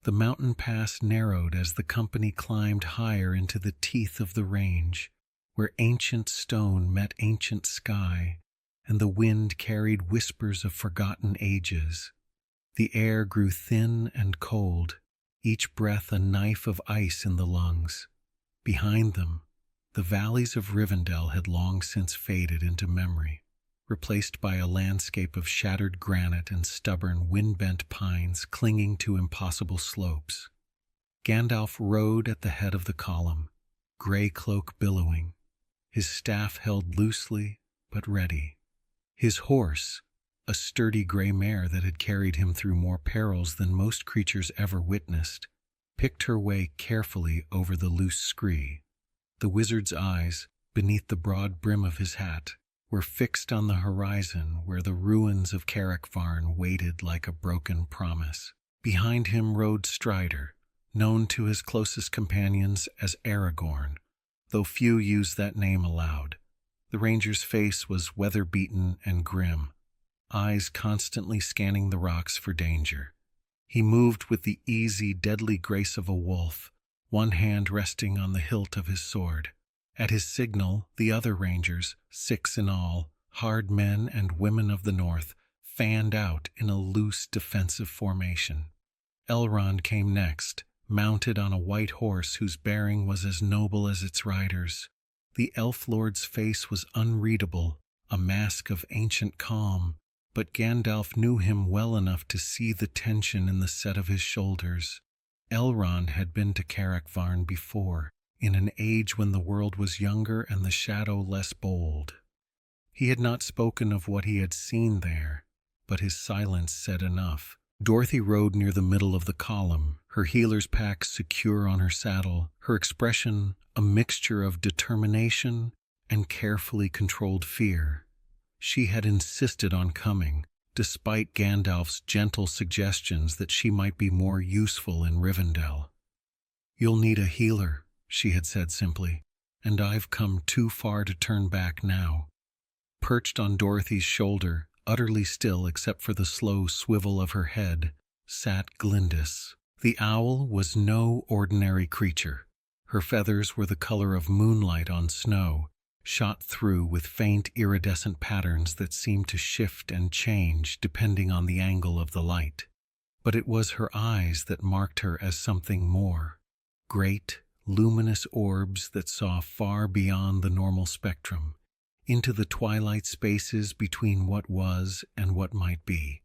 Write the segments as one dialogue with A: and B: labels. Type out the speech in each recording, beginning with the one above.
A: The mountain pass narrowed as the company climbed higher into the teeth of the range, where ancient stone met ancient sky, and the wind carried whispers of forgotten ages. The air grew thin and cold, each breath a knife of ice in the lungs. Behind them, the valleys of Rivendell had long since faded into memory, replaced by a landscape of shattered granite and stubborn, wind-bent pines clinging to impossible slopes. Gandalf rode at the head of the column, gray cloak billowing, his staff held loosely but ready. His horse, a sturdy gray mare that had carried him through more perils than most creatures ever witnessed, picked her way carefully over the loose scree. The wizard's eyes, beneath the broad brim of his hat, were fixed on the horizon where the ruins of Karak-Varn waited like a broken promise. Behind him rode Strider, known to his closest companions as Aragorn, though few used that name aloud. The ranger's face was weather-beaten and grim, eyes constantly scanning the rocks for danger. He moved with the easy, deadly grace of a wolf, one hand resting on the hilt of his sword. At his signal, the other rangers, 6 in all, hard men and women of the north, fanned out in a loose defensive formation. Elrond came next, mounted on a white horse whose bearing was as noble as its rider's. The elf lord's face was unreadable, a mask of ancient calm, but Gandalf knew him well enough to see the tension in the set of his shoulders. Elrond had been to Karak-Varn before, in an age when the world was younger and the shadow less bold. He had not spoken of what he had seen there, but his silence said enough. Dorothy rode near the middle of the column, her healer's pack secure on her saddle, her expression a mixture of determination and carefully controlled fear. She had insisted on coming, despite Gandalf's gentle suggestions that she might be more useful in Rivendell. "You'll need a healer," she had said simply, "and I've come too far to turn back now." Perched on Dorothy's shoulder, utterly still except for the slow swivel of her head, sat Glyndis. The owl was no ordinary creature. Her feathers were the color of moonlight on snow, shot through with faint iridescent patterns that seemed to shift and change depending on the angle of the light. But it was her eyes that marked her as something more. Great, luminous orbs that saw far beyond the normal spectrum, into the twilight spaces between what was and what might be.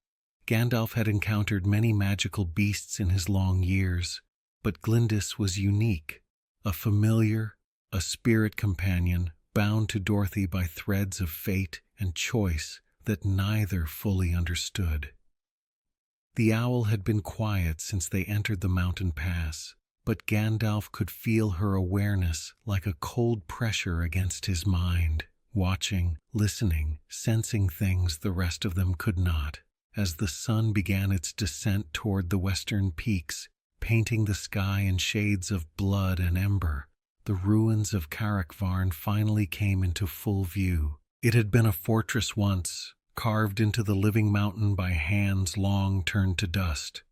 A: Gandalf had encountered many magical beasts in his long years, but Glyndis was unique, a familiar, a spirit companion, bound to Dorothy by threads of fate and choice that neither fully understood. The owl had been quiet since they entered the mountain pass, but Gandalf could feel her awareness like a cold pressure against his mind, watching, listening, sensing things the rest of them could not. As the sun began its descent toward the western peaks, painting the sky in shades of blood and ember, the ruins of Karak-Varn finally came into full view. It had been a fortress once, carved into the living mountain by hands long turned to dust.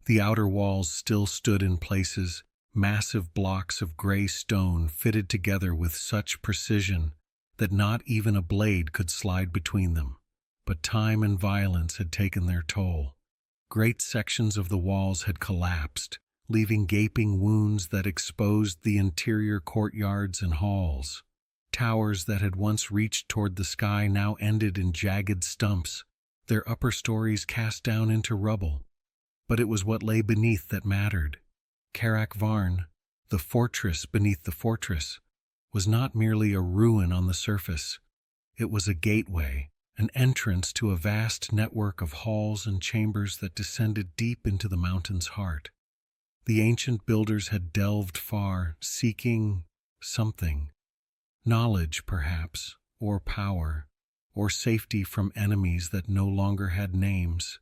A: The outer walls still stood in places, massive blocks of gray stone fitted together with such precision that not even a blade could slide between them. But time and violence had taken their toll. Great sections of the walls had collapsed, leaving gaping wounds that exposed the interior courtyards and halls. Towers that had once reached toward the sky now ended in jagged stumps, their upper stories cast down into rubble. But it was what lay beneath that mattered. Karak-Varn, the fortress beneath the fortress, was not merely a ruin on the surface. It was a gateway, an entrance to a vast network of halls and chambers that descended deep into the mountain's heart. The ancient builders had delved far, seeking something. Knowledge, perhaps, or power, or safety from enemies that no longer had names.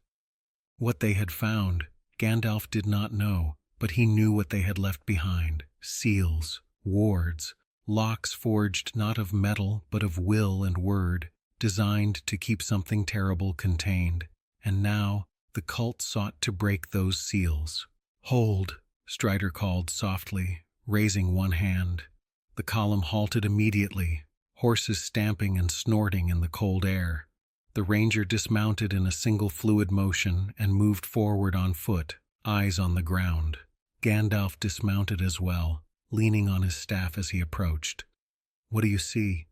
A: What they had found, Gandalf did not know, but he knew what they had left behind: seals, wards, locks forged not of metal but of will and word, designed to keep something terrible contained. And now the cult sought to break those seals. "Hold," Strider called softly, raising one hand. The column halted immediately, horses stamping and snorting in the cold air. The ranger dismounted in a single fluid motion and moved forward on foot, eyes on the ground. Gandalf dismounted as well, leaning on his staff as he approached. "What do you see?"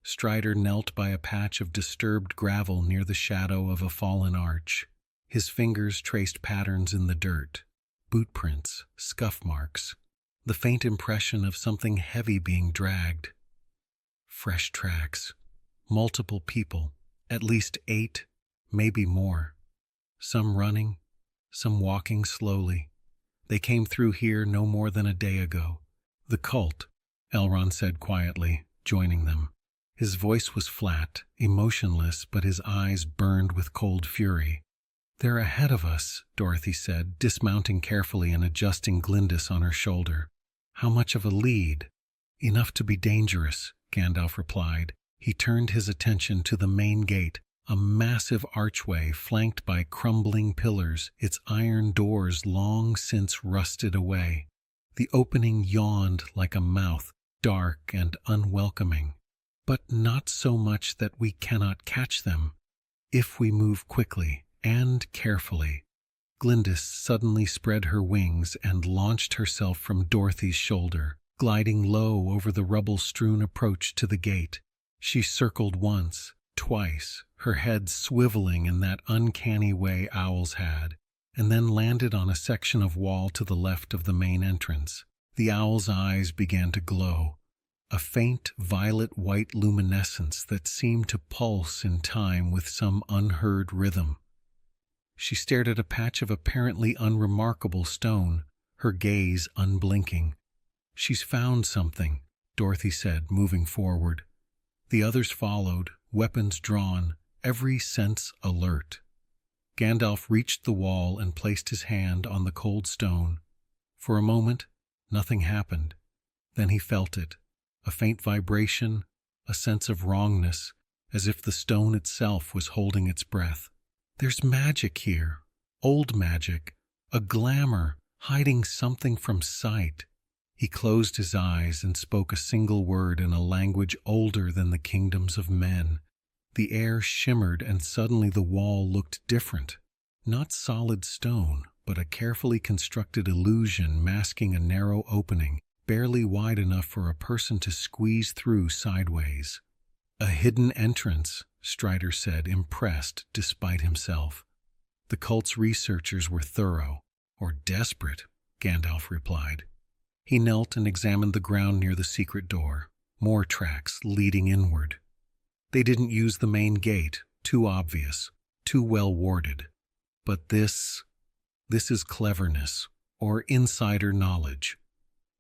A: Strider knelt by a patch of disturbed gravel near the shadow of a fallen arch. His fingers traced patterns in the dirt, boot prints, scuff marks, the faint impression of something heavy being dragged. Fresh tracks. Multiple people, at least 8, maybe more. Some running, some walking slowly. They came through here no more than a day ago. "The cult," Elrond said quietly, joining them. His voice was flat, emotionless, but his eyes burned with cold fury. "They're ahead of us," Dorothy said, dismounting carefully and adjusting Glyndis on her shoulder. "How much of a lead?" "Enough to be dangerous," Gandalf replied. He turned his attention to the main gate, a massive archway flanked by crumbling pillars, its iron doors long since rusted away. The opening yawned like a mouth, dark and unwelcoming. "But not so much that we cannot catch them, if we move quickly and carefully." Glyndis suddenly spread her wings and launched herself from Dorothy's shoulder, gliding low over the rubble-strewn approach to the gate. She circled once, twice, her head swiveling in that uncanny way owls had, and then landed on a section of wall to the left of the main entrance. The owl's eyes began to glow, a faint violet-white luminescence that seemed to pulse in time with some unheard rhythm. She stared at a patch of apparently unremarkable stone, her gaze unblinking. "She's found something," Dorothy said, moving forward. The others followed, weapons drawn, every sense alert. Gandalf reached the wall and placed his hand on the cold stone. For a moment, nothing happened. Then he felt it, a faint vibration, a sense of wrongness, as if the stone itself was holding its breath. "There's magic here, old magic, a glamour, hiding something from sight." He closed his eyes and spoke a single word in a language older than the kingdoms of men. The air shimmered and suddenly the wall looked different. Not solid stone, but a carefully constructed illusion masking a narrow opening, barely wide enough for a person to squeeze through sideways. "A hidden entrance," Strider said, impressed despite himself. "The cult's researchers were thorough, or desperate," Gandalf replied. He knelt and examined the ground near the secret door. More tracks leading inward. They didn't use the main gate, too obvious, too well warded. But this is cleverness, or insider knowledge.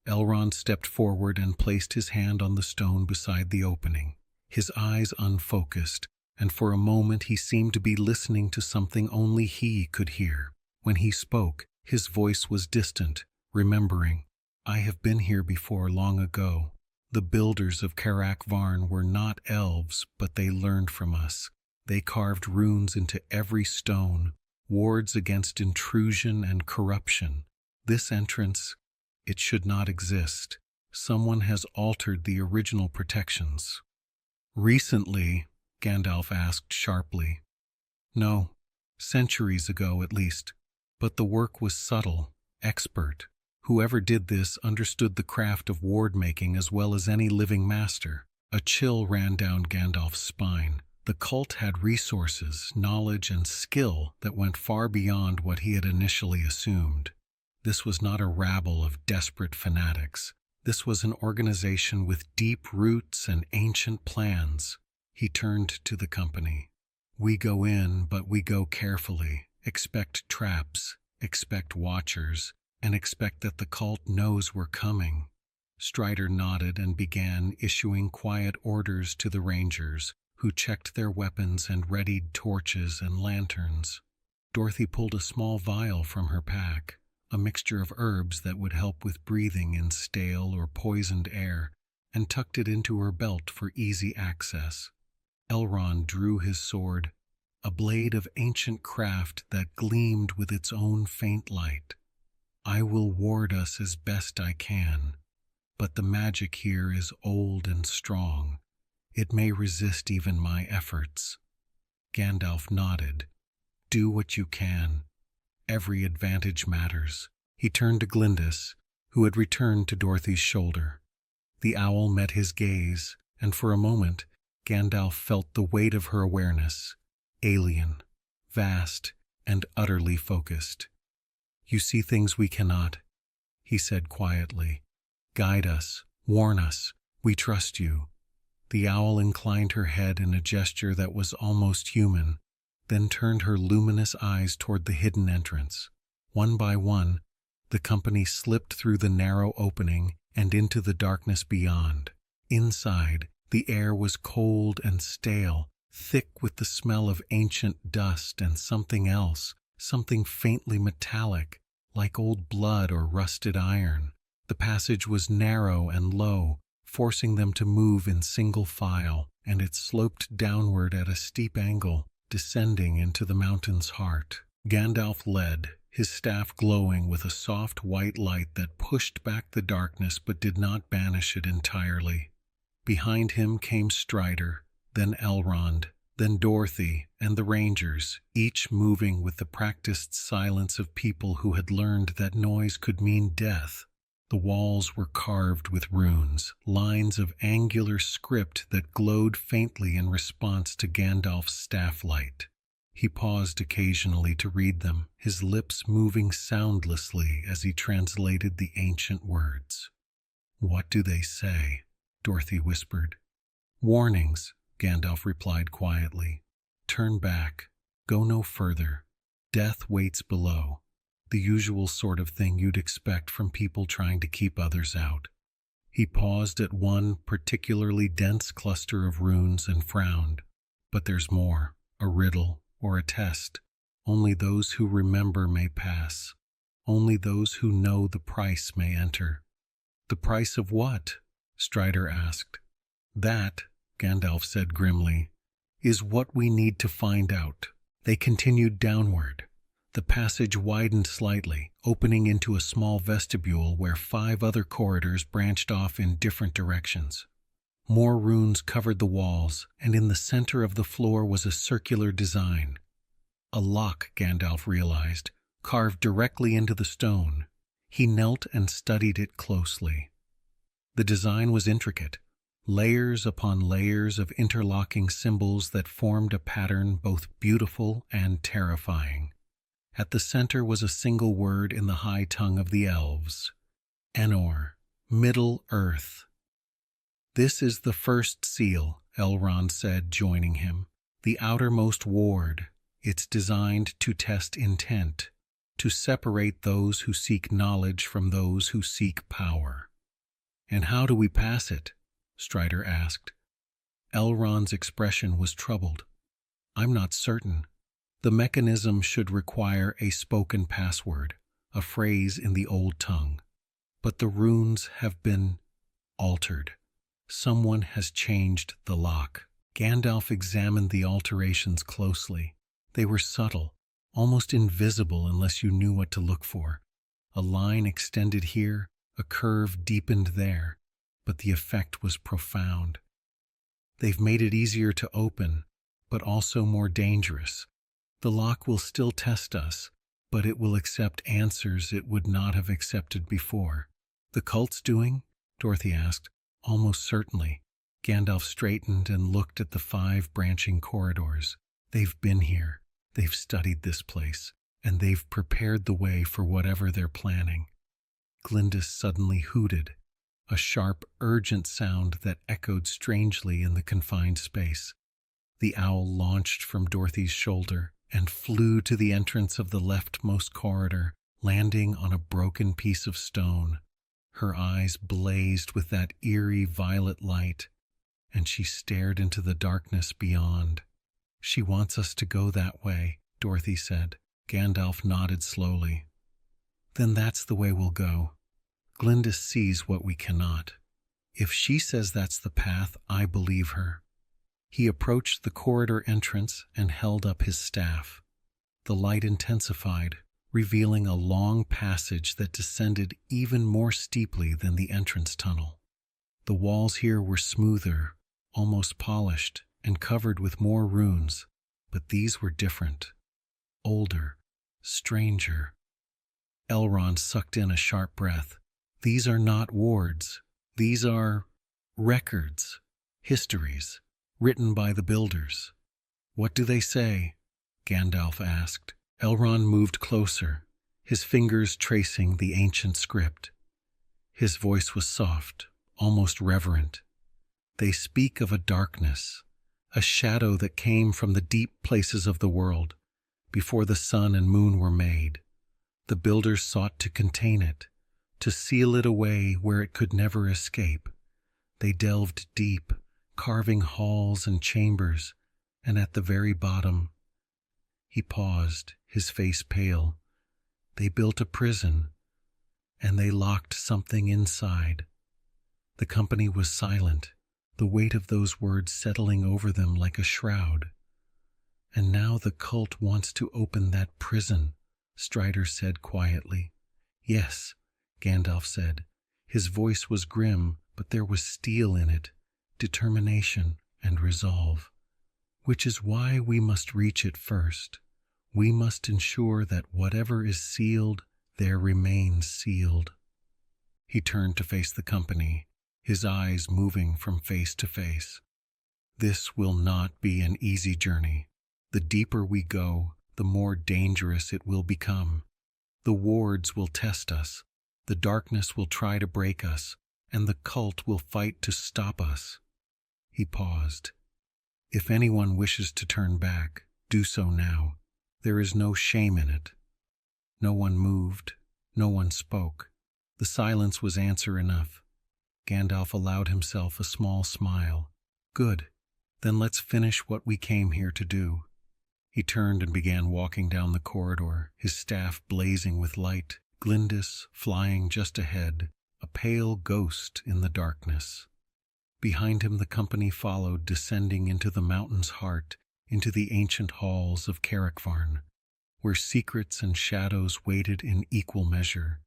A: Elrond stepped forward and placed his hand on the stone beside the opening, his eyes unfocused, and for a moment he seemed to be listening to something only he could hear. When he spoke, his voice was distant, remembering, "I have been here before long ago. The builders of Karak-Varn were not elves, but they learned from us. They carved runes into every stone, wards against intrusion and corruption. This entrance, it should not exist. Someone has altered the original protections." "Recently?" Gandalf asked sharply. "No, centuries ago at least. But the work was subtle, expert. Whoever did this understood the craft of ward-making as well as any living master." A chill ran down Gandalf's spine. The cult had resources, knowledge, and skill that went far beyond what he had initially assumed. This was not a rabble of desperate fanatics. This was an organization with deep roots and ancient plans. He turned to the company. "We go in, but we go carefully. Expect traps, expect watchers, and expect that the cult knows we're coming." Strider nodded and began issuing quiet orders to the rangers, who checked their weapons and readied torches and lanterns. Dorothy pulled a small vial from her pack, a mixture of herbs that would help with breathing in stale or poisoned air, and tucked it into her belt for easy access. Elrond drew his sword, a blade of ancient craft that gleamed with its own faint light. I will ward us as best I can, but the magic here is old and strong. It may resist even my efforts." Gandalf nodded. "Do what you can. Every advantage matters." He turned to Glyndis, who had returned to Dorothy's shoulder. The owl met his gaze, and for a moment Gandalf felt the weight of her awareness, alien, vast, and utterly focused. "You see things we cannot," he said quietly. "Guide us, warn us, we trust you." The owl inclined her head in a gesture that was almost human, then turned her luminous eyes toward the hidden entrance. One by one, the company slipped through the narrow opening and into the darkness beyond. Inside, the air was cold and stale, thick with the smell of ancient dust and something else, something faintly metallic, like old blood or rusted iron. The passage was narrow and low, forcing them to move in single file, and it sloped downward at a steep angle, descending into the mountain's heart. Gandalf led, his staff glowing with a soft white light that pushed back the darkness but did not banish it entirely. Behind him came Strider, then Elrond, then Dorothy and the Rangers, each moving with the practiced silence of people who had learned that noise could mean death. The walls were carved with runes, lines of angular script that glowed faintly in response to Gandalf's staff light. He paused occasionally to read them, his lips moving soundlessly as he translated the ancient words. "What do they say?" Dorothy whispered. "Warnings," Gandalf replied quietly. "Turn back. Go no further. Death waits below." The usual sort of thing you'd expect from people trying to keep others out. He paused at one particularly dense cluster of runes and frowned. "But there's more. A riddle or a test. Only those who remember may pass. Only those who know the price may enter." "The price of what?" Strider asked. "That," Gandalf said grimly, "is what we need to find out." They continued downward. The passage widened slightly, opening into a small vestibule where 5 other corridors branched off in different directions. More runes covered the walls, and in the center of the floor was a circular design. A lock, Gandalf realized, carved directly into the stone. He knelt and studied it closely. The design was intricate, layers upon layers of interlocking symbols that formed a pattern both beautiful and terrifying. At the center was a single word in the high tongue of the elves. Enor, Middle Earth. "This is the first seal," Elrond said, joining him. "The outermost ward. It's designed to test intent, to separate those who seek knowledge from those who seek power." "And how do we pass it?" Strider asked. Elrond's expression was troubled. "I'm not certain. The mechanism should require a spoken password, a phrase in the old tongue. But the runes have been altered. Someone has changed the lock." Gandalf examined the alterations closely. They were subtle, almost invisible unless you knew what to look for. A line extended here, a curve deepened there, but the effect was profound. "They've made it easier to open, but also more dangerous. The lock will still test us, but it will accept answers it would not have accepted before." "The cult's doing?" Dorothy asked. "Almost certainly." Gandalf straightened and looked at the 5 branching corridors. "They've been here, they've studied this place, and they've prepared the way for whatever they're planning." Glyndis suddenly hooted, a sharp, urgent sound that echoed strangely in the confined space. The owl launched from Dorothy's shoulder and flew to the entrance of the leftmost corridor, landing on a broken piece of stone. Her eyes blazed with that eerie violet light, and she stared into the darkness beyond. "She wants us to go that way," Dorothy said. Gandalf nodded slowly. "Then that's the way we'll go. Glyndis sees what we cannot. If she says that's the path, I believe her." He approached the corridor entrance and held up his staff. The light intensified, revealing a long passage that descended even more steeply than the entrance tunnel. The walls here were smoother, almost polished, and covered with more runes, but these were different. Older, stranger. Elrond sucked in a sharp breath. These are not wards. These are records, histories, written by the builders. What do they say? Gandalf asked. Elrond moved closer, his fingers tracing the ancient script. His voice was soft, almost reverent. They speak of a darkness, a shadow that came from the deep places of the world, before the sun and moon were made. The builders sought to contain it, to seal it away where it could never escape. They delved deep, carving halls and chambers, and at the very bottom. He paused, his face pale. They built a prison, and they locked something inside. The company was silent, the weight of those words settling over them like a shroud. And now the cult wants to open that prison, Strider said quietly. Yes, Gandalf said. His voice was grim, but there was steel in it, determination and resolve. Which is why we must reach it first. We must ensure that whatever is sealed, there remains sealed. He turned to face the company, his eyes moving from face to face. This will not be an easy journey. The deeper we go, the more dangerous it will become. The wards will test us, the darkness will try to break us, and the cult will fight to stop us. He paused. If anyone wishes to turn back, do so now. There is no shame in it. No one moved, no one spoke. The silence was answer enough. Gandalf allowed himself a small smile. Good, then let's finish what we came here to do. He turned and began walking down the corridor, his staff blazing with light, Glyndis flying just ahead, a pale ghost in the darkness. Behind him the company followed, descending into the mountain's heart, into the ancient halls of Karak-Varn, where secrets and shadows waited in equal measure,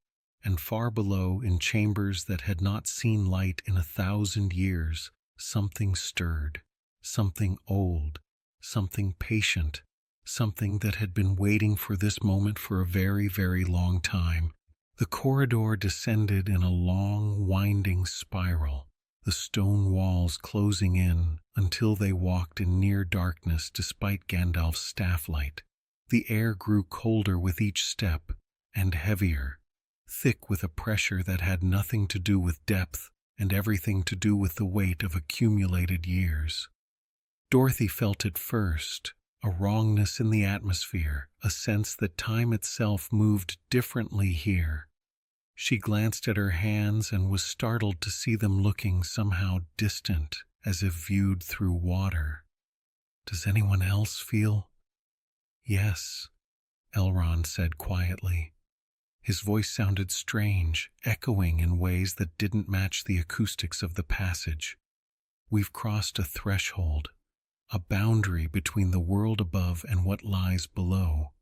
A: and far below, in chambers that had not seen light in 1,000 years, something stirred, something old, something patient, something that had been waiting for this moment for a very, very long time. The corridor descended in a long, winding spiral, the stone walls closing in until they walked in near darkness despite Gandalf's staff light. The air grew colder with each step, and heavier, thick with a pressure that had nothing to do with depth and everything to do with the weight of accumulated years. Dorothy felt it first, a wrongness in the atmosphere, a sense that time itself moved differently here. She glanced at her hands and was startled to see them looking somehow distant, as if viewed through water. Does anyone else feel? Yes, Elrond said quietly. His voice sounded strange, echoing in ways that didn't match the acoustics of the passage. We've crossed a threshold, a boundary between the world above and what lies below.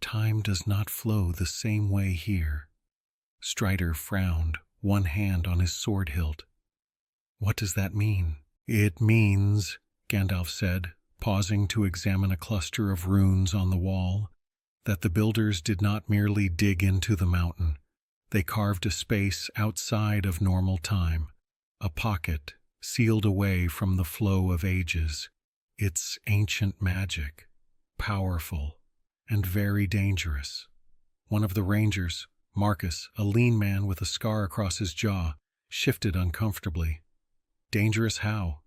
A: Time does not flow the same way here. Strider frowned, one hand on his sword hilt. What does that mean? It means, Gandalf said, pausing to examine a cluster of runes on the wall, that the builders did not merely dig into the mountain. They carved a space outside of normal time, a pocket sealed away from the flow of ages. It's ancient magic, powerful, and very dangerous. One of the rangers, Marcus, a lean man with a scar across his jaw, shifted uncomfortably. Dangerous how?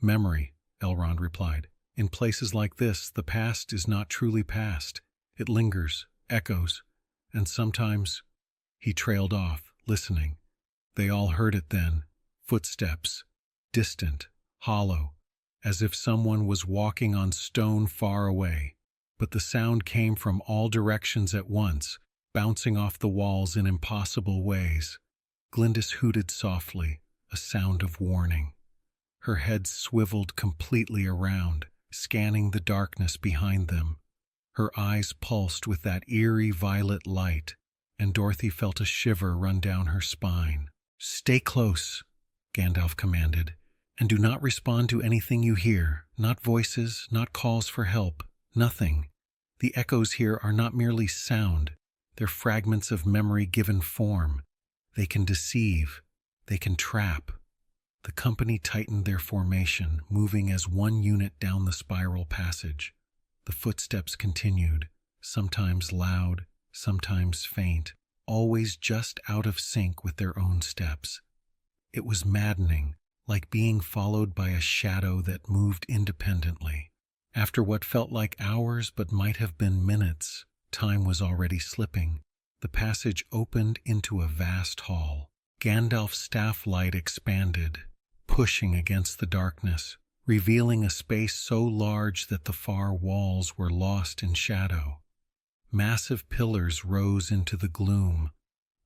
A: Memory, Elrond replied. In places like this, the past is not truly past. It lingers, echoes, and sometimes... He trailed off, listening. They all heard it then. Footsteps, distant, hollow, as if someone was walking on stone far away. But the sound came from all directions at once, bouncing off the walls in impossible ways. Glyndis hooted softly, a sound of warning. Her head swiveled completely around, scanning the darkness behind them. Her eyes pulsed with that eerie violet light, and Dorothy felt a shiver run down her spine. "Stay close," Gandalf commanded, "and do not respond to anything you hear, not voices, not calls for help, nothing. The echoes here are not merely sound, they're fragments of memory given form. They can deceive, they can trap." The company tightened their formation, moving as one unit down the spiral passage. The footsteps continued, sometimes loud, sometimes faint, always just out of sync with their own steps. It was maddening, like being followed by a shadow that moved independently. After what felt like hours but might have been minutes, time was already slipping. The passage opened into a vast hall. Gandalf's staff light expanded, pushing against the darkness, revealing a space so large that the far walls were lost in shadow. Massive pillars rose into the gloom,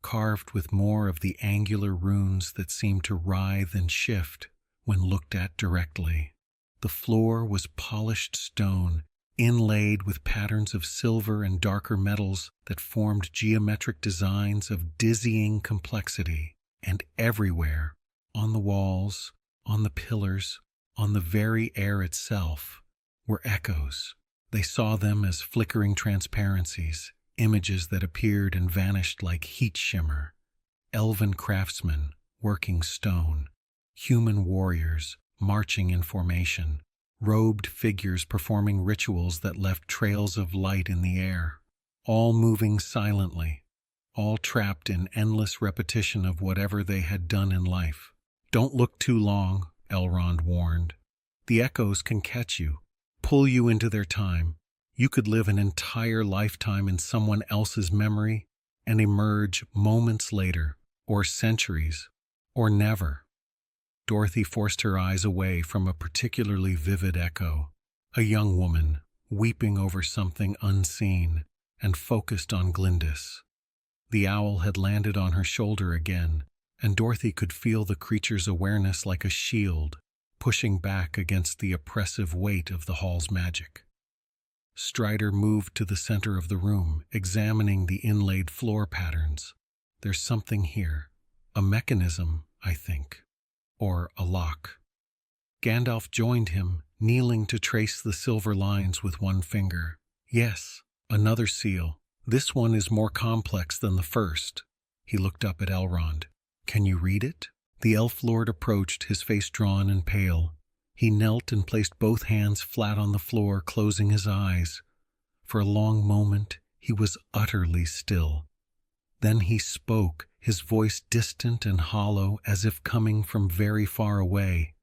A: carved with more of the angular runes that seemed to writhe and shift when looked at directly. The floor was polished stone, inlaid with patterns of silver and darker metals that formed geometric designs of dizzying complexity. And everywhere, on the walls, on the pillars, on the very air itself, were echoes. They saw them as flickering transparencies, images that appeared and vanished like heat shimmer. Elven craftsmen working stone, human warriors marching in formation, robed figures performing rituals that left trails of light in the air, all moving silently, all trapped in endless repetition of whatever they had done in life. "Don't look too long," Elrond warned. "The echoes can catch you, pull you into their time. You could live an entire lifetime in someone else's memory and emerge moments later, or centuries, or never." Dorothy forced her eyes away from a particularly vivid echo, a young woman weeping over something unseen, and focused on Glyndis. The owl had landed on her shoulder again, and Dorothy could feel the creature's awareness like a shield, pushing back against the oppressive weight of the hall's magic. Strider moved to the center of the room, examining the inlaid floor patterns. "There's something here. A mechanism, I think. Or a lock." Gandalf joined him, kneeling to trace the silver lines with one finger. "Yes, another seal. This one is more complex than the first." He looked up at Elrond. "Can you read it?" The elf lord approached, his face drawn and pale. He knelt and placed both hands flat on the floor, closing his eyes. For a long moment, he was utterly still. Then he spoke, his voice distant and hollow, as if coming from very far away.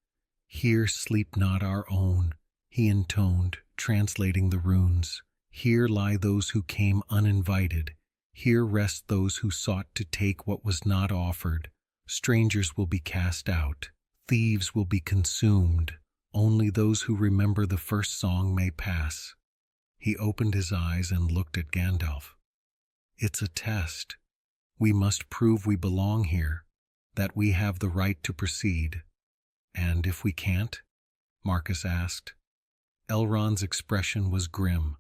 A: "Here sleep not our own," he intoned, translating the runes. "Here lie those who came uninvited. Here rest those who sought to take what was not offered. Strangers will be cast out. Thieves will be consumed. Only those who remember the first song may pass." He opened his eyes and looked at Gandalf. "It's a test. We must prove we belong here, that we have the right to proceed." "And if we can't?" Marcus asked. Elrond's expression was grim.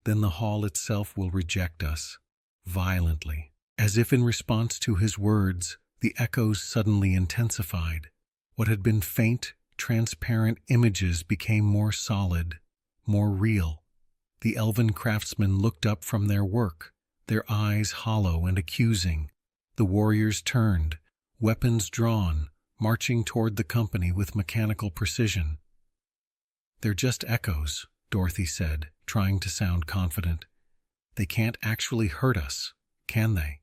A: "Then the hall itself will reject us, violently." As if in response to his words, the echoes suddenly intensified. What had been faint, transparent images became more solid, more real. The elven craftsmen looked up from their work, their eyes hollow and accusing. The warriors turned, weapons drawn, marching toward the company with mechanical precision. "They're just echoes," Dorothy said, trying to sound confident. "They can't actually hurt us, can they?"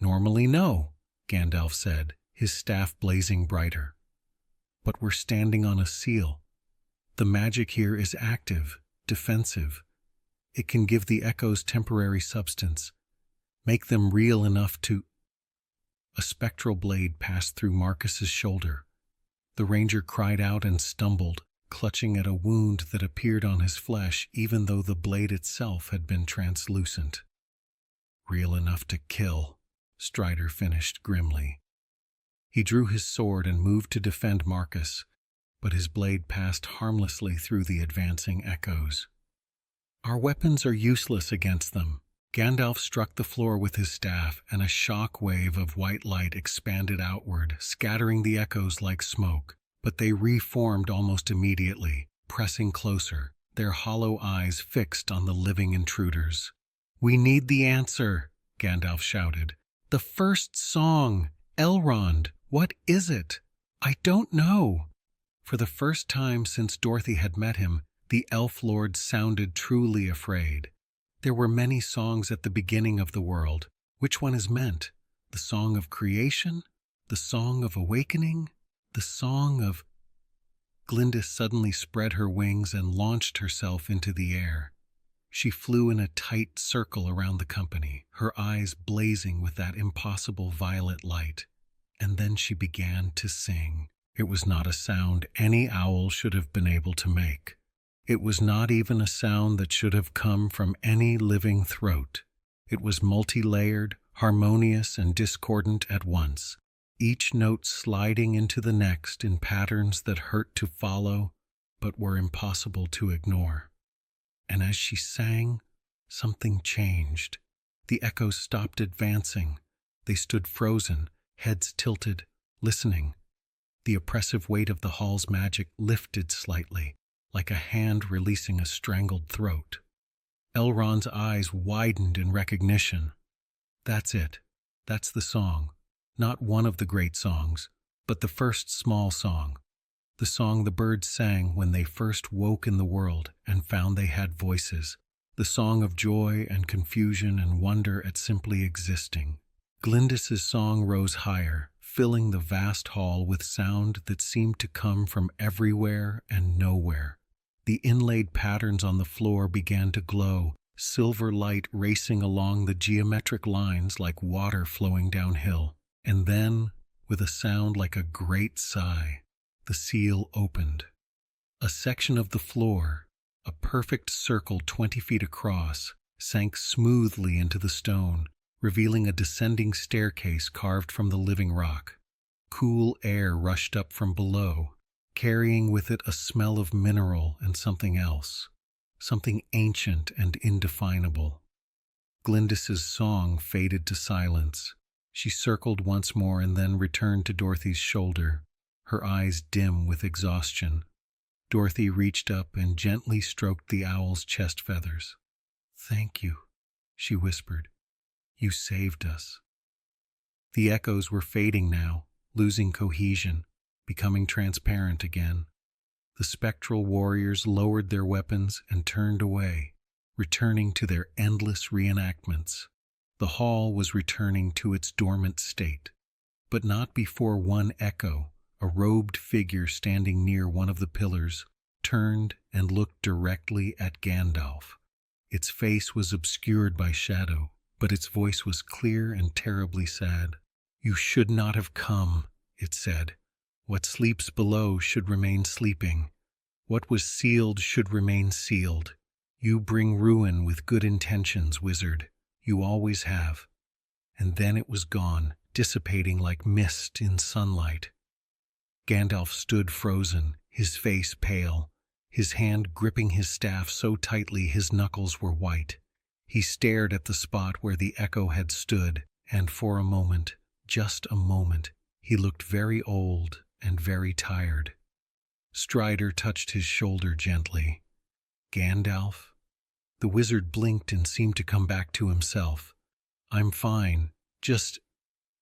A: "Normally, no," Gandalf said, his staff blazing brighter. "But we're standing on a seal. The magic here is active, defensive. It can give the echoes temporary substance, make them real enough to—" A spectral blade passed through Marcus's shoulder. The ranger cried out and stumbled, clutching at a wound that appeared on his flesh even though the blade itself had been translucent. "Real enough to kill," Strider finished grimly. He drew his sword and moved to defend Marcus, but his blade passed harmlessly through the advancing echoes. Our weapons are useless against them. Gandalf struck the floor with his staff, and a shock wave of white light expanded outward, scattering the echoes like smoke. But they reformed almost immediately, pressing closer, their hollow eyes fixed on the living intruders. "We need the answer," Gandalf shouted. "The first song! Elrond, what is it?" "I don't know." For the first time since Dorothy had met him, the Elf Lord sounded truly afraid. There were many songs at the beginning of the world. Which one is meant? The song of creation? The song of awakening? The song of... Glyndis suddenly spread her wings and launched herself into the air. She flew in a tight circle around the company, her eyes blazing with that impossible violet light. And then she began to sing. It was not a sound any owl should have been able to make. It was not even a sound that should have come from any living throat. It was multi-layered, harmonious, and discordant at once, each note sliding into the next in patterns that hurt to follow, but were impossible to ignore. And as she sang, something changed. The echoes stopped advancing. They stood frozen, heads tilted, listening. The oppressive weight of the hall's magic lifted slightly, like a hand releasing a strangled throat. Elrond's eyes widened in recognition. That's it. That's the song. Not one of the great songs, but the first small song. The song the birds sang when they first woke in the world and found they had voices. The song of joy and confusion and wonder at simply existing. Glyndis's song rose higher, filling the vast hall with sound that seemed to come from everywhere and nowhere. The inlaid patterns on the floor began to glow, silver light racing along the geometric lines like water flowing downhill. And then, with a sound like a great sigh, the seal opened. A section of the floor, a perfect circle 20 feet across, sank smoothly into the stone, revealing a descending staircase carved from the living rock. Cool air rushed up from below, carrying with it a smell of mineral and something else, something ancient and indefinable. Glyndis's song faded to silence. She circled once more and then returned to Dorothy's shoulder, her eyes dim with exhaustion. Dorothy reached up and gently stroked the owl's chest feathers. "Thank you," she whispered. "You saved us." The echoes were fading now, losing cohesion, becoming transparent again. The spectral warriors lowered their weapons and turned away, returning to their endless reenactments. The hall was returning to its dormant state, but not before one echo, a robed figure standing near one of the pillars, turned and looked directly at Gandalf. Its face was obscured by shadow, but its voice was clear and terribly sad. "You should not have come," it said. "What sleeps below should remain sleeping. What was sealed should remain sealed. You bring ruin with good intentions, wizard. You always have." And then it was gone, dissipating like mist in sunlight. Gandalf stood frozen, his face pale, his hand gripping his staff so tightly his knuckles were white. He stared at the spot where the echo had stood, and for a moment, just a moment, he looked very old and very tired. Strider touched his shoulder gently. "Gandalf?" The wizard blinked and seemed to come back to himself. "I'm fine. Just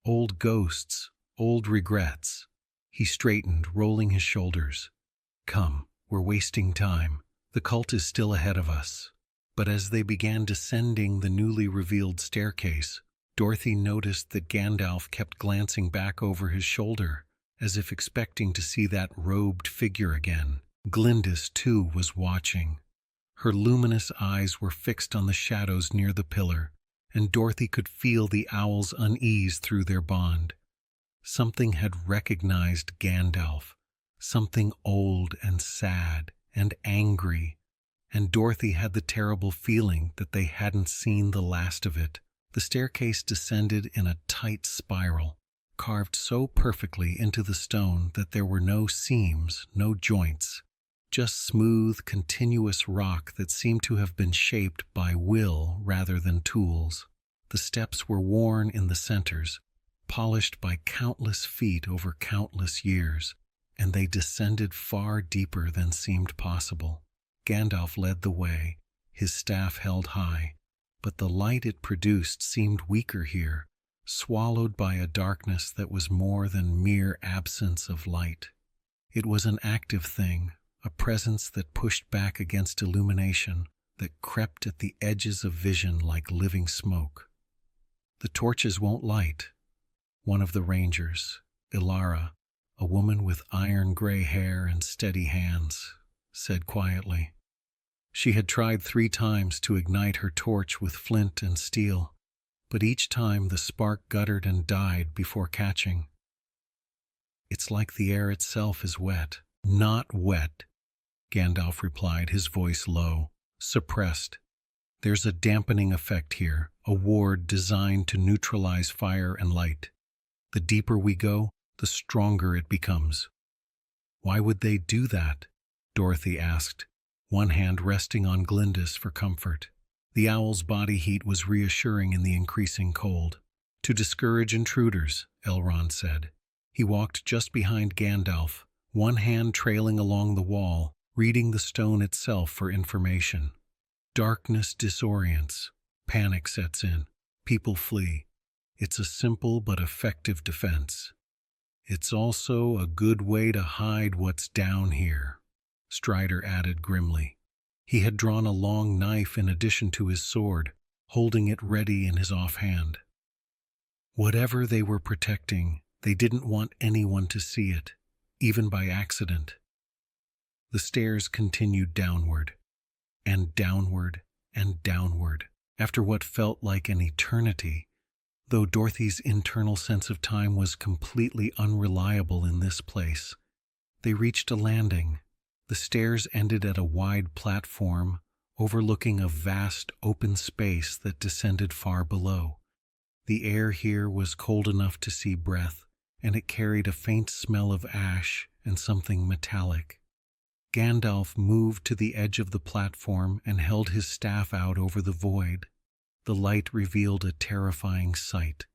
A: old ghosts, old regrets." He straightened, rolling his shoulders. "Come, we're wasting time. The cult is still ahead of us." But as they began descending the newly revealed staircase, Dorothy noticed that Gandalf kept glancing back over his shoulder, as if expecting to see that robed figure again. Glyndis, too, was watching. Her luminous eyes were fixed on the shadows near the pillar, and Dorothy could feel the owl's unease through their bond. Something had recognized Gandalf, something old and sad and angry, and Dorothy had the terrible feeling that they hadn't seen the last of it. The staircase descended in a tight spiral, carved so perfectly into the stone that there were no seams, no joints. just smooth, continuous rock that seemed to have been shaped by will rather than tools. The steps were worn in the centers, polished by countless feet over countless years, and they descended far deeper than seemed possible. Gandalf led the way, his staff held high, but the light it produced seemed weaker here, swallowed by a darkness that was more than mere absence of light. It was an active thing, a presence that pushed back against illumination, that crept at the edges of vision like living smoke. "The torches won't light," one of the rangers, Ilara, a woman with iron-gray hair and steady hands, said quietly. She had tried 3 times to ignite her torch with flint and steel, but each time the spark guttered and died before catching. "It's like the air itself is wet." "Not wet," Gandalf replied, his voice low, suppressed. "There's a dampening effect here, a ward designed to neutralize fire and light. The deeper we go, the stronger it becomes." "Why would they do that?" Dorothy asked, one hand resting on Glyndis for comfort. The owl's body heat was reassuring in the increasing cold. "To discourage intruders," Elrond said. He walked just behind Gandalf, one hand trailing along the wall, reading the stone itself for information. "Darkness disorients. Panic sets in. People flee. It's a simple but effective defense. It's also a good way to hide what's down here," Strider added grimly. He had drawn a long knife in addition to his sword, holding it ready in his offhand. Whatever they were protecting, they didn't want anyone to see it, even by accident. The stairs continued downward, and downward, and downward, after what felt like an eternity, though Dorothy's internal sense of time was completely unreliable in this place. They reached a landing. The stairs ended at a wide platform overlooking a vast open space that descended far below. The air here was cold enough to see breath, and it carried a faint smell of ash and something metallic. Gandalf moved to the edge of the platform and held his staff out over the void. The light revealed a terrifying sight.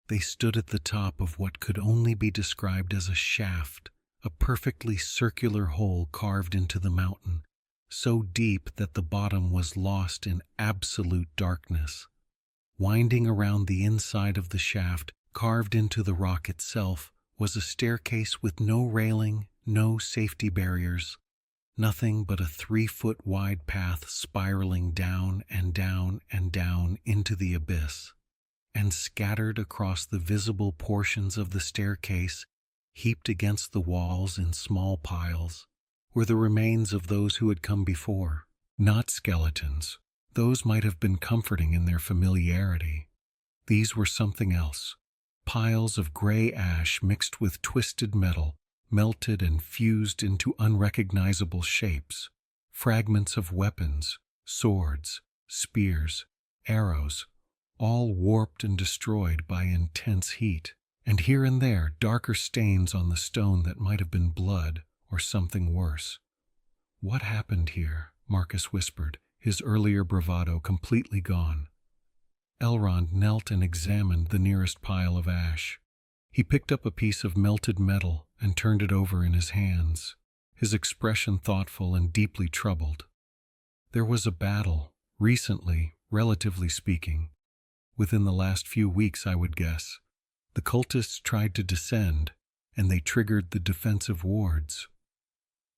A: They stood at the top of what could only be described as a shaft, a perfectly circular hole carved into the mountain, so deep that the bottom was lost in absolute darkness. Winding around the inside of the shaft, carved into the rock itself, was a staircase with no railing, no safety barriers, nothing but a 3-foot-wide path spiraling down and down and down into the abyss. And scattered across the visible portions of the staircase, heaped against the walls in small piles, were the remains of those who had come before. Not skeletons. Those might have been comforting in their familiarity. These were something else. Piles of gray ash mixed with twisted metal, melted and fused into unrecognizable shapes. Fragments of weapons, swords, spears, arrows, all warped and destroyed by intense heat. And here and there, darker stains on the stone that might have been blood or something worse. "What happened here?" Marcus whispered, his earlier bravado completely gone. Elrond knelt and examined the nearest pile of ash. He picked up a piece of melted metal and turned it over in his hands, his expression thoughtful and deeply troubled. "There was a battle, recently, relatively speaking. Within the last few weeks, I would guess. The cultists tried to descend, and they triggered the defensive wards."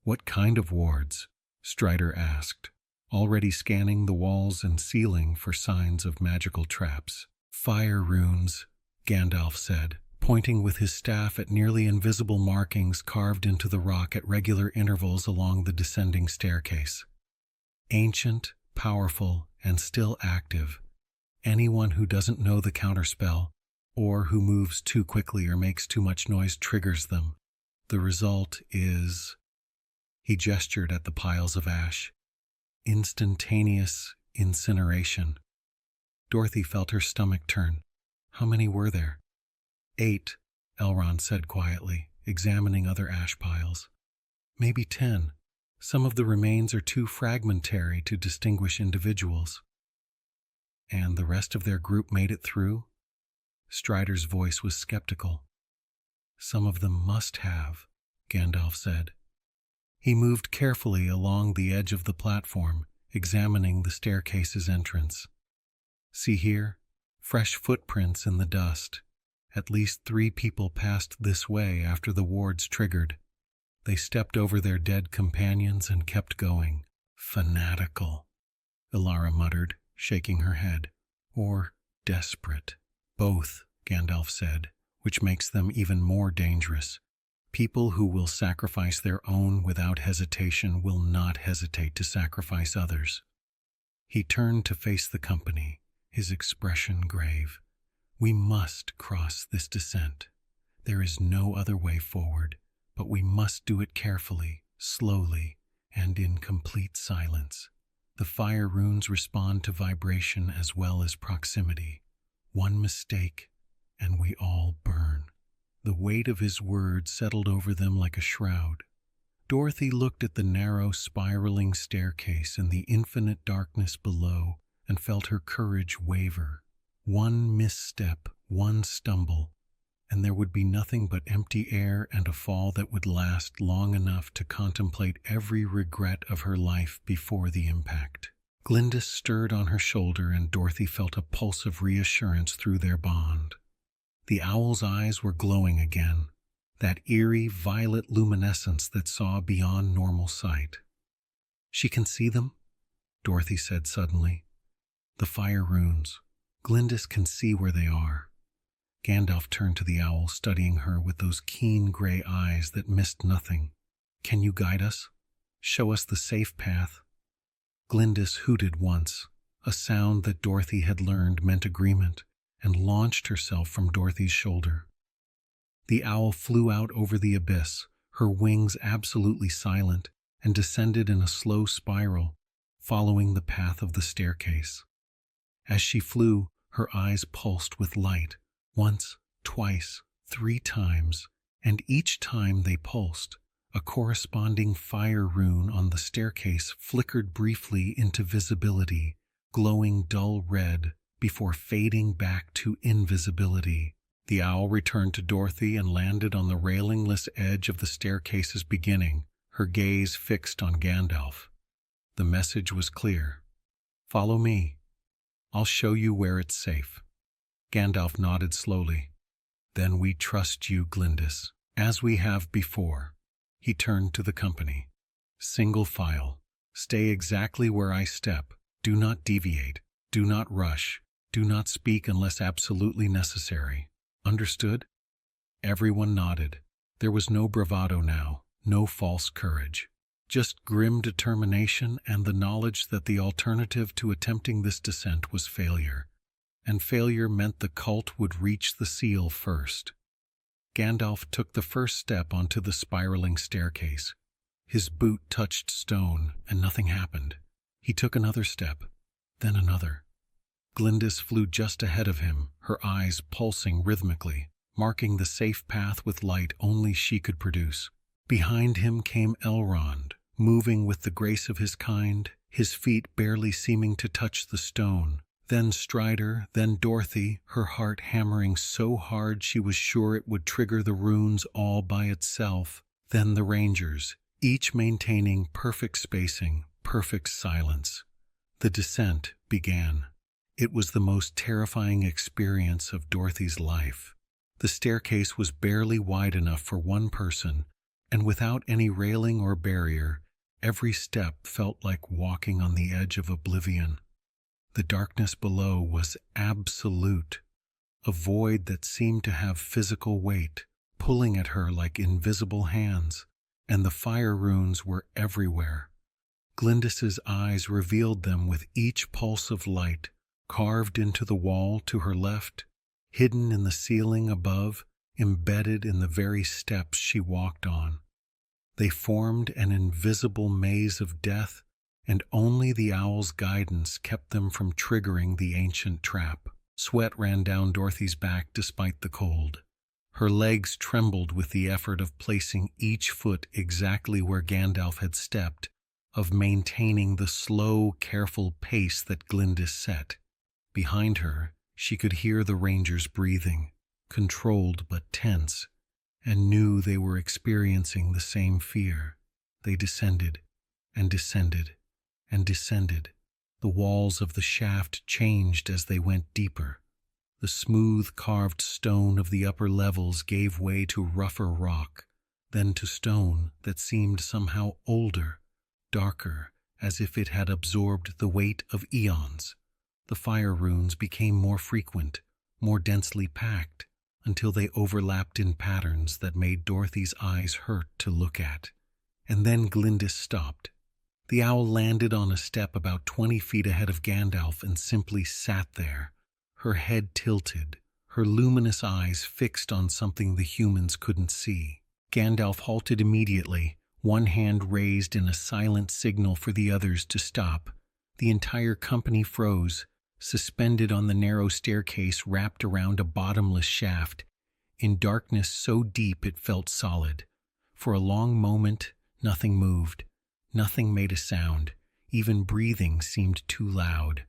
A: "What kind of wards?" Strider asked, already scanning the walls and ceiling for signs of magical traps. "Fire runes," Gandalf said, pointing with his staff at nearly invisible markings carved into the rock at regular intervals along the descending staircase. "Ancient, powerful, and still active. Anyone who doesn't know the counterspell, or who moves too quickly or makes too much noise, triggers them. The result is..." He gestured at the piles of ash. "Instantaneous incineration." Dorothy felt her stomach turn. How many were there? 8, Elrond said quietly, examining other ash piles. "Maybe 10. Some of the remains are too fragmentary to distinguish individuals. And the rest of their group made it through? Strider's voice was skeptical. Some of them must have, Gandalf said. He moved carefully along the edge of the platform, examining the staircase's entrance. See here? Fresh footprints in the dust. At least 3 people passed this way after the wards triggered. They stepped over their dead companions and kept going. Fanatical, Ilara muttered, shaking her head. Or desperate. Both, Gandalf said, which makes them even more dangerous. People who will sacrifice their own without hesitation will not hesitate to sacrifice others. He turned to face the company, his expression grave. We must cross this descent. There is no other way forward, but we must do it carefully, slowly, and in complete silence. The fire runes respond to vibration as well as proximity. One mistake, and we all burn. The weight of his words settled over them like a shroud. Dorothy looked at the narrow, spiraling staircase and the infinite darkness below and felt her courage waver. One misstep, one stumble, and there would be nothing but empty air and a fall that would last long enough to contemplate every regret of her life before the impact. Glyndis stirred on her shoulder, and Dorothy felt a pulse of reassurance through their bond. The owl's eyes were glowing again, that eerie violet luminescence that saw beyond normal sight. She can see them? Dorothy said suddenly. The fire runes. Glyndis can see where they are. Gandalf turned to the owl, studying her with those keen gray eyes that missed nothing. Can you guide us? Show us the safe path? Glyndis hooted once, a sound that Dorothy had learned meant agreement, and launched herself from Dorothy's shoulder. The owl flew out over the abyss, her wings absolutely silent, and descended in a slow spiral, following the path of the staircase. As she flew, her eyes pulsed with light, once, twice, 3 times, and each time they pulsed, a corresponding fire rune on the staircase flickered briefly into visibility, glowing dull red, before fading back to invisibility. The owl returned to Dorothy and landed on the railingless edge of the staircase's beginning, her gaze fixed on Gandalf. The message was clear. Follow me. I'll show you where it's safe. Gandalf nodded slowly. Then we trust you, Glyndis, as we have before. He turned to the company. Single file. Stay exactly where I step. Do not deviate. Do not rush. Do not speak unless absolutely necessary. Understood? Everyone nodded. There was no bravado now, no false courage. Just grim determination and the knowledge that the alternative to attempting this descent was failure. And failure meant the cult would reach the seal first. Gandalf took the first step onto the spiraling staircase. His boot touched stone, and nothing happened. He took another step, then another. Glyndis flew just ahead of him, her eyes pulsing rhythmically, marking the safe path with light only she could produce. Behind him came Elrond, moving with the grace of his kind, his feet barely seeming to touch the stone. Then Strider, then Dorothy, her heart hammering so hard she was sure it would trigger the runes all by itself. Then the Rangers, each maintaining perfect spacing, perfect silence. The descent began. It was the most terrifying experience of Dorothy's life. The staircase was barely wide enough for one person, and without any railing or barrier, every step felt like walking on the edge of oblivion. The darkness below was absolute, a void that seemed to have physical weight, pulling at her like invisible hands, and the fire runes were everywhere. Glyndis's eyes revealed them with each pulse of light, carved into the wall to her left, hidden in the ceiling above, embedded in the very steps she walked on. They formed an invisible maze of death, and only the owl's guidance kept them from triggering the ancient trap. Sweat ran down Dorothy's back despite the cold. Her legs trembled with the effort of placing each foot exactly where Gandalf had stepped, of maintaining the slow, careful pace that Glyndis set. Behind her, she could hear the rangers breathing, controlled but tense, and knew they were experiencing the same fear. They descended, and descended, and descended. The walls of the shaft changed as they went deeper. The smooth carved stone of the upper levels gave way to rougher rock, then to stone that seemed somehow older, darker, as if it had absorbed the weight of eons. The fire runes became more frequent, more densely packed, until they overlapped in patterns that made Dorothy's eyes hurt to look at. And then Glyndis stopped. The owl landed on a step about 20 feet ahead of Gandalf and simply sat there, her head tilted, her luminous eyes fixed on something the humans couldn't see. Gandalf halted immediately, one hand raised in a silent signal for the others to stop. The entire company froze, suspended on the narrow staircase wrapped around a bottomless shaft, in darkness so deep it felt solid. For a long moment, nothing moved. Nothing made a sound. Even breathing seemed too loud.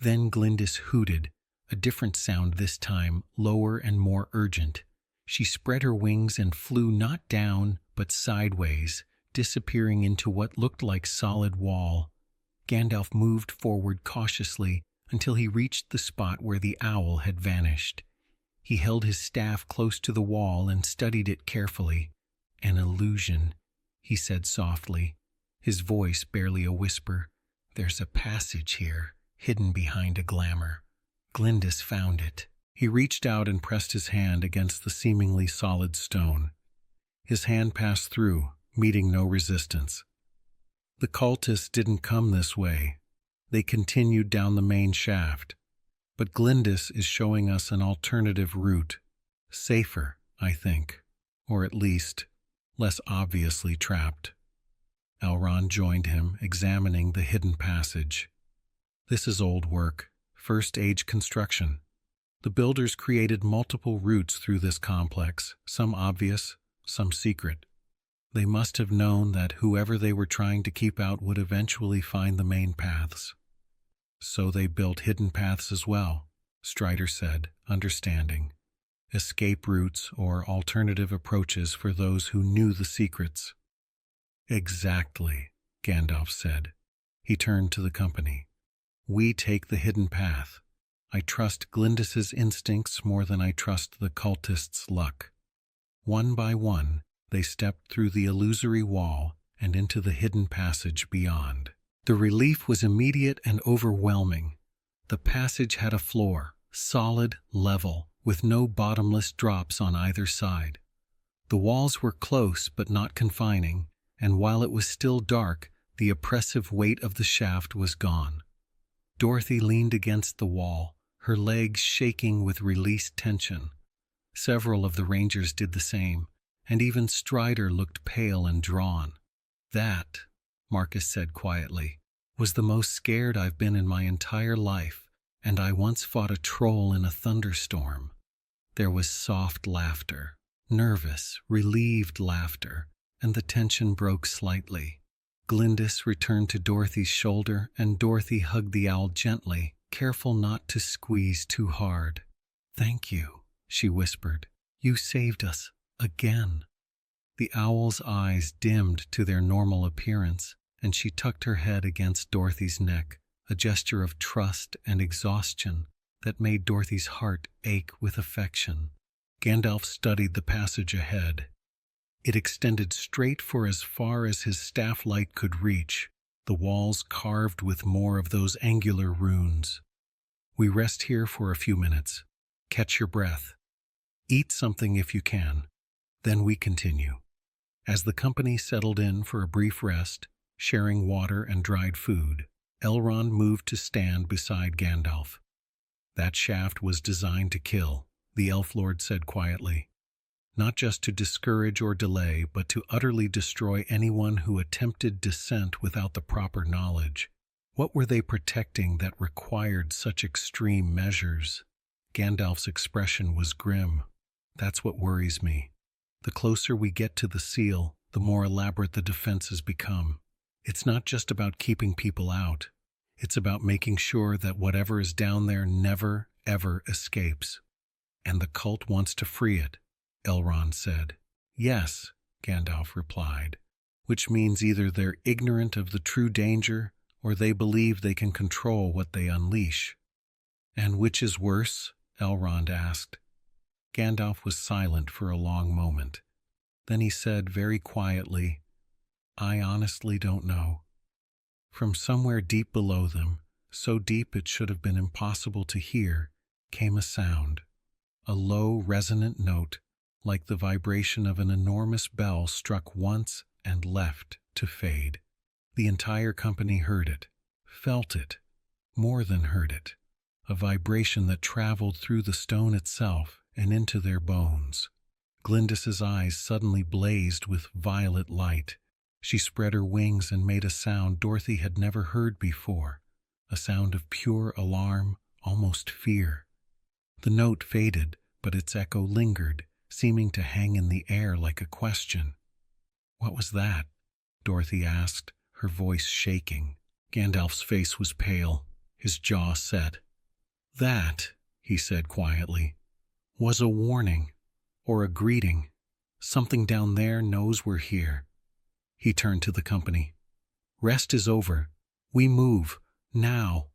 A: Then Glyndis hooted, a different sound this time, lower and more urgent. She spread her wings and flew not down, but sideways, disappearing into what looked like solid wall. Gandalf moved forward cautiously until he reached the spot where the owl had vanished. He held his staff close to the wall and studied it carefully. "An illusion," he said softly, his voice barely a whisper. "There's a passage here, hidden behind a glamour. Glyndis found it." He reached out and pressed his hand against the seemingly solid stone. His hand passed through, meeting no resistance. The cultists didn't come this way. They continued down the main shaft. But Glyndis is showing us an alternative route. Safer, I think. Or at least, less obviously trapped. Elrond joined him, examining the hidden passage. "This is old work, first-age construction. The builders created multiple routes through this complex, some obvious, some secret. They must have known that whoever they were trying to keep out would eventually find the main paths. So they built hidden paths as well," Strider said, understanding. "Escape routes or alternative approaches for those who knew the secrets." "Exactly," Gandalf said. He turned to the company. "We take the hidden path. I trust Glyndis's instincts more than I trust the cultists' luck." One by one, they stepped through the illusory wall and into the hidden passage beyond. The relief was immediate and overwhelming. The passage had a floor, solid, level, with no bottomless drops on either side. The walls were close but not confining, and while it was still dark, the oppressive weight of the shaft was gone. Dorothy leaned against the wall, her legs shaking with released tension. Several of the rangers did the same, and even Strider looked pale and drawn. "That," Marcus said quietly, "was the most scared I've been in my entire life, and I once fought a troll in a thunderstorm." There was soft laughter, nervous, relieved laughter, and the tension broke slightly. Glyndis returned to Dorothy's shoulder, and Dorothy hugged the owl gently, careful not to squeeze too hard. "Thank you," she whispered. "You saved us, again." The owl's eyes dimmed to their normal appearance, and she tucked her head against Dorothy's neck, a gesture of trust and exhaustion that made Dorothy's heart ache with affection. Gandalf studied the passage ahead. It extended straight for as far as his staff light could reach, the walls carved with more of those angular runes. "We rest here for a few minutes. Catch your breath. Eat something if you can. Then we continue." As the company settled in for a brief rest, sharing water and dried food, Elrond moved to stand beside Gandalf. "That shaft was designed to kill," the Elf Lord said quietly. "Not just to discourage or delay, but to utterly destroy anyone who attempted descent without the proper knowledge. What were they protecting that required such extreme measures?" Gandalf's expression was grim. That's what worries me. The closer we get to the seal, the more elaborate the defenses become. It's not just about keeping people out. It's about making sure that whatever is down there never, ever escapes. And the cult wants to free it, Elrond said. Yes, Gandalf replied, which means either they're ignorant of the true danger or they believe they can control what they unleash. And which is worse? Elrond asked. Gandalf was silent for a long moment. Then he said very quietly, I honestly don't know. From somewhere deep below them, so deep it should have been impossible to hear, came a sound. A low, resonant note, like the vibration of an enormous bell struck once and left to fade. The entire company heard it, felt it, more than heard it, a vibration that traveled through the stone itself and into their bones. Glyndis's eyes suddenly blazed with violet light. She spread her wings and made a sound Dorothy had never heard before, a sound of pure alarm, almost fear. The note faded, but its echo lingered, seeming to hang in the air like a question. What was that? Dorothy asked, her voice shaking. Gandalf's face was pale, his jaw set. That, he said quietly, was a warning, or a greeting. Something down there knows we're here. He turned to the company. Rest is over. We move, now.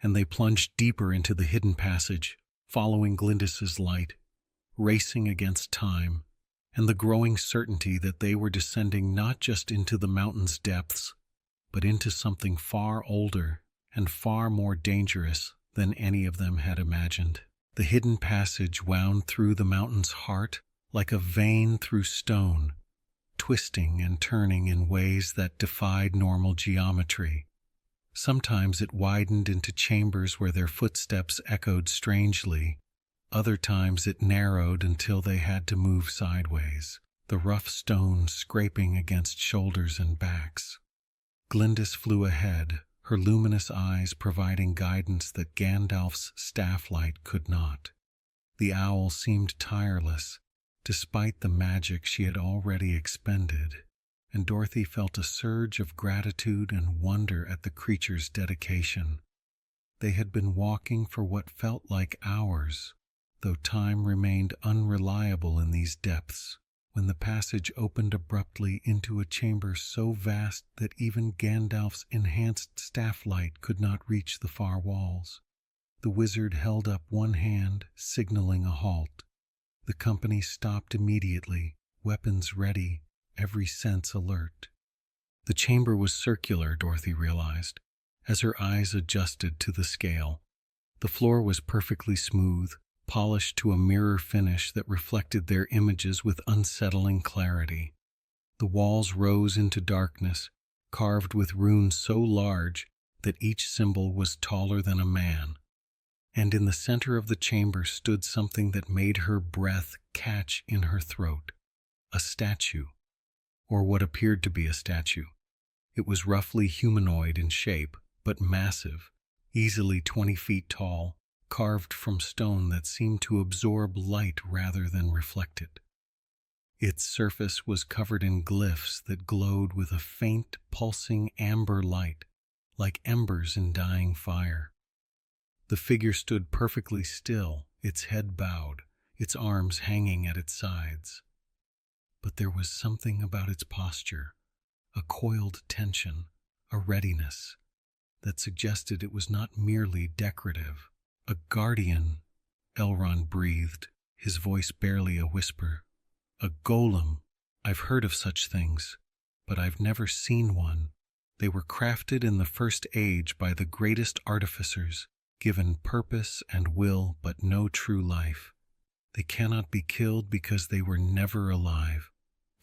A: And they plunged deeper into the hidden passage, following Glyndis's light, racing against time, and the growing certainty that they were descending not just into the mountain's depths, but into something far older and far more dangerous than any of them had imagined. The hidden passage wound through the mountain's heart like a vein through stone, twisting and turning in ways that defied normal geometry. Sometimes it widened into chambers where their footsteps echoed strangely. Other times it narrowed until they had to move sideways, the rough stone scraping against shoulders and backs. Glyndis flew ahead, her luminous eyes providing guidance that Gandalf's staff light could not. The owl seemed tireless, despite the magic she had already expended, and Dorothy felt a surge of gratitude and wonder at the creature's dedication. They had been walking for what felt like hours, though time remained unreliable in these depths, when the passage opened abruptly into a chamber so vast that even Gandalf's enhanced staff light could not reach the far walls. The wizard held up one hand, signaling a halt. The company stopped immediately, weapons ready, every sense alert. The chamber was circular, Dorothy realized, as her eyes adjusted to the scale. The floor was perfectly smooth, polished to a mirror finish that reflected their images with unsettling clarity. The walls rose into darkness, carved with runes so large that each symbol was taller than a man. And in the center of the chamber stood something that made her breath catch in her throat. A statue, or what appeared to be a statue. It was roughly humanoid in shape, but massive, easily 20 feet tall, carved from stone that seemed to absorb light rather than reflect it. Its surface was covered in glyphs that glowed with a faint, pulsing amber light, like embers in dying fire. The figure stood perfectly still, its head bowed, its arms hanging at its sides. But there was something about its posture, a coiled tension, a readiness, that suggested it was not merely decorative. A guardian, Elrond breathed, his voice barely a whisper. A golem. I've heard of such things, but I've never seen one. They were crafted in the First Age by the greatest artificers, given purpose and will but no true life. They cannot be killed because they were never alive.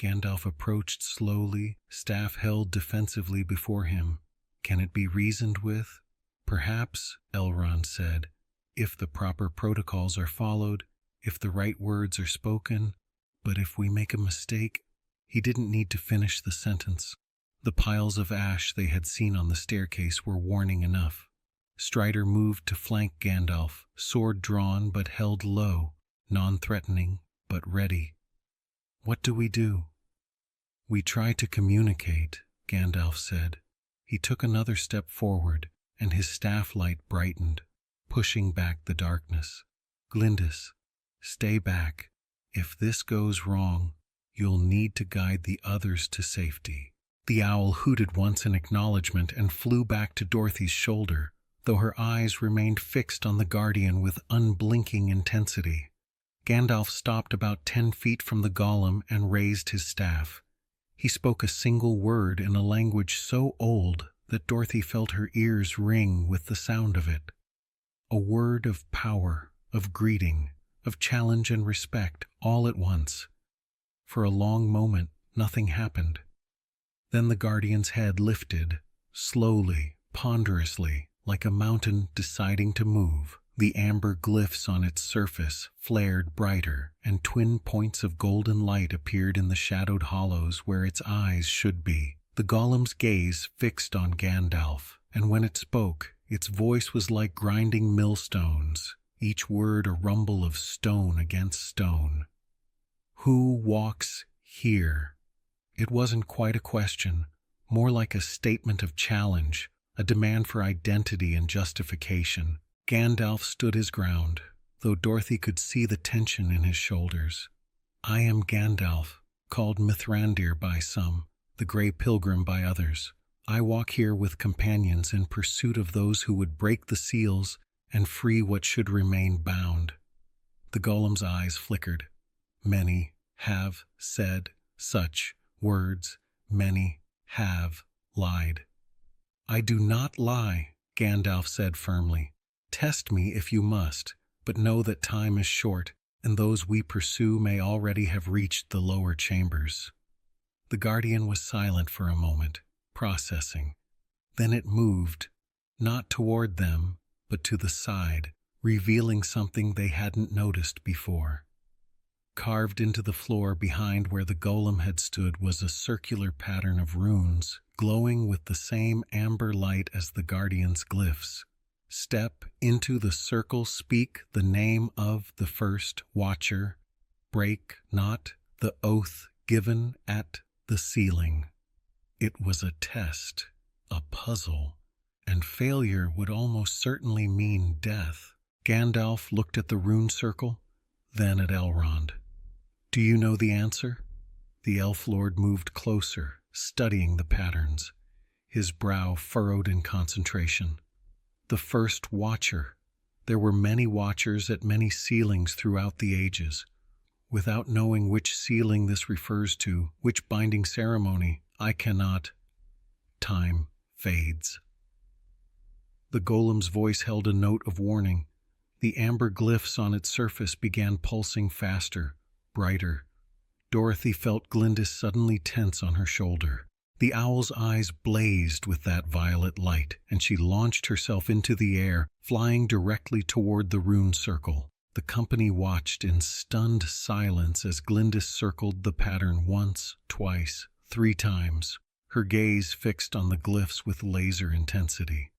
A: Gandalf approached slowly, staff held defensively before him. Can it be reasoned with? Perhaps, Elrond said, if the proper protocols are followed, if the right words are spoken, but if we make a mistake. He didn't need to finish the sentence. The piles of ash they had seen on the staircase were warning enough. Strider moved to flank Gandalf, sword drawn but held low, non-threatening, but ready. "What do we do?" "We try to communicate," Gandalf said. He took another step forward, and his staff light brightened, pushing back the darkness. "Glyndis, stay back. If this goes wrong, you'll need to guide the others to safety." The owl hooted once in acknowledgement and flew back to Dorothy's shoulder, though her eyes remained fixed on the Guardian with unblinking intensity. Gandalf stopped about 10 feet from the golem and raised his staff. He spoke a single word in a language so old that Dorothy felt her ears ring with the sound of it. A word of power, of greeting, of challenge and respect, all at once. For a long moment, nothing happened. Then the Guardian's head lifted, slowly, ponderously, like a mountain deciding to move. The amber glyphs on its surface flared brighter, and twin points of golden light appeared in the shadowed hollows where its eyes should be. The golem's gaze fixed on Gandalf, and when it spoke, its voice was like grinding millstones, each word a rumble of stone against stone. "Who walks here?" It wasn't quite a question, more like a statement of challenge, a demand for identity and justification. Gandalf stood his ground, though Dorothy could see the tension in his shoulders. "I am Gandalf, called Mithrandir by some, the Grey Pilgrim by others. I walk here with companions in pursuit of those who would break the seals and free what should remain bound." The golem's eyes flickered. "Many have said such words. Many have lied." "I do not lie," Gandalf said firmly. "Test me if you must, but know that time is short, and those we pursue may already have reached the lower chambers." The Guardian was silent for a moment, processing. Then it moved, not toward them, but to the side, revealing something they hadn't noticed before. Carved into the floor behind where the golem had stood was a circular pattern of runes, glowing with the same amber light as the Guardian's glyphs. "Step into the circle, speak the name of the first watcher, break not the oath given at the sealing." It was a test, a puzzle, and failure would almost certainly mean death. Gandalf looked at the rune circle, then at Elrond. "Do you know the answer?" The elf lord moved closer, studying the patterns, his brow furrowed in concentration. "The first watcher. There were many watchers at many sealings throughout the ages. Without knowing which sealing this refers to, which binding ceremony, I cannot. Time fades." The golem's voice held a note of warning. The amber glyphs on its surface began pulsing faster, brighter. Dorothy felt Glyndis suddenly tense on her shoulder. The owl's eyes blazed with that violet light, and she launched herself into the air, flying directly toward the rune circle. The company watched in stunned silence as Glyndis circled the pattern once, twice, 3 times, her gaze fixed on the glyphs with laser intensity.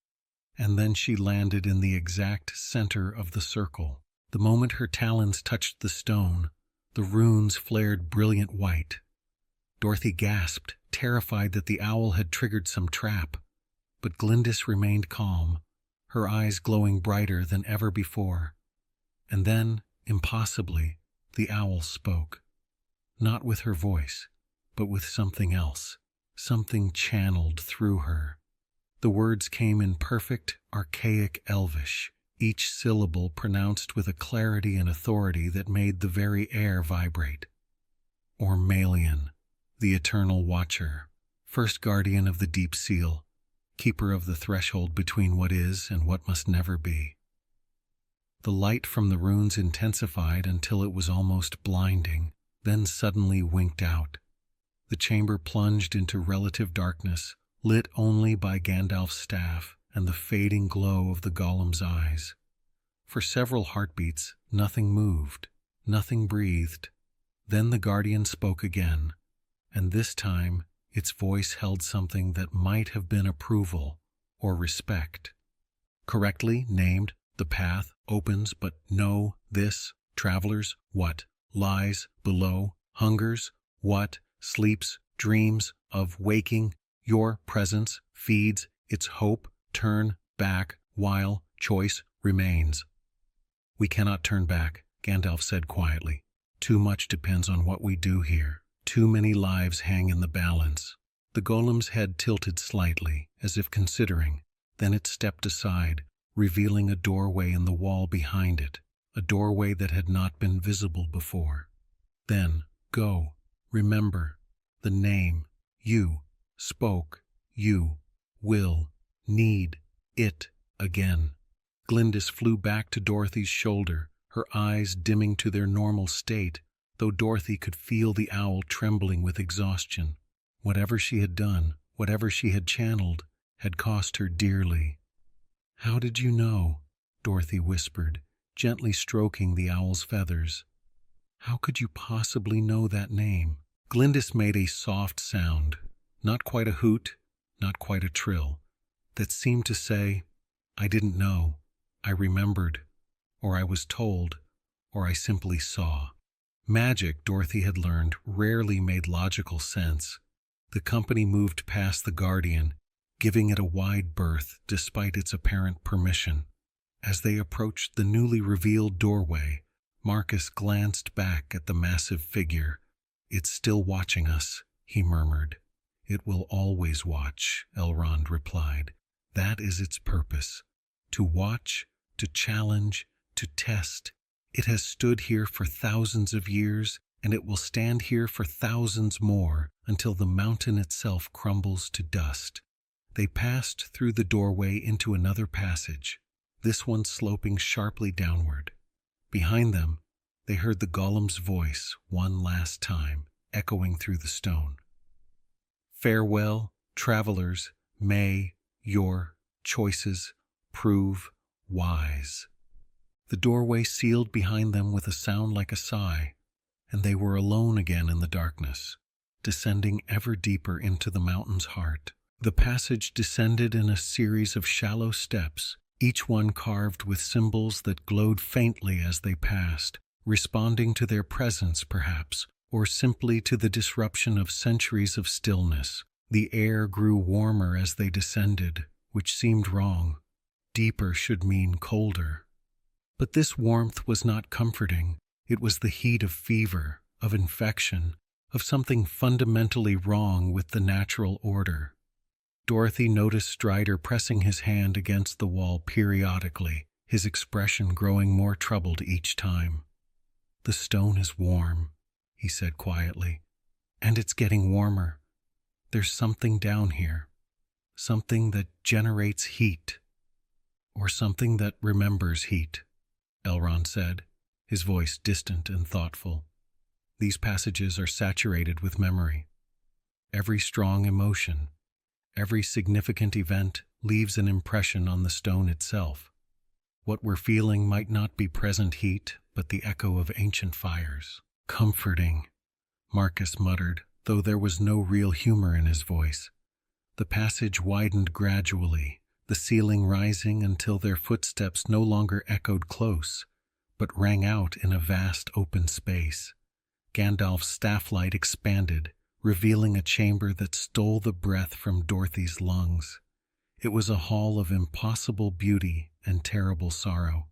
A: And then she landed in the exact center of the circle. The moment her talons touched the stone, the runes flared brilliant white. Dorothy gasped, terrified that the owl had triggered some trap. But Glyndis remained calm, her eyes glowing brighter than ever before. And then, impossibly, the owl spoke. Not with her voice, but with something else, something channeled through her. The words came in perfect, archaic Elvish, each syllable pronounced with a clarity and authority that made the very air vibrate. "Ormalion, the Eternal Watcher, first guardian of the Deep Seal, keeper of the threshold between what is and what must never be." The light from the runes intensified until it was almost blinding, then suddenly winked out. The chamber plunged into relative darkness, lit only by Gandalf's staff and the fading glow of the golem's eyes. For several heartbeats, nothing moved, nothing breathed. Then the Guardian spoke again, and this time its voice held something that might have been approval or respect. "Correctly named, the path opens, but know this, travelers, what lies below, hungers, what, sleeps, dreams of waking, your presence feeds its hope, turn back while choice remains. We cannot turn back, Gandalf said quietly. Too much depends on what we do here. Too many lives hang in the balance. The golem's head tilted slightly, as if considering. Then it stepped aside, revealing a doorway in the wall behind it, a doorway that had not been visible before. Then, go, remember, the name, you, spoke, you, will, need, it, again. Glyndis flew back to Dorothy's shoulder, her eyes dimming to their normal state, though Dorothy could feel the owl trembling with exhaustion. Whatever she had done, whatever she had channeled, had cost her dearly. "How did you know?" Dorothy whispered, gently stroking the owl's feathers. "How could you possibly know that name?" Glyndis made a soft sound, not quite a hoot, not quite a trill, that seemed to say, "I didn't know, I remembered, or I was told, or I simply saw." Magic, Dorothy had learned, rarely made logical sense. The company moved past the Guardian, giving it a wide berth despite its apparent permission. As they approached the newly revealed doorway, Marcus glanced back at the massive figure. "It's still watching us," he murmured. "It will always watch," Elrond replied. "That is its purpose. To watch, to challenge, to test. It has stood here for thousands of years, and it will stand here for thousands more until the mountain itself crumbles to dust." They passed through the doorway into another passage, this one sloping sharply downward. Behind them, they heard the golem's voice one last time, echoing through the stone. "Farewell, travelers, may your choices prove wise." The doorway sealed behind them with a sound like a sigh, and they were alone again in the darkness, descending ever deeper into the mountain's heart. The passage descended in a series of shallow steps, each one carved with symbols that glowed faintly as they passed, responding to their presence perhaps, or simply to the disruption of centuries of stillness. The air grew warmer as they descended, which seemed wrong. Deeper should mean colder. But this warmth was not comforting. It was the heat of fever, of infection, of something fundamentally wrong with the natural order. Dorothy noticed Strider pressing his hand against the wall periodically, his expression growing more troubled each time. "The stone is warm," he said quietly, "and it's getting warmer. There's something down here, something that generates heat, or something that remembers heat," Elrond said, his voice distant and thoughtful. "These passages are saturated with memory. Every strong emotion, every significant event leaves an impression on the stone itself. What we're feeling might not be present heat, but the echo of ancient fires." "Comforting," Marcus muttered, though there was no real humor in his voice. The passage widened gradually, the ceiling rising until their footsteps no longer echoed close, but rang out in a vast open space. Gandalf's staff-light expanded, revealing a chamber that stole the breath from Dorothy's lungs. It was a hall of impossible beauty and terrible sorrow.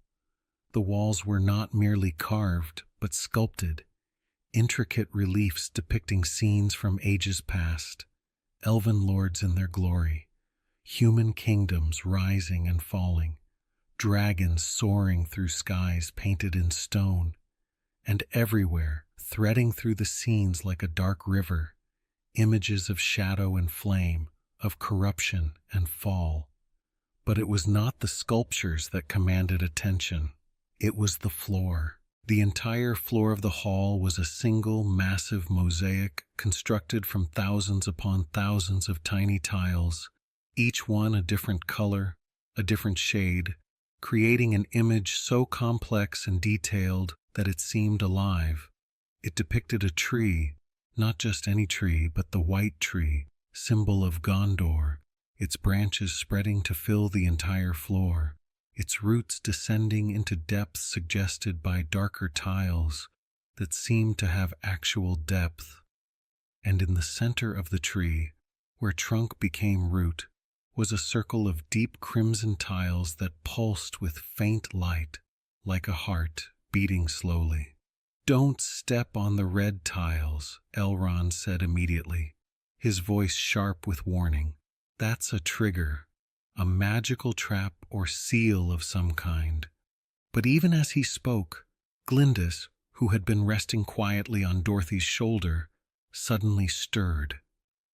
A: The walls were not merely carved, but sculpted, intricate reliefs depicting scenes from ages past, elven lords in their glory, human kingdoms rising and falling, dragons soaring through skies painted in stone, and everywhere, threading through the scenes like a dark river, images of shadow and flame, of corruption and fall. But it was not the sculptures that commanded attention. It was the floor. The entire floor of the hall was a single massive mosaic constructed from thousands upon thousands of tiny tiles, each one a different color, a different shade, creating an image so complex and detailed that it seemed alive. It depicted a tree, not just any tree, but the white tree, symbol of Gondor, its branches spreading to fill the entire floor, its roots descending into depths suggested by darker tiles, that seemed to have actual depth. And in the center of the tree, where trunk became root, was a circle of deep crimson tiles that pulsed with faint light, like a heart beating slowly. "Don't step on the red tiles," Elrond said immediately, his voice sharp with warning. "That's a trigger, a magical trap or seal of some kind." But even as he spoke, Glyndis, who had been resting quietly on Dorothy's shoulder, suddenly stirred.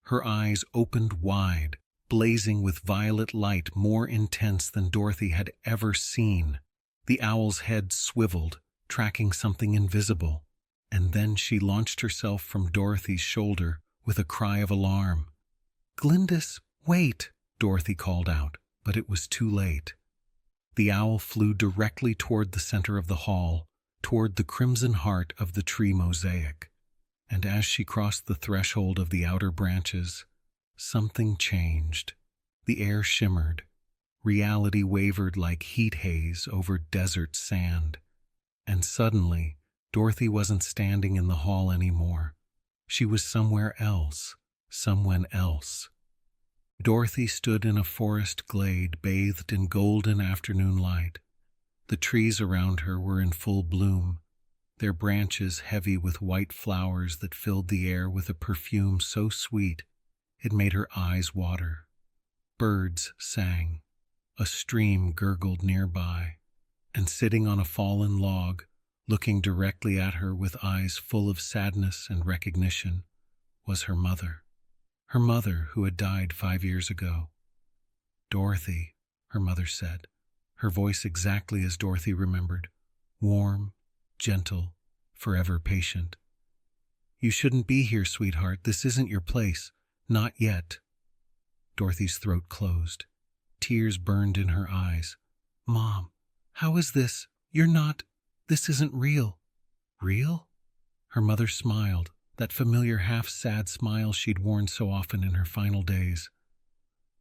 A: Her eyes opened wide, blazing with violet light more intense than Dorothy had ever seen. The owl's head swiveled, tracking something invisible, and then she launched herself from Dorothy's shoulder with a cry of alarm. "Glyndis, wait!" Dorothy called out, but it was too late. The owl flew directly toward the center of the hall, toward the crimson heart of the tree mosaic. And as she crossed the threshold of the outer branches, something changed. The air shimmered. Reality wavered like heat haze over desert sand. And suddenly, Dorothy wasn't standing in the hall anymore. She was somewhere else, someone else. Dorothy stood in a forest glade bathed in golden afternoon light. The trees around her were in full bloom, their branches heavy with white flowers that filled the air with a perfume so sweet it made her eyes water. Birds sang. A stream gurgled nearby, and sitting on a fallen log, looking directly at her with eyes full of sadness and recognition, was her mother. Her mother who had died 5 years ago. "Dorothy," her mother said, her voice exactly as Dorothy remembered, warm, gentle, forever patient. "You shouldn't be here, sweetheart. This isn't your place. Not yet." Dorothy's throat closed. Tears burned in her eyes. "Mom, how is this? This isn't real." "Real?" Her mother smiled, that familiar half-sad smile she'd worn so often in her final days.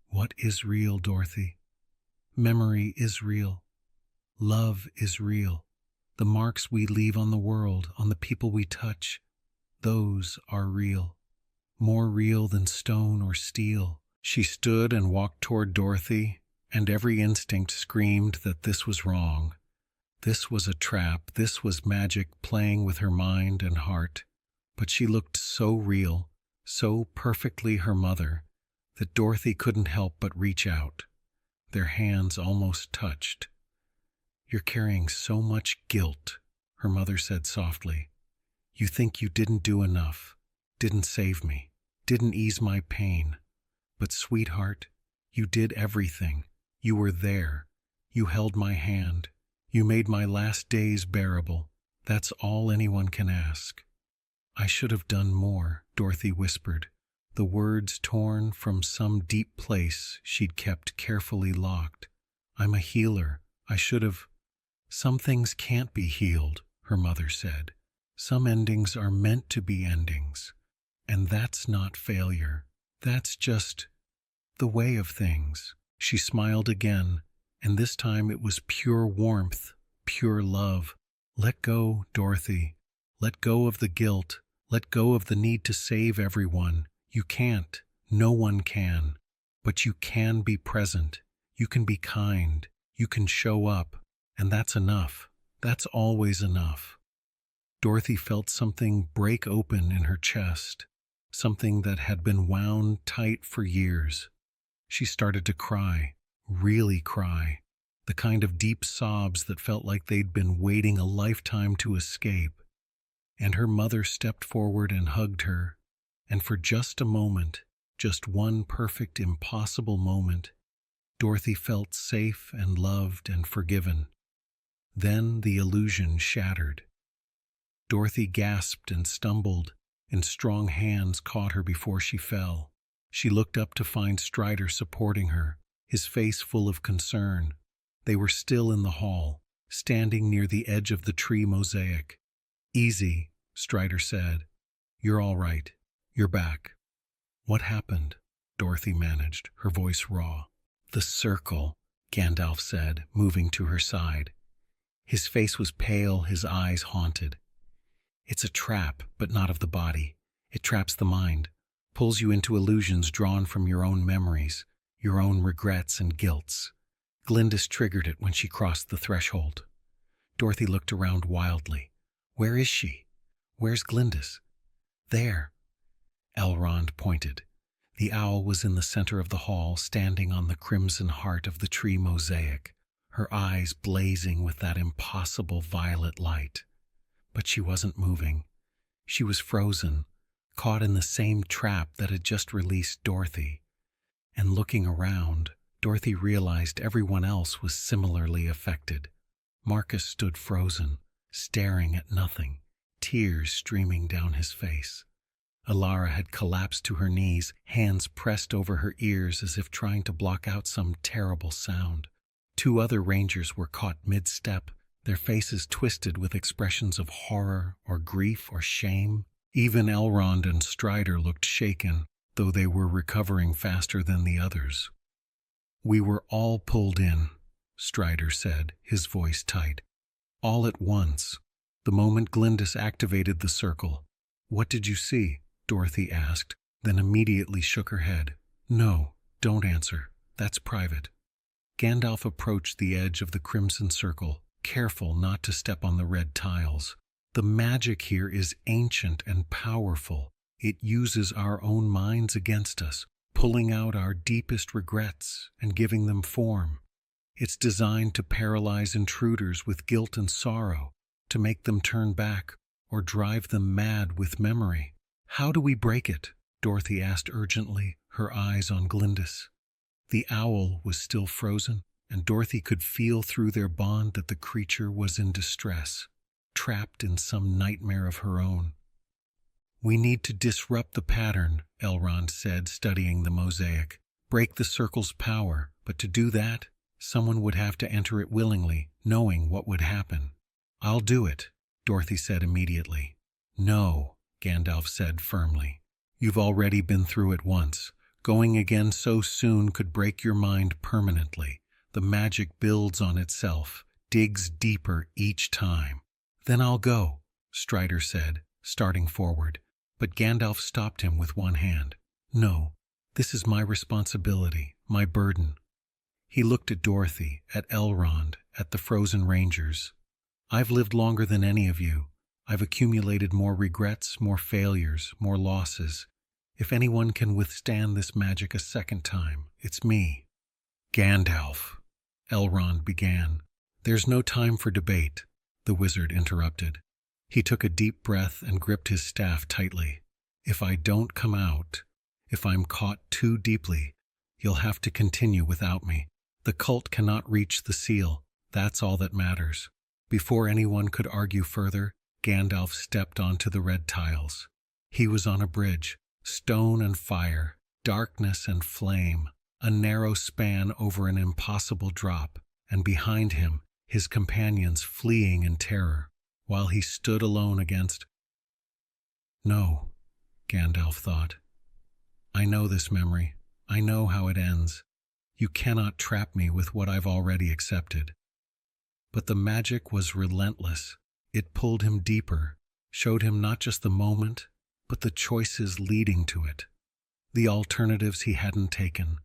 A: "What is real, Dorothy? Memory is real. Love is real. The marks we leave on the world, on the people we touch, those are real. More real than stone or steel." She stood and walked toward Dorothy, and every instinct screamed that this was wrong. This was a trap. This was magic playing with her mind and heart. But she looked so real, so perfectly her mother, that Dorothy couldn't help but reach out. Their hands almost touched. "You're carrying so much guilt," her mother said softly. "You think you didn't do enough, didn't save me, didn't ease my pain. But sweetheart, you did everything. You were there. You held my hand. You made my last days bearable. That's all anyone can ask." "I should have done more," Dorothy whispered, the words torn from some deep place she'd kept carefully locked. "I'm a healer. I should have—" "Some things can't be healed," her mother said. "Some endings are meant to be endings. And that's not failure. That's just the way of things." She smiled again, and this time it was pure warmth, pure love. "Let go, Dorothy. Let go of the guilt. Let go of the need to save everyone. You can't. No one can. But you can be present. You can be kind. You can show up. And that's enough. That's always enough." Dorothy felt something break open in her chest, something that had been wound tight for years. She started to cry, really cry, the kind of deep sobs that felt like they'd been waiting a lifetime to escape. And her mother stepped forward and hugged her, and for just a moment, just one perfect, impossible moment, Dorothy felt safe and loved and forgiven. Then the illusion shattered. Dorothy gasped and stumbled, and strong hands caught her before she fell. She looked up to find Strider supporting her, his face full of concern. They were still in the hall, standing near the edge of the tree mosaic. "Easy," Strider said. "You're all right. You're back." "What happened?" Dorothy managed, her voice raw. "The circle," Gandalf said, moving to her side. His face was pale, his eyes haunted. It's a trap, but not of the body. It traps the mind, pulls you into illusions drawn from your own memories, your own regrets and guilts. Glyndis triggered it when she crossed the threshold. Dorothy looked around wildly. Where is she? Where's Glyndis? There. Elrond pointed. The owl was in the center of the hall, standing on the crimson heart of the tree mosaic, her eyes blazing with that impossible violet light. But she wasn't moving. She was frozen, caught in the same trap that had just released Dorothy. And looking around, Dorothy realized everyone else was similarly affected. Marcus stood frozen, staring at nothing, tears streaming down his face. Alara had collapsed to her knees, hands pressed over her ears as if trying to block out some terrible sound. 2 other rangers were caught mid-step, their faces twisted with expressions of horror or grief or shame. Even Elrond and Strider looked shaken, though they were recovering faster than the others. We were all pulled in, Strider said, his voice tight. All at once, the moment Glyndis activated the circle. What did you see? Dorothy asked, then immediately shook her head. No, don't answer. That's private. Gandalf approached the edge of the crimson circle, careful not to step on the red tiles. The magic here is ancient and powerful. It uses our own minds against us, pulling out our deepest regrets and giving them form. It's designed to paralyze intruders with guilt and sorrow, to make them turn back or drive them mad with memory. How do we break it? Dorothy asked urgently, her eyes on Glyndis. The owl was still frozen, and Dorothy could feel through their bond that the creature was in distress, trapped in some nightmare of her own. We need to disrupt the pattern, Elrond said, studying the mosaic. Break the circle's power, but to do that, someone would have to enter it willingly, knowing what would happen. I'll do it, Dorothy said immediately. No, Gandalf said firmly. You've already been through it once. Going again so soon could break your mind permanently. The magic builds on itself, digs deeper each time. Then I'll go, Strider said, starting forward. But Gandalf stopped him with one hand. No, this is my responsibility, my burden. He looked at Dorothy, at Elrond, at the frozen rangers. I've lived longer than any of you. I've accumulated more regrets, more failures, more losses. If anyone can withstand this magic a second time, it's me. Gandalf, Elrond began. There's no time for debate, the wizard interrupted. He took a deep breath and gripped his staff tightly. If I don't come out, if I'm caught too deeply, you'll have to continue without me. The cult cannot reach the seal. That's all that matters. Before anyone could argue further, Gandalf stepped onto the red tiles. He was on a bridge, stone and fire, darkness and flame, a narrow span over an impossible drop, and behind him, his companions fleeing in terror, while he stood alone against... No, Gandalf thought. I know this memory. I know how it ends. You cannot trap me with what I've already accepted. But the magic was relentless. It pulled him deeper, showed him not just the moment, but the choices leading to it, the alternatives he hadn't taken,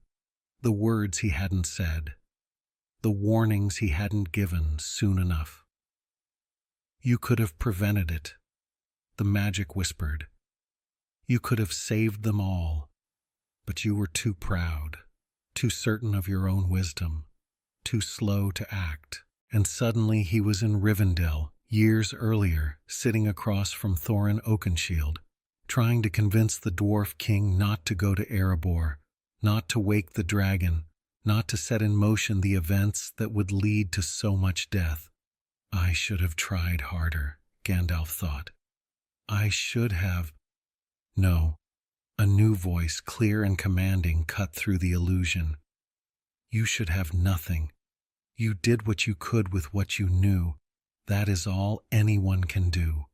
A: the words he hadn't said, the warnings he hadn't given soon enough. You could have prevented it, the magic whispered. You could have saved them all, but you were too proud, too certain of your own wisdom, too slow to act. And suddenly he was in Rivendell, years earlier, sitting across from Thorin Oakenshield, trying to convince the dwarf king not to go to Erebor, not to wake the dragon, not to set in motion the events that would lead to so much death. I should have tried harder, Gandalf thought. I should have... No. A new voice, clear and commanding, cut through the illusion. You should have nothing. You did what you could with what you knew. That is all anyone can do.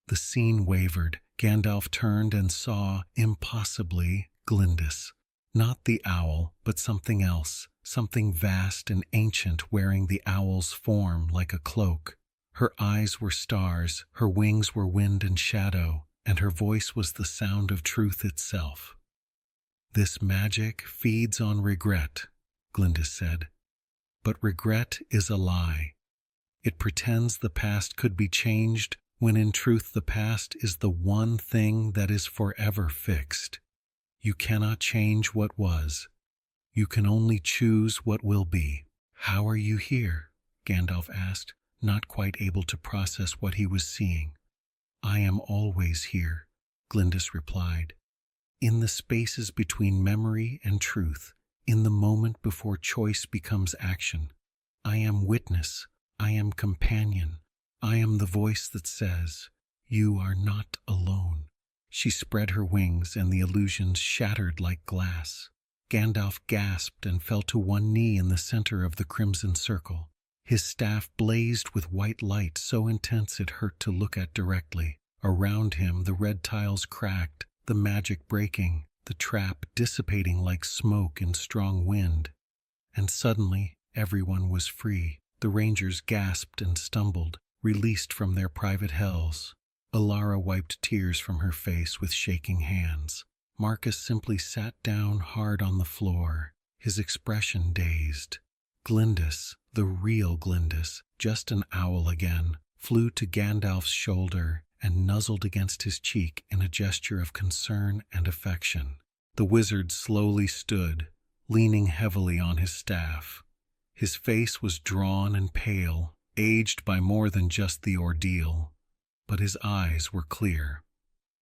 A: The scene wavered. Gandalf turned and saw, impossibly, Glyndis. Not the owl, but something else, something vast and ancient wearing the owl's form like a cloak. Her eyes were stars, her wings were wind and shadow, and her voice was the sound of truth itself. "This magic feeds on regret," Glyndis said. "But regret is a lie. It pretends the past could be changed when in truth the past is the one thing that is forever fixed. You cannot change what was. You can only choose what will be." "How are you here?" Gandalf asked, not quite able to process what he was seeing. "I am always here," Glyndis replied. "In the spaces between memory and truth, in the moment before choice becomes action. I am witness, I am companion, I am the voice that says, 'You are not alone.'" She spread her wings and the illusions shattered like glass. Gandalf gasped and fell to one knee in the center of the crimson circle. His staff blazed with white light so intense it hurt to look at directly. Around him the red tiles cracked, the magic breaking, the trap dissipating like smoke in strong wind. And suddenly everyone was free. The rangers gasped and stumbled, released from their private hells. Alara wiped tears from her face with shaking hands. Marcus simply sat down hard on the floor, his expression dazed. Glyndis, the real Glyndis, just an owl again, flew to Gandalf's shoulder and nuzzled against his cheek in a gesture of concern and affection. The wizard slowly stood, leaning heavily on his staff. His face was drawn and pale, aged by more than just the ordeal, but his eyes were clear.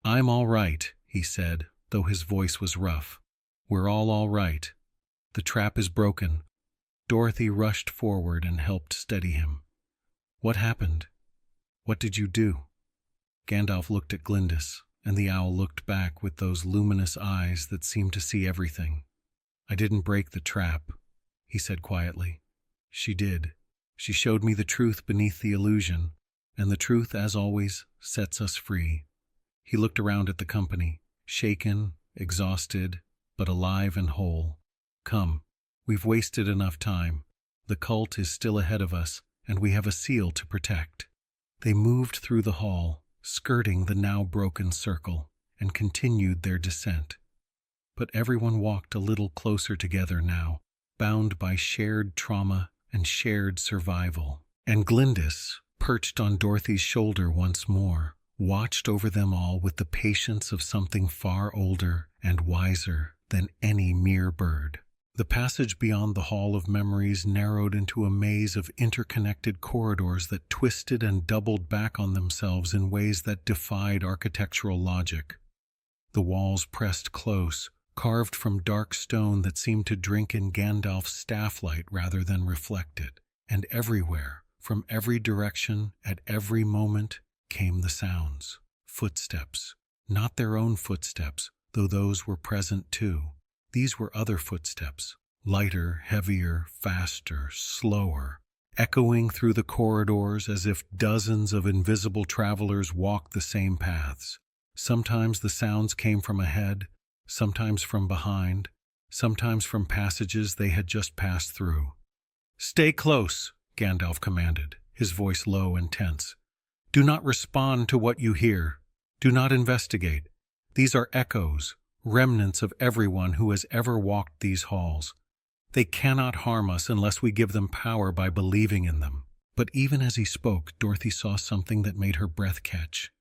A: "I'm all right," he said, though his voice was rough. "We're all right. The trap is broken." Dorothy rushed forward and helped steady him. "What happened? What did you do?" Gandalf looked at Glyndis, and the owl looked back with those luminous eyes that seemed to see everything. "I didn't break the trap," he said quietly. "She did. She showed me the truth beneath the illusion, and the truth, as always, sets us free." He looked around at the company, shaken, exhausted, but alive and whole. "Come, we've wasted enough time. The cult is still ahead of us, and we have a seal to protect." They moved through the hall, skirting the now broken circle, and continued their descent. But everyone walked a little closer together now, bound by shared trauma and shared survival. And Glyndis, perched on Dorothy's shoulder once more, watched over them all with the patience of something far older and wiser than any mere bird. The passage beyond the Hall of Memories narrowed into a maze of interconnected corridors that twisted and doubled back on themselves in ways that defied architectural logic. The walls pressed close, carved from dark stone that seemed to drink in Gandalf's staff light rather than reflect it. And everywhere, from every direction, at every moment, came the sounds. Footsteps. Not their own footsteps, though those were present too. These were other footsteps, lighter, heavier, faster, slower, echoing through the corridors as if dozens of invisible travelers walked the same paths. Sometimes the sounds came from ahead, sometimes from behind, sometimes from passages they had just passed through. "Stay close," Gandalf commanded, his voice low and tense. "Do not respond to what you hear. Do not investigate. These are echoes, remnants of everyone who has ever walked these halls. They cannot harm us unless we give them power by believing in them." But even as he spoke, Dorothy saw something that made her breath catch.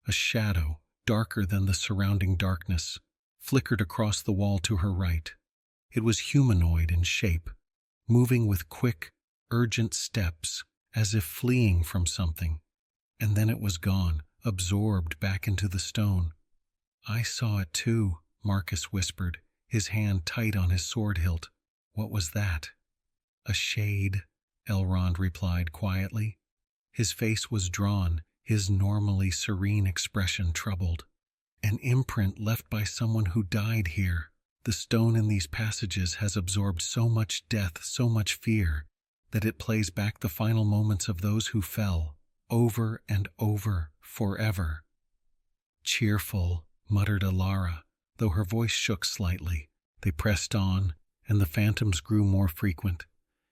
A: A shadow, darker than the surrounding darkness, flickered across the wall to her right. It was humanoid in shape, moving with quick, urgent steps, as if fleeing from something. And then it was gone, absorbed back into the stone. "I saw it too," Marcus whispered, his hand tight on his sword hilt. "What was that?" "A shade," Elrond replied quietly. His face was drawn, his normally serene expression troubled. "An imprint left by someone who died here. The stone in these passages has absorbed so much death, so much fear, that it plays back the final moments of those who fell, over and over, forever." "Cheerful," muttered Alara, though her voice shook slightly. They pressed on, and the phantoms grew more frequent.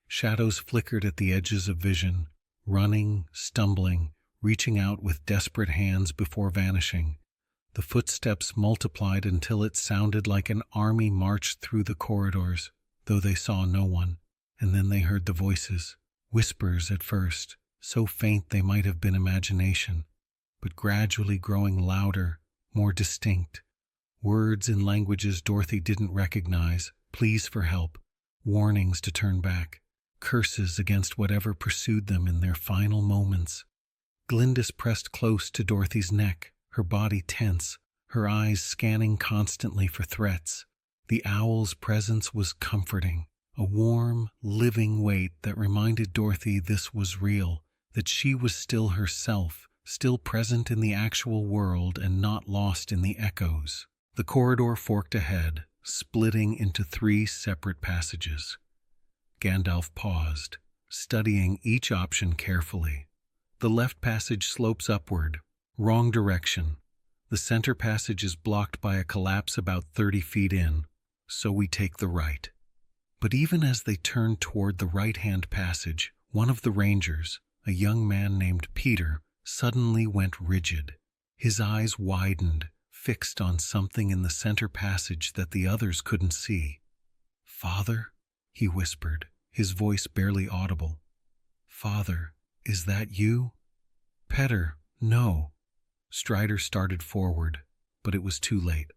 A: Shadows flickered at the edges of vision, running, stumbling, reaching out with desperate hands before vanishing. The footsteps multiplied until it sounded like an army marched through the corridors, though they saw no one. And then they heard the voices, whispers at first, so faint they might have been imagination, but gradually growing louder, more distinct. Words in languages Dorothy didn't recognize, pleas for help, warnings to turn back, curses against whatever pursued them in their final moments. Glyndis pressed close to Dorothy's neck, her body tense, her eyes scanning constantly for threats. The owl's presence was comforting, a warm, living weight that reminded Dorothy this was real, that she was still herself, still present in the actual world and not lost in the echoes. The corridor forked ahead, splitting into 3 separate passages. Gandalf paused, studying each option carefully. The left passage slopes upward, wrong direction. The center passage is blocked by a collapse about 30 feet in, so we take the right. But even as they turned toward the right-hand passage, one of the rangers, a young man named Peter, suddenly went rigid. His eyes widened, fixed on something in the center passage that the others couldn't see. "Father?" he whispered, his voice barely audible. "Father, is that you?" "Petter, no." Strider started forward, but it was too late.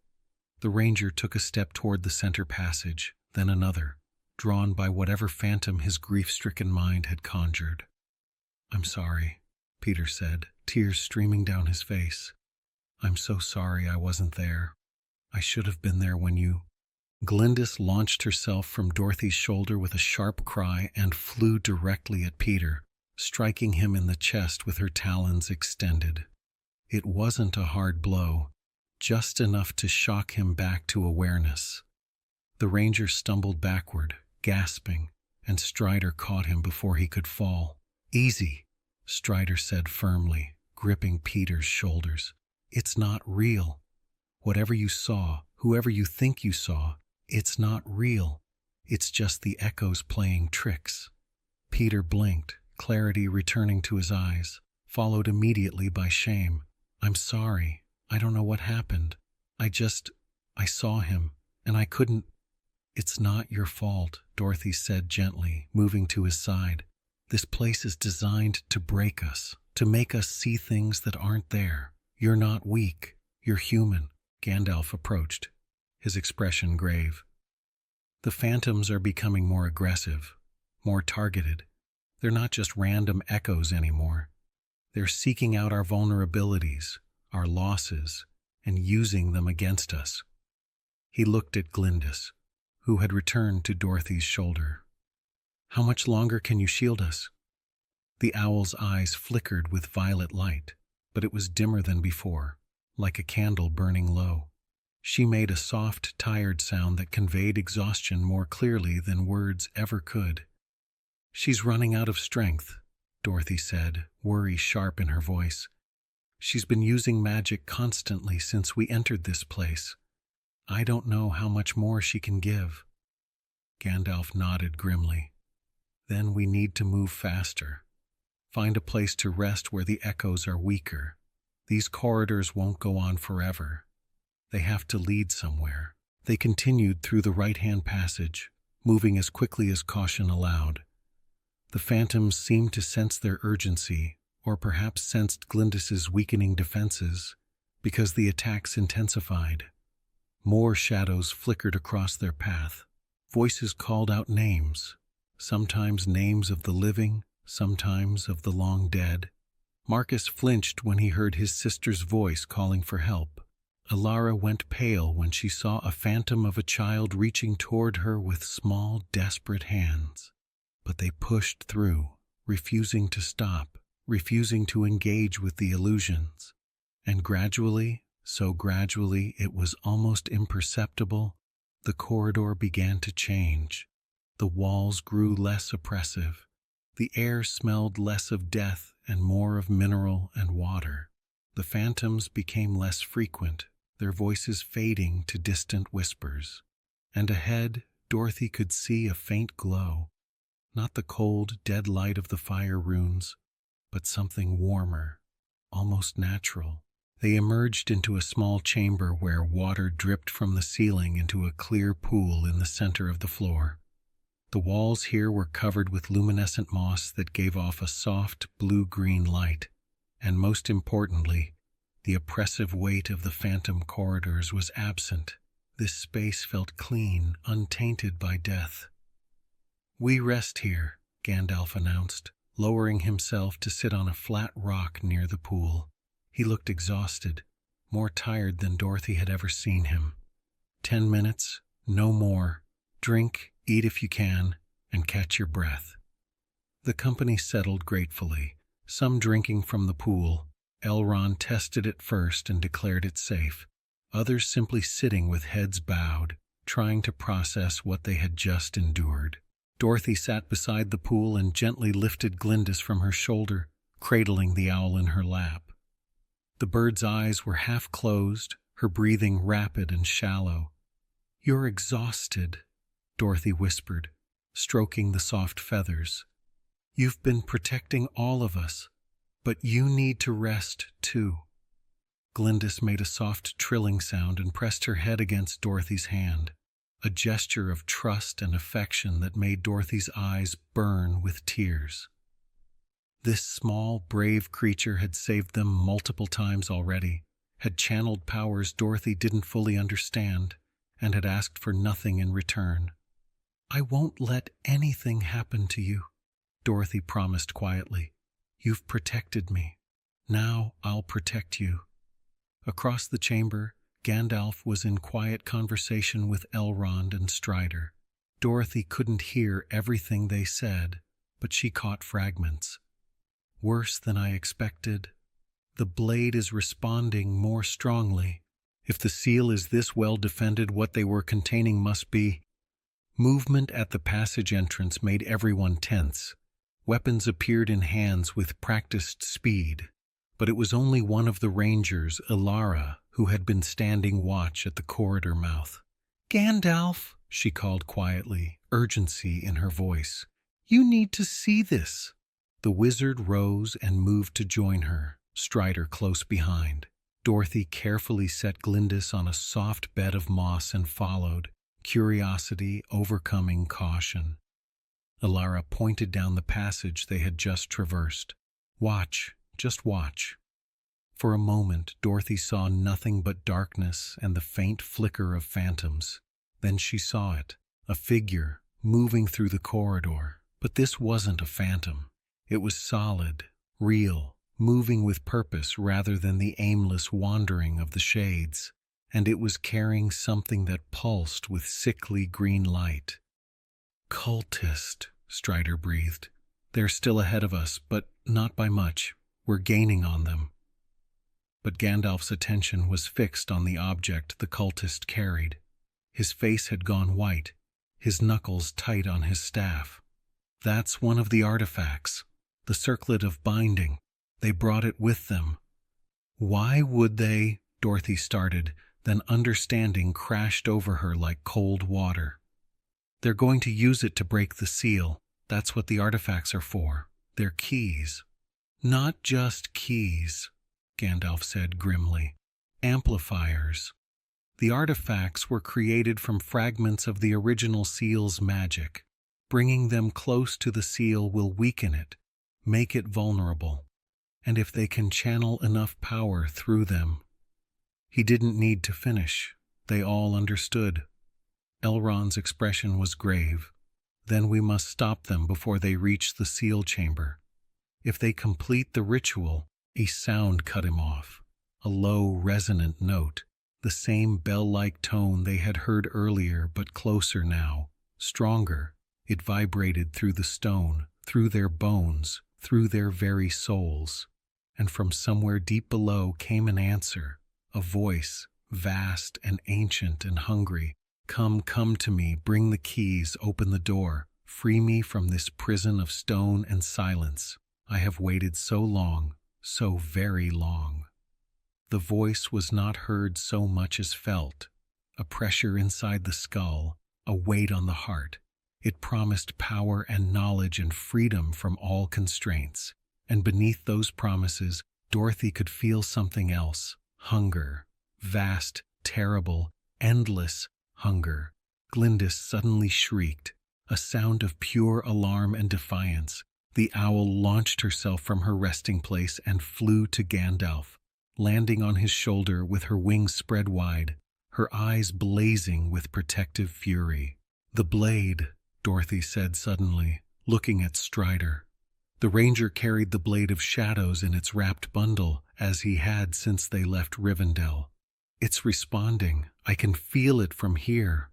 A: The ranger took a step toward the center passage, then another, drawn by whatever phantom his grief-stricken mind had conjured. "I'm sorry," Peter said, tears streaming down his face. "I'm so sorry I wasn't there. I should have been there when you—" Glyndis launched herself from Dorothy's shoulder with a sharp cry and flew directly at Peter, striking him in the chest with her talons extended. It wasn't a hard blow, just enough to shock him back to awareness. The ranger stumbled backward, gasping, and Strider caught him before he could fall. "Easy," Strider said firmly, gripping Peter's shoulders. "It's not real. Whatever you saw, whoever you think you saw, it's not real. It's just the echoes playing tricks." Peter blinked, clarity returning to his eyes, followed immediately by shame. "I'm sorry. I don't know what happened. I saw him, and I couldn't—" "It's not your fault," Dorothy said gently, moving to his side. "This place is designed to break us, to make us see things that aren't there. You're not weak. You're human." Gandalf approached, his expression grave. "The phantoms are becoming more aggressive, more targeted. They're not just random echoes anymore. They're seeking out our vulnerabilities, our losses, and using them against us." He looked at Glyndis, who had returned to Dorothy's shoulder. "How much longer can you shield us?" The owl's eyes flickered with violet light, but it was dimmer than before, like a candle burning low. She made a soft, tired sound that conveyed exhaustion more clearly than words ever could. "She's running out of strength," Dorothy said, worry sharp in her voice. "She's been using magic constantly since we entered this place. I don't know how much more she can give." Gandalf nodded grimly. "Then we need to move faster. Find a place to rest where the echoes are weaker. These corridors won't go on forever. They have to lead somewhere." They continued through the right-hand passage, moving as quickly as caution allowed. The phantoms seemed to sense their urgency, or perhaps sensed Glyndis's weakening defenses, because the attacks intensified. More shadows flickered across their path. Voices called out names, sometimes names of the living, sometimes of the long dead. Marcus flinched when he heard his sister's voice calling for help. Alara went pale when she saw a phantom of a child reaching toward her with small, desperate hands. But they pushed through, refusing to stop, refusing to engage with the illusions. And gradually, so gradually it was almost imperceptible, the corridor began to change. The walls grew less oppressive. The air smelled less of death and more of mineral and water. The phantoms became less frequent, their voices fading to distant whispers. And ahead, Dorothy could see a faint glow. Not the cold, dead light of the fire runes, but something warmer, almost natural. They emerged into a small chamber where water dripped from the ceiling into a clear pool in the center of the floor. The walls here were covered with luminescent moss that gave off a soft blue-green light, and most importantly, the oppressive weight of the phantom corridors was absent. This space felt clean, untainted by death. "We rest here," Gandalf announced, lowering himself to sit on a flat rock near the pool. He looked exhausted, more tired than Dorothy had ever seen him. 10 minutes, no more. Drink, eat if you can, and catch your breath." The company settled gratefully, some drinking from the pool. Elrond tested it first and declared it safe, others simply sitting with heads bowed, trying to process what they had just endured. Dorothy sat beside the pool and gently lifted Glyndis from her shoulder, cradling the owl in her lap. The bird's eyes were half closed, her breathing rapid and shallow. "You're exhausted," Dorothy whispered, stroking the soft feathers. "You've been protecting all of us, but you need to rest, too." Glyndis made a soft trilling sound and pressed her head against Dorothy's hand, a gesture of trust and affection that made Dorothy's eyes burn with tears. This small, brave creature had saved them multiple times already, had channeled powers Dorothy didn't fully understand, and had asked for nothing in return. "I won't let anything happen to you," Dorothy promised quietly. "You've protected me. Now I'll protect you." Across the chamber, Gandalf was in quiet conversation with Elrond and Strider. Dorothy couldn't hear everything they said, but she caught fragments. "Worse than I expected. The blade is responding more strongly. If the seal is this well defended, what they were containing must be—" Movement at the passage entrance made everyone tense. Weapons appeared in hands with practiced speed, but it was only one of the rangers, Elara, who had been standing watch at the corridor mouth. "Gandalf," she called quietly, urgency in her voice. "You need to see this." The wizard rose and moved to join her, Strider close behind. Dorothy carefully set Glyndis on a soft bed of moss and followed, curiosity overcoming caution. Elara pointed down the passage they had just traversed. "Watch, just watch." For a moment, Dorothy saw nothing but darkness and the faint flicker of phantoms. Then she saw it, a figure, moving through the corridor. But this wasn't a phantom. It was solid, real, moving with purpose rather than the aimless wandering of the shades. And it was carrying something that pulsed with sickly green light. "Cultist," Strider breathed. "They're still ahead of us, but not by much. We're gaining on them." But Gandalf's attention was fixed on the object the cultist carried. His face had gone white, his knuckles tight on his staff. "That's one of the artifacts, the circlet of binding. They brought it with them." "Why would they?" Dorothy started, then understanding crashed over her like cold water. "They're going to use it to break the seal. That's what the artifacts are for. They're keys." "Not just keys," Gandalf said grimly. "Amplifiers. The artifacts were created from fragments of the original seal's magic. Bringing them close to the seal will weaken it, make it vulnerable. And if they can channel enough power through them—" He didn't need to finish. They all understood. Elrond's expression was grave. "Then we must stop them before they reach the seal chamber. If they complete the ritual—" A sound cut him off. A low, resonant note. The same bell-like tone they had heard earlier, but closer now. Stronger. It vibrated through the stone, through their bones, through their very souls. And from somewhere deep below came an answer. A voice, vast and ancient and hungry. "Come, come to me, bring the keys, open the door. Free me from this prison of stone and silence. I have waited so long, so very long." The voice was not heard so much as felt. A pressure inside the skull, a weight on the heart. It promised power and knowledge and freedom from all constraints. And beneath those promises, Dorothy could feel something else. Hunger. Vast, terrible, endless hunger. Glyndis suddenly shrieked, a sound of pure alarm and defiance. The owl launched herself from her resting place and flew to Gandalf, landing on his shoulder with her wings spread wide, her eyes blazing with protective fury. "The blade," Dorothy said suddenly, looking at Strider. The ranger carried the blade of shadows in its wrapped bundle, as he had since they left Rivendell. "It's responding. I can feel it from here."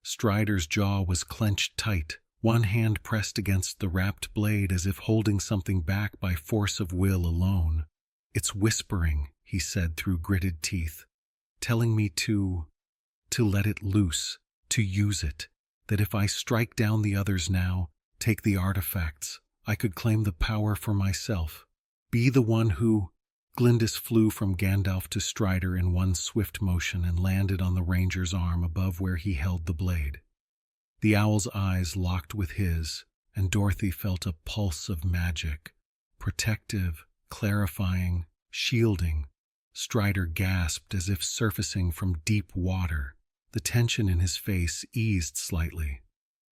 A: Strider's jaw was clenched tight, one hand pressed against the wrapped blade as if holding something back by force of will alone. "It's whispering," he said through gritted teeth, "telling me to let it loose, to use it, that if I strike down the others now, take the artifacts, I could claim the power for myself. Be the one who—" Glyndis flew from Gandalf to Strider in one swift motion and landed on the ranger's arm above where he held the blade. The owl's eyes locked with his, and Dorothy felt a pulse of magic, protective, clarifying, shielding. Strider gasped as if surfacing from deep water. The tension in his face eased slightly.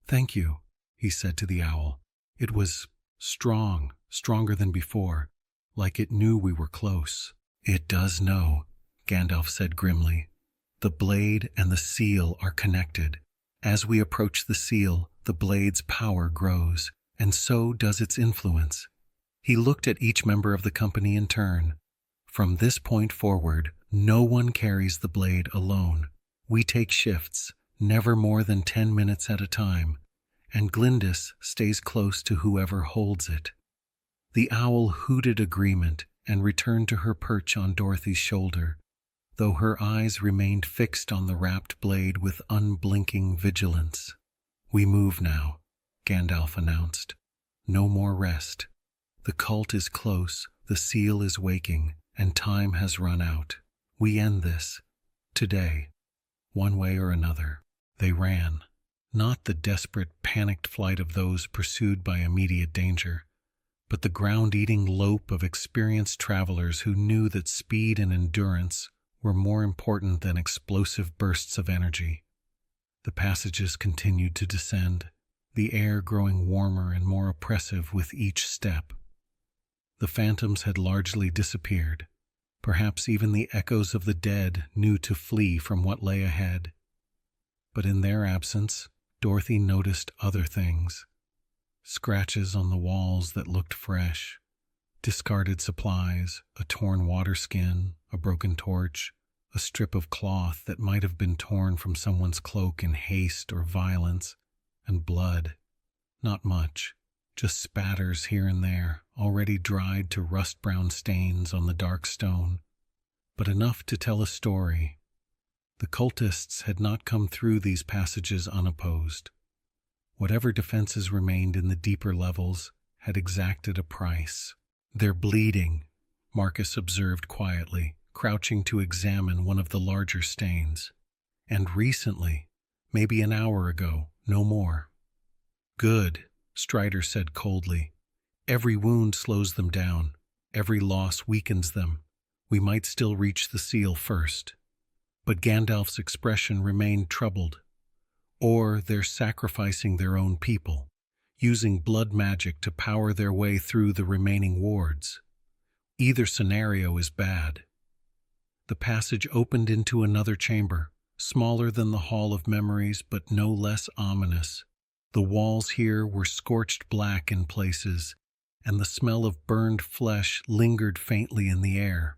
A: "Thank you," he said to the owl. It was strong, stronger than before, like it knew we were close. "It does know," Gandalf said grimly. "The blade and the seal are connected. As we approach the seal, the blade's power grows, and so does its influence." He looked at each member of the company in turn. "From this point forward, no one carries the blade alone. We take shifts, never more than 10 minutes at a time, and Glyndis stays close to whoever holds it." The owl hooted agreement and returned to her perch on Dorothy's shoulder, though her eyes remained fixed on the wrapped blade with unblinking vigilance. "We move now," Gandalf announced. "No more rest. The cult is close, the seal is waking, and time has run out. We end this. Today. One way or another." They ran. Not the desperate, panicked flight of those pursued by immediate danger, but the ground-eating lope of experienced travelers who knew that speed and endurance were more important than explosive bursts of energy. The passages continued to descend, the air growing warmer and more oppressive with each step. The phantoms had largely disappeared. Perhaps even the echoes of the dead knew to flee from what lay ahead. But in their absence, Dorothy noticed other things. Scratches on the walls that looked fresh, discarded supplies, a torn water skin, a broken torch, a strip of cloth that might have been torn from someone's cloak in haste or violence, and blood. Not much, just spatters here and there, already dried to rust-brown stains on the dark stone, but enough to tell a story. The cultists had not come through these passages unopposed. Whatever defenses remained in the deeper levels had exacted a price. "They're bleeding," Marcus observed quietly, crouching to examine one of the larger stains. "And recently, maybe an hour ago, no more." "Good," Strider said coldly. "Every wound slows them down. Every loss weakens them. We might still reach the seal first." But Gandalf's expression remained troubled. "Or they're sacrificing their own people, using blood magic to power their way through the remaining wards. Either scenario is bad." The passage opened into another chamber, smaller than the Hall of Memories but no less ominous. The walls here were scorched black in places, and the smell of burned flesh lingered faintly in the air.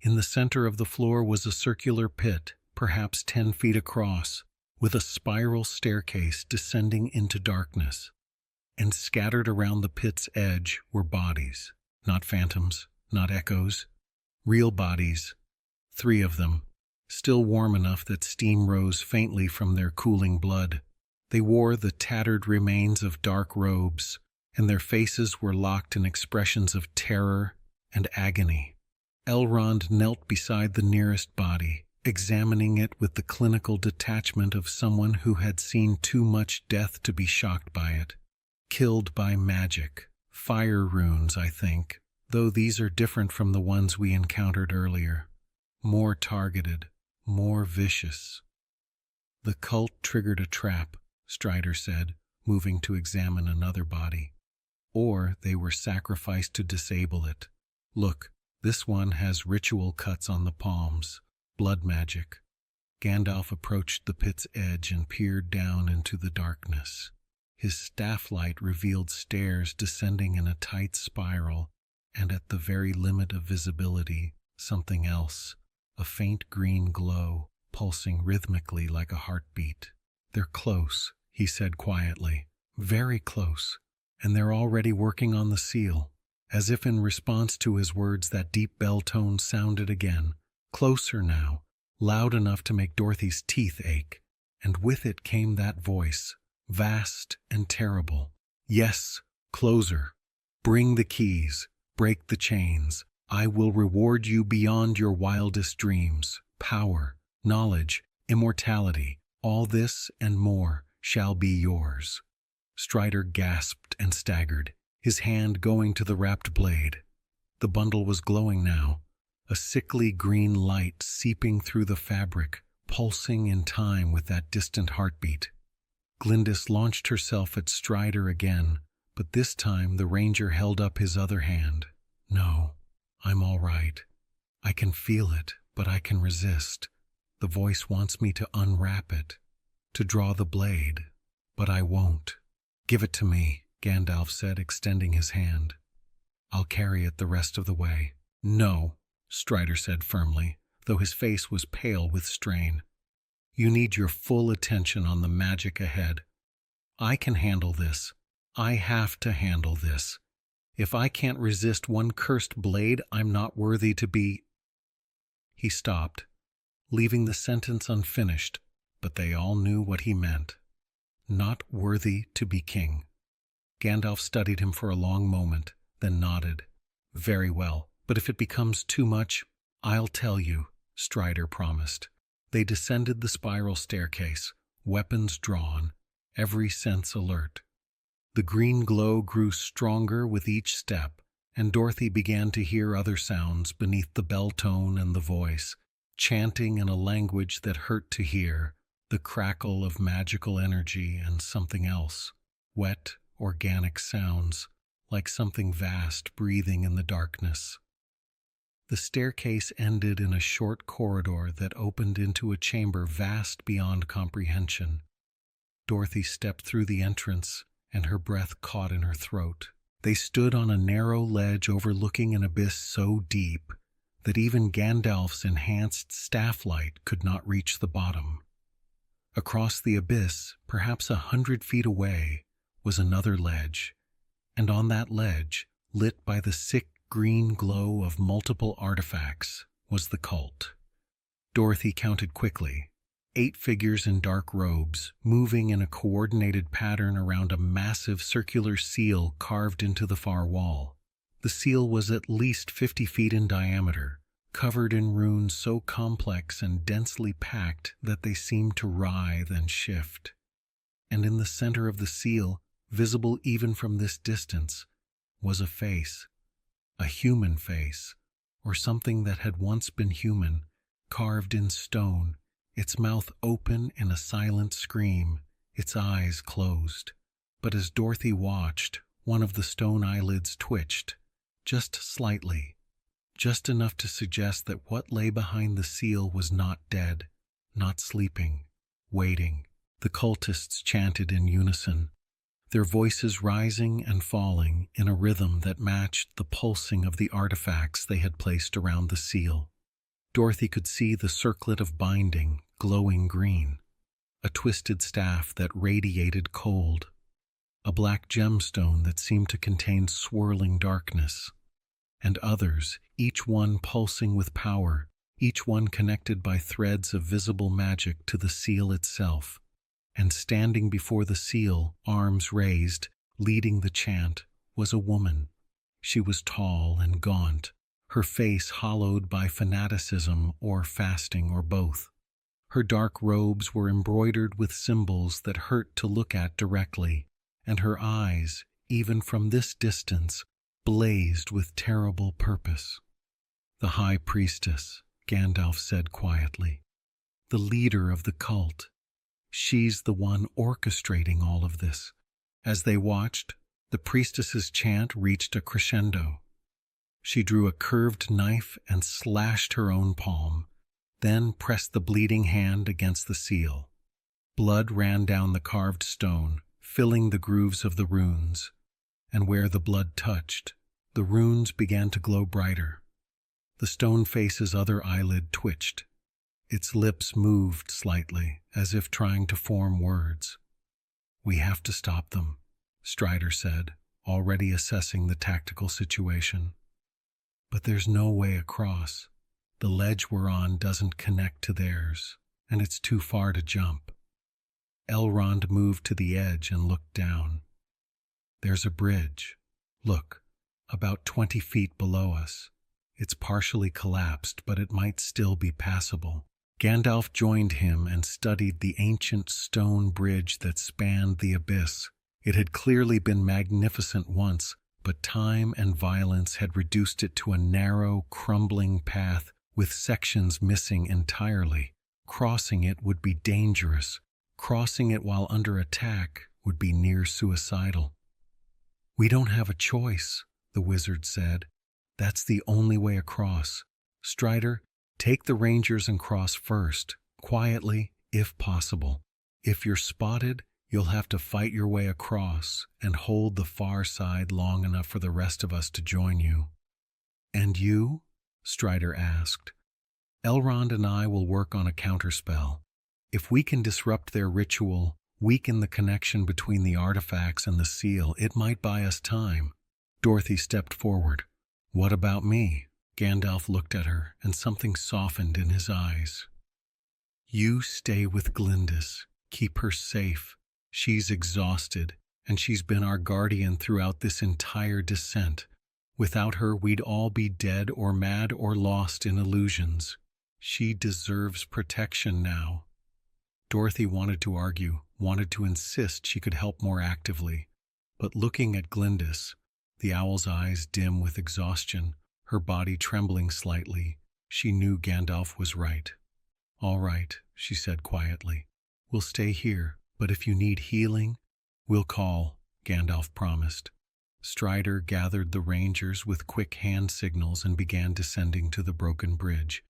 A: In the center of the floor was a circular pit, perhaps 10 feet across, with a spiral staircase descending into darkness. And scattered around the pit's edge were bodies, not phantoms, not echoes, real bodies, 3 of them, still warm enough that steam rose faintly from their cooling blood. They wore the tattered remains of dark robes, and their faces were locked in expressions of terror and agony. Elrond knelt beside the nearest body, examining it with the clinical detachment of someone who had seen too much death to be shocked by it. "Killed by magic. Fire runes, I think," though these are different from the ones we encountered earlier. More targeted, more vicious. The cult triggered a trap, Strider said, moving to examine another body. Or they were sacrificed to disable it. Look, this one has ritual cuts on the palms, blood magic. Gandalf approached the pit's edge and peered down into the darkness. His staff light revealed stairs descending in a tight spiral, and at the very limit of visibility, something else, a faint green glow, pulsing rhythmically like a heartbeat. "They're close," he said quietly. "Very close. And they're already working on the seal." As if in response to his words, that deep bell tone sounded again. Closer now, loud enough to make Dorothy's teeth ache. And with it came that voice, vast and terrible. "Yes, closer. Bring the keys. Break the chains. I will reward you beyond your wildest dreams. Power, knowledge, immortality, all this and more shall be yours." Strider gasped and staggered, his hand going to the wrapped blade. The bundle was glowing now, a sickly green light seeping through the fabric, pulsing in time with that distant heartbeat. Glyndis launched herself at Strider again, but this time the ranger held up his other hand. "No, I'm all right. I can feel it, but I can resist. The voice wants me to unwrap it, to draw the blade, but I won't." "Give it to me," Gandalf said, extending his hand. "I'll carry it the rest of the way." "No," Strider said firmly, though his face was pale with strain. "You need your full attention on the magic ahead. I can handle this. I have to handle this. If I can't resist one cursed blade, I'm not worthy to be—" He stopped, leaving the sentence unfinished, but they all knew what he meant. Not worthy to be king. Gandalf studied him for a long moment, then nodded. "Very well, but if it becomes too much, I'll tell you," Strider promised. They descended the spiral staircase, weapons drawn, every sense alert. The green glow grew stronger with each step, and Dorothy began to hear other sounds beneath the bell tone and the voice, chanting in a language that hurt to hear, the crackle of magical energy and something else, wet, organic sounds, like something vast breathing in the darkness. The staircase ended in a short corridor that opened into a chamber vast beyond comprehension. Dorothy stepped through the entrance, and her breath caught in her throat. They stood on a narrow ledge overlooking an abyss so deep that even Gandalf's enhanced staff light could not reach the bottom. Across the abyss, perhaps 100 feet away, was another ledge, and on that ledge, lit by the sick green glow of multiple artifacts, was the cult. Dorothy counted quickly. 8 figures in dark robes, moving in a coordinated pattern around a massive circular seal carved into the far wall. The seal was at least 50 feet in diameter, covered in runes so complex and densely packed that they seemed to writhe and shift. And in the center of the seal, visible even from this distance, was a face, a human face, or something that had once been human, carved in stone, its mouth open in a silent scream, its eyes closed. But as Dorothy watched, one of the stone eyelids twitched, just slightly, just enough to suggest that what lay behind the seal was not dead, not sleeping, waiting. The cultists chanted in unison, their voices rising and falling in a rhythm that matched the pulsing of the artifacts they had placed around the seal. Dorothy could see the circlet of binding, glowing green, a twisted staff that radiated cold, a black gemstone that seemed to contain swirling darkness, and others, each one pulsing with power, each one connected by threads of visible magic to the seal itself. And standing before the seal, arms raised, leading the chant, was a woman. She was tall and gaunt, her face hollowed by fanaticism or fasting or both. Her dark robes were embroidered with symbols that hurt to look at directly, and her eyes, even from this distance, blazed with terrible purpose. "The High Priestess," Gandalf said quietly. "The leader of the cult. She's the one orchestrating all of this." As they watched, the priestess's chant reached a crescendo. She drew a curved knife and slashed her own palm, then pressed the bleeding hand against the seal. Blood ran down the carved stone, filling the grooves of the runes, and where the blood touched, the runes began to glow brighter. The stone face's other eyelid twitched. Its lips moved slightly, as if trying to form words. "We have to stop them," Strider said, already assessing the tactical situation. "But there's no way across. The ledge we're on doesn't connect to theirs, and it's too far to jump." Elrond moved to the edge and looked down. "There's a bridge. Look, about 20 feet below us. It's partially collapsed, but it might still be passable." Gandalf joined him and studied the ancient stone bridge that spanned the abyss. It had clearly been magnificent once, but time and violence had reduced it to a narrow, crumbling path with sections missing entirely. Crossing it would be dangerous. Crossing it while under attack would be near suicidal. "We don't have a choice," the wizard said. "That's the only way across. Strider, take the rangers and cross first, quietly, if possible. If you're spotted, you'll have to fight your way across and hold the far side long enough for the rest of us to join you." "And you?" Strider asked. "Elrond and I will work on a counterspell. If we can disrupt their ritual, weaken the connection between the artifacts and the seal, it might buy us time." Dorothy stepped forward. "What about me?" Gandalf looked at her, and something softened in his eyes. "You stay with Glyndis. Keep her safe. She's exhausted, and she's been our guardian throughout this entire descent. Without her, we'd all be dead or mad or lost in illusions. She deserves protection now." Dorothy wanted to argue, wanted to insist she could help more actively. But looking at Glyndis, the owl's eyes dim with exhaustion, her body trembling slightly, she knew Gandalf was right. "All right," she said quietly. "We'll stay here, but if you need healing, we'll call," Gandalf promised. Strider gathered the rangers with quick hand signals and began descending to the broken bridge.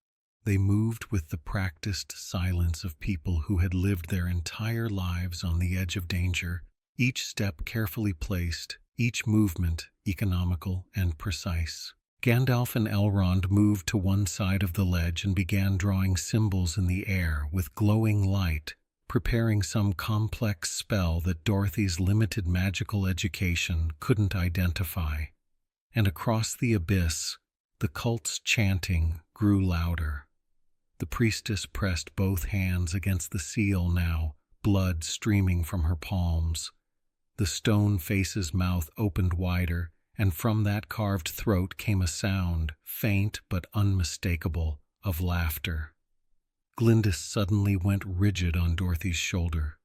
A: They moved with the practiced silence of people who had lived their entire lives on the edge of danger, each step carefully placed, each movement economical and precise. Gandalf and Elrond moved to one side of the ledge and began drawing symbols in the air with glowing light, preparing some complex spell that Dorothy's limited magical education couldn't identify. And across the abyss, the cult's chanting grew louder. The priestess pressed both hands against the seal now, blood streaming from her palms. The stone face's mouth opened wider, and from that carved throat came a sound, faint but unmistakable, of laughter. Glyndis suddenly went rigid on Dorothy's shoulder.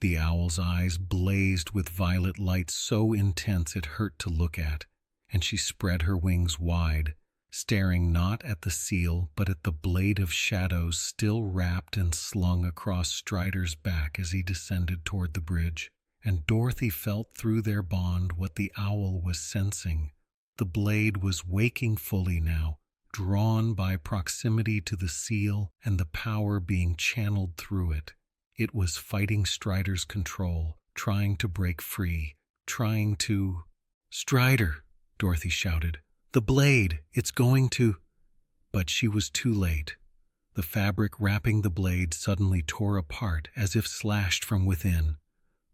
A: The owl's eyes blazed with violet light so intense it hurt to look at, and she spread her wings wide, staring not at the seal but at the blade of shadows still wrapped and slung across Strider's back as he descended toward the bridge. And Dorothy felt through their bond what the owl was sensing. The blade was waking fully now, drawn by proximity to the seal and the power being channeled through it. It was fighting Strider's control, trying to break free, trying to— "Strider!" Dorothy shouted. "The blade! It's going to—" But she was too late. The fabric wrapping the blade suddenly tore apart as if slashed from within.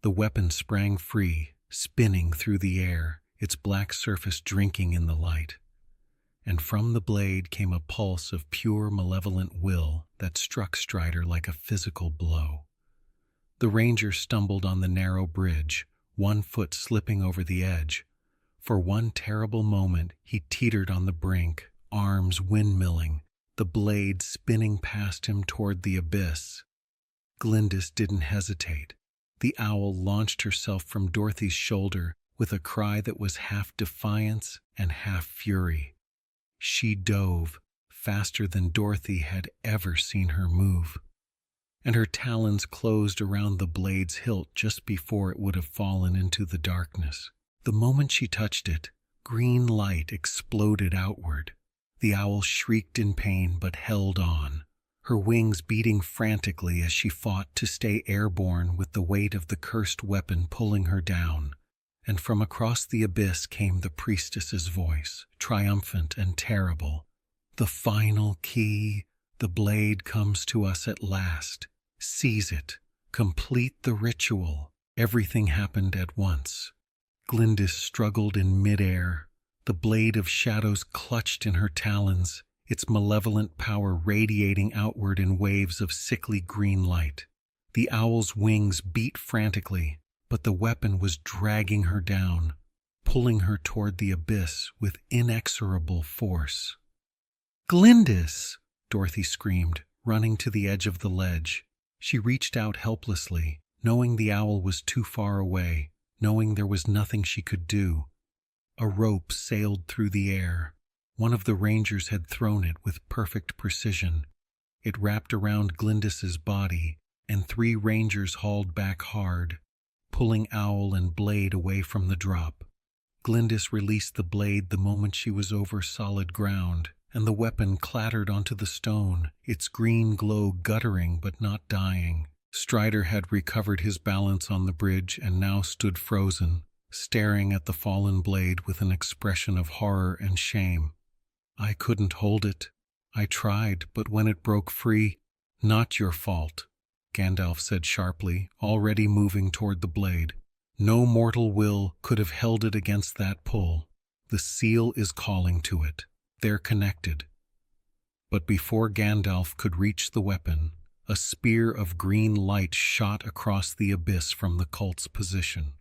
A: The weapon sprang free, spinning through the air, its black surface drinking in the light. And from the blade came a pulse of pure malevolent will that struck Strider like a physical blow. The ranger stumbled on the narrow bridge, one foot slipping over the edge. For one terrible moment he teetered on the brink, arms windmilling, the blade spinning past him toward the abyss. Glyndis didn't hesitate. The owl launched herself from Dorothy's shoulder, with a cry that was half defiance and half fury. She dove, faster than Dorothy had ever seen her move, and her talons closed around the blade's hilt just before it would have fallen into the darkness. The moment she touched it, green light exploded outward. The owl shrieked in pain but held on, her wings beating frantically as she fought to stay airborne with the weight of the cursed weapon pulling her down. And from across the abyss came the priestess's voice, triumphant and terrible. "The final key. The blade comes to us at last. Seize it. Complete the ritual." Everything happened at once. Glyndis struggled in midair, the blade of shadows clutched in her talons, its malevolent power radiating outward in waves of sickly green light. The owl's wings beat frantically, but the weapon was dragging her down, pulling her toward the abyss with inexorable force. "Glyndis!" Dorothy screamed, running to the edge of the ledge. She reached out helplessly, knowing the owl was too far away, knowing there was nothing she could do. A rope sailed through the air. One of the rangers had thrown it with perfect precision. It wrapped around Glyndis's body, and 3 rangers hauled back hard, pulling owl and blade away from the drop. Glyndis released the blade the moment she was over solid ground, and the weapon clattered onto the stone, its green glow guttering but not dying. Strider had recovered his balance on the bridge and now stood frozen, staring at the fallen blade with an expression of horror and shame. "I couldn't hold it. I tried, but when it broke free—" "Not your fault," Gandalf said sharply, already moving toward the blade. "No mortal will could have held it against that pull. The seal is calling to it. They're connected." But before Gandalf could reach the weapon, a spear of green light shot across the abyss from the cult's position.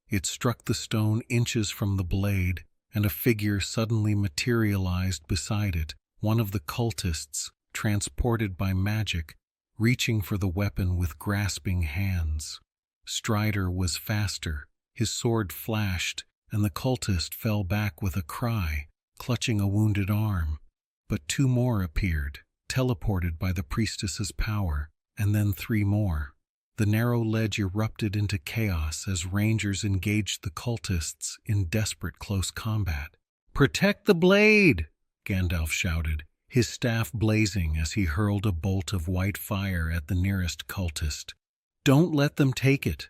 A: It struck the stone inches from the blade, and a figure suddenly materialized beside it, one of the cultists, transported by magic, reaching for the weapon with grasping hands. Strider was faster, his sword flashed, and the cultist fell back with a cry, clutching a wounded arm. But 2 more appeared, teleported by the priestess's power, and then 3 more. The narrow ledge erupted into chaos as rangers engaged the cultists in desperate close combat. "Protect the blade!" Gandalf shouted, his staff blazing as he hurled a bolt of white fire at the nearest cultist. "Don't let them take it!"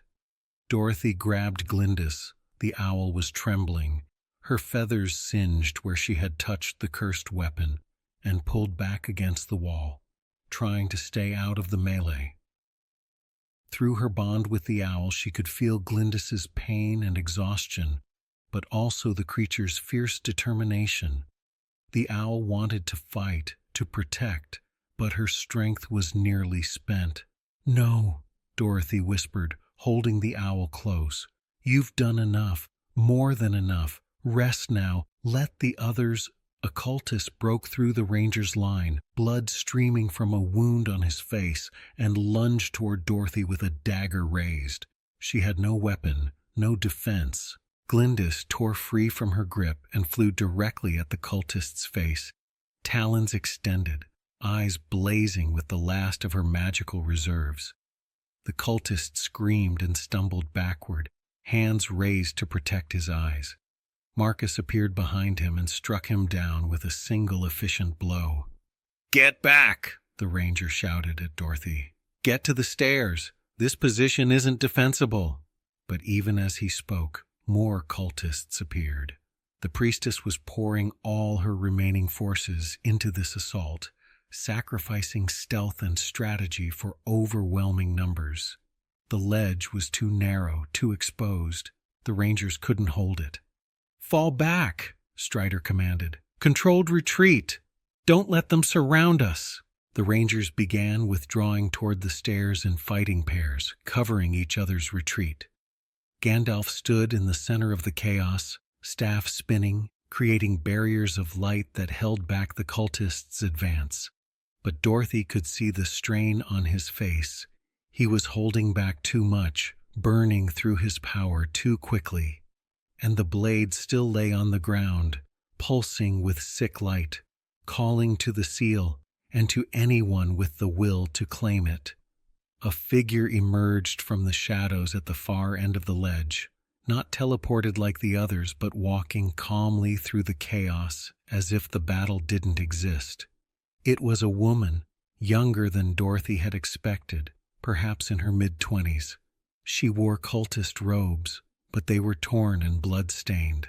A: Dorothy grabbed Glyndis. The owl was trembling, her feathers singed where she had touched the cursed weapon, and pulled back against the wall, trying to stay out of the melee. Through her bond with the owl, she could feel Glyndis's pain and exhaustion, but also the creature's fierce determination. The owl wanted to fight, to protect, but her strength was nearly spent. "No," Dorothy whispered, holding the owl close. "You've done enough, more than enough. Rest now. Let the others—" A cultist broke through the ranger's line, blood streaming from a wound on his face, and lunged toward Dorothy with a dagger raised. She had no weapon, no defense. Glyndis tore free from her grip and flew directly at the cultist's face, talons extended, eyes blazing with the last of her magical reserves. The cultist screamed and stumbled backward, hands raised to protect his eyes. Marcus appeared behind him and struck him down with a single efficient blow. "Get back!" the ranger shouted at Dorothy. "Get to the stairs! This position isn't defensible!" But even as he spoke, more cultists appeared. The priestess was pouring all her remaining forces into this assault, sacrificing stealth and strategy for overwhelming numbers. The ledge was too narrow, too exposed. The rangers couldn't hold it. "Fall back," Strider commanded. "Controlled retreat. Don't let them surround us." The rangers began withdrawing toward the stairs in fighting pairs, covering each other's retreat. Gandalf stood in the center of the chaos, staff spinning, creating barriers of light that held back the cultists' advance. But Dorothy could see the strain on his face. He was holding back too much, burning through his power too quickly. and the blade still lay on the ground, pulsing with sick light, calling to the seal and to anyone with the will to claim it. A figure emerged from the shadows at the far end of the ledge, not teleported like the others, but walking calmly through the chaos as if the battle didn't exist. It was a woman, younger than Dorothy had expected, perhaps in her mid-20s. She wore cultist robes, but they were torn and blood-stained.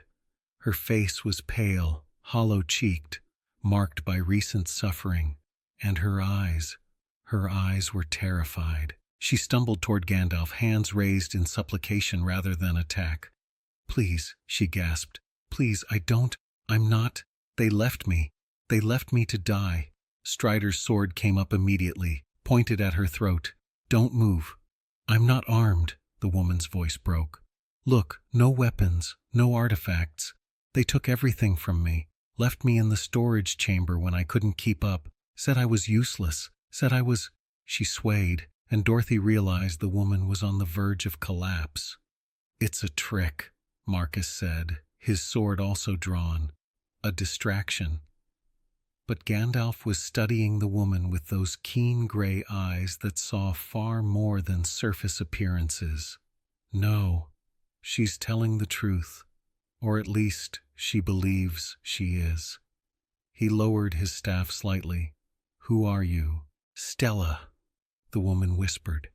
A: Her face was pale, hollow-cheeked, marked by recent suffering, and her eyes were terrified. She stumbled toward Gandalf, hands raised in supplication rather than attack. "Please," she gasped. "Please, I'm not. They left me to die." Strider's sword came up immediately, pointed at her throat. "Don't move." "I'm not armed," the woman's voice broke. "Look, no weapons, no artifacts. They took everything from me, left me in the storage chamber when I couldn't keep up, said I was useless, She swayed, and Dorothy realized the woman was on the verge of collapse. "It's a trick," Marcus said, his sword also drawn. "A distraction." But Gandalf was studying the woman with those keen gray eyes that saw far more than surface appearances. "No, she's telling the truth, or at least she believes she is." He lowered his staff slightly. "Who are you?" "Stella," the woman whispered.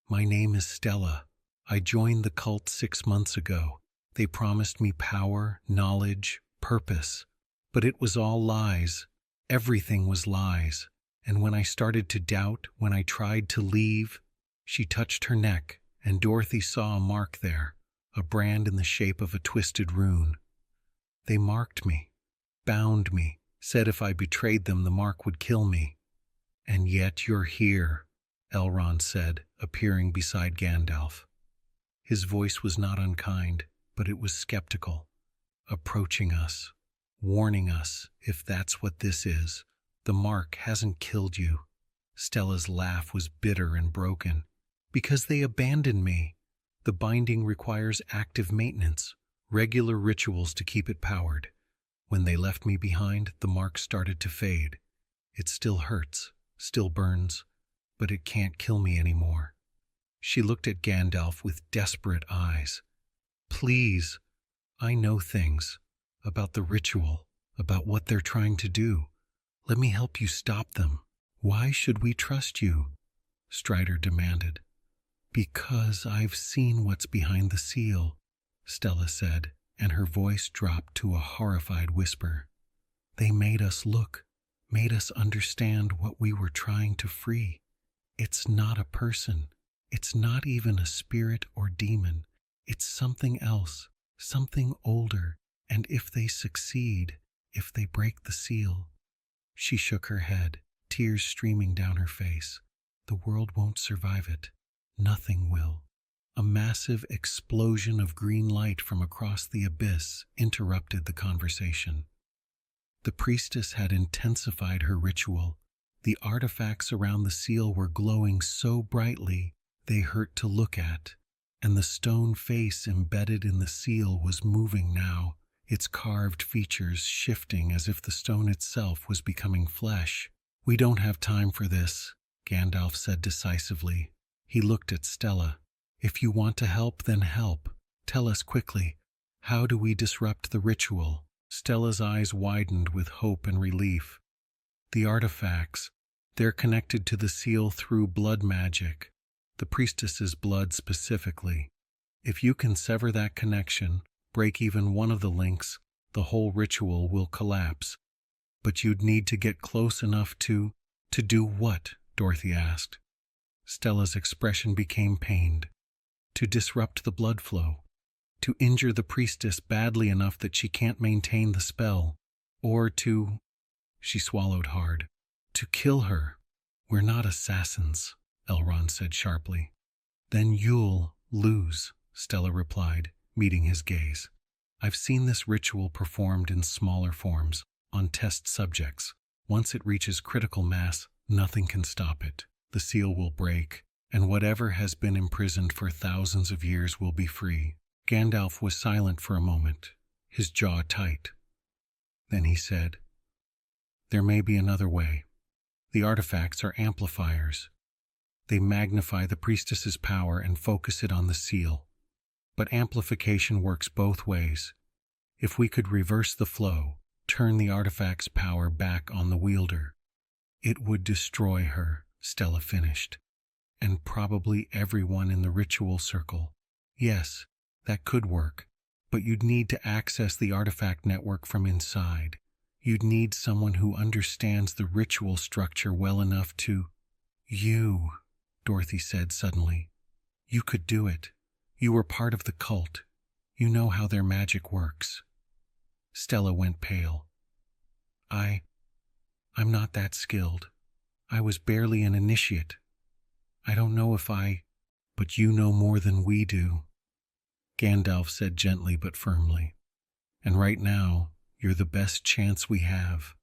A: "My name is Stella. I joined the cult 6 months ago. They promised me power, knowledge, purpose. But it was all lies. Everything was lies. And when I started to doubt, when I tried to leave..." She touched her neck, and Dorothy saw a mark there, a brand in the shape of a twisted rune. "They marked me, bound me, said if I betrayed them the mark would kill me. And yet you're here," Elrond said, appearing beside Gandalf. His voice was not unkind, but it was skeptical. "Approaching us, warning us, if that's what this is. The mark hasn't killed you." Stella's laugh was bitter and broken. "Because they abandoned me. The binding requires active maintenance, regular rituals to keep it powered. When they left me behind, the mark started to fade. It still hurts, still burns, but it can't kill me anymore." She looked at Gandalf with desperate eyes. "Please, I know things about the ritual, about what they're trying to do. Let me help you stop them." "Why should we trust you?" Strider demanded. "Because I've seen what's behind the seal," Stella said, and her voice dropped to a horrified whisper. "They made us look, made us understand what we were trying to free. It's not a person. It's not even a spirit or demon. It's something else, something older, and if they succeed, if they break the seal..." She shook her head, tears streaming down her face. "The world won't survive it. Nothing will." A massive explosion of green light from across the abyss interrupted the conversation. The priestess had intensified her ritual. The artifacts around the seal were glowing so brightly they hurt to look at, and the stone face embedded in the seal was moving now, its carved features shifting as if the stone itself was becoming flesh. "We don't have time for this," Gandalf said decisively. He looked at Stella. "If you want to help, then help. Tell us quickly. How do we disrupt the ritual?" Stella's eyes widened with hope and relief. "The artifacts, they're connected to the seal through blood magic, the priestess's blood specifically. If you can sever that connection, break even one of the links, the whole ritual will collapse. But you'd need to get close enough to..." "To do what?" Dorothy asked. Stella's expression became pained. "To disrupt the blood flow. To injure the priestess badly enough that she can't maintain the spell. Or to..." She swallowed hard. "To kill her." "We're not assassins," Elrond said sharply. "Then you'll lose," Stella replied, meeting his gaze. "I've seen this ritual performed in smaller forms, on test subjects. Once it reaches critical mass, nothing can stop it. The seal will break, and whatever has been imprisoned for thousands of years will be free." Gandalf was silent for a moment, his jaw tight. Then he said, "There may be another way. The artifacts are amplifiers. They magnify the priestess's power and focus it on the seal. But amplification works both ways. If we could reverse the flow, turn the artifact's power back on the wielder, it would destroy her," Stella finished. "And probably everyone in the ritual circle. Yes, that could work, but you'd need to access the artifact network from inside. You'd need someone who understands the ritual structure well enough to—" "You," Dorothy said suddenly. "You could do it. You were part of the cult. You know how their magic works." Stella went pale. I'm not that skilled. I was barely an initiate. I don't know if but you know more than we do," Gandalf said gently but firmly. "And right now, you're the best chance we have."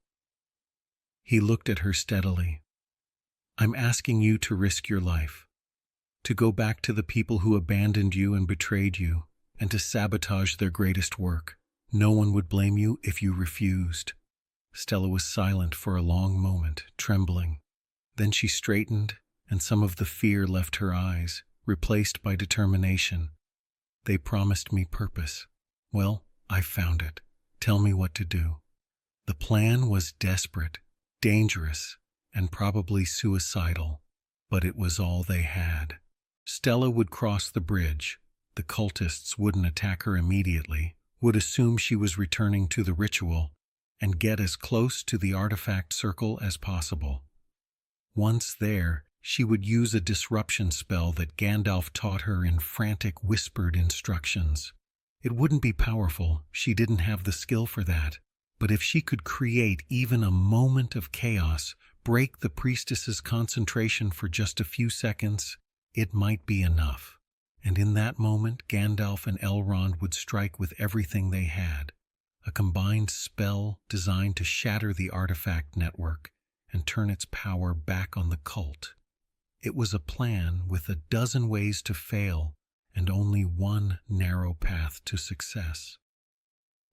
A: He looked at her steadily. "I'm asking you to risk your life, to go back to the people who abandoned you and betrayed you, and to sabotage their greatest work. No one would blame you if you refused." Stella was silent for a long moment, trembling. Then she straightened, and some of the fear left her eyes, replaced by determination. "They promised me purpose. Well, I found it. Tell me what to do." The plan was desperate, dangerous, and probably suicidal, but it was all they had. Stella would cross the bridge. The cultists wouldn't attack her immediately, would assume she was returning to the ritual, and get as close to the artifact circle as possible. Once there, she would use a disruption spell that Gandalf taught her in frantic whispered instructions. It wouldn't be powerful, she didn't have the skill for that, but if she could create even a moment of chaos, break the priestess's concentration for just a few seconds, it might be enough. And in that moment, Gandalf and Elrond would strike with everything they had. A combined spell designed to shatter the artifact network and turn its power back on the cult. It was a plan with a dozen ways to fail and only one narrow path to success.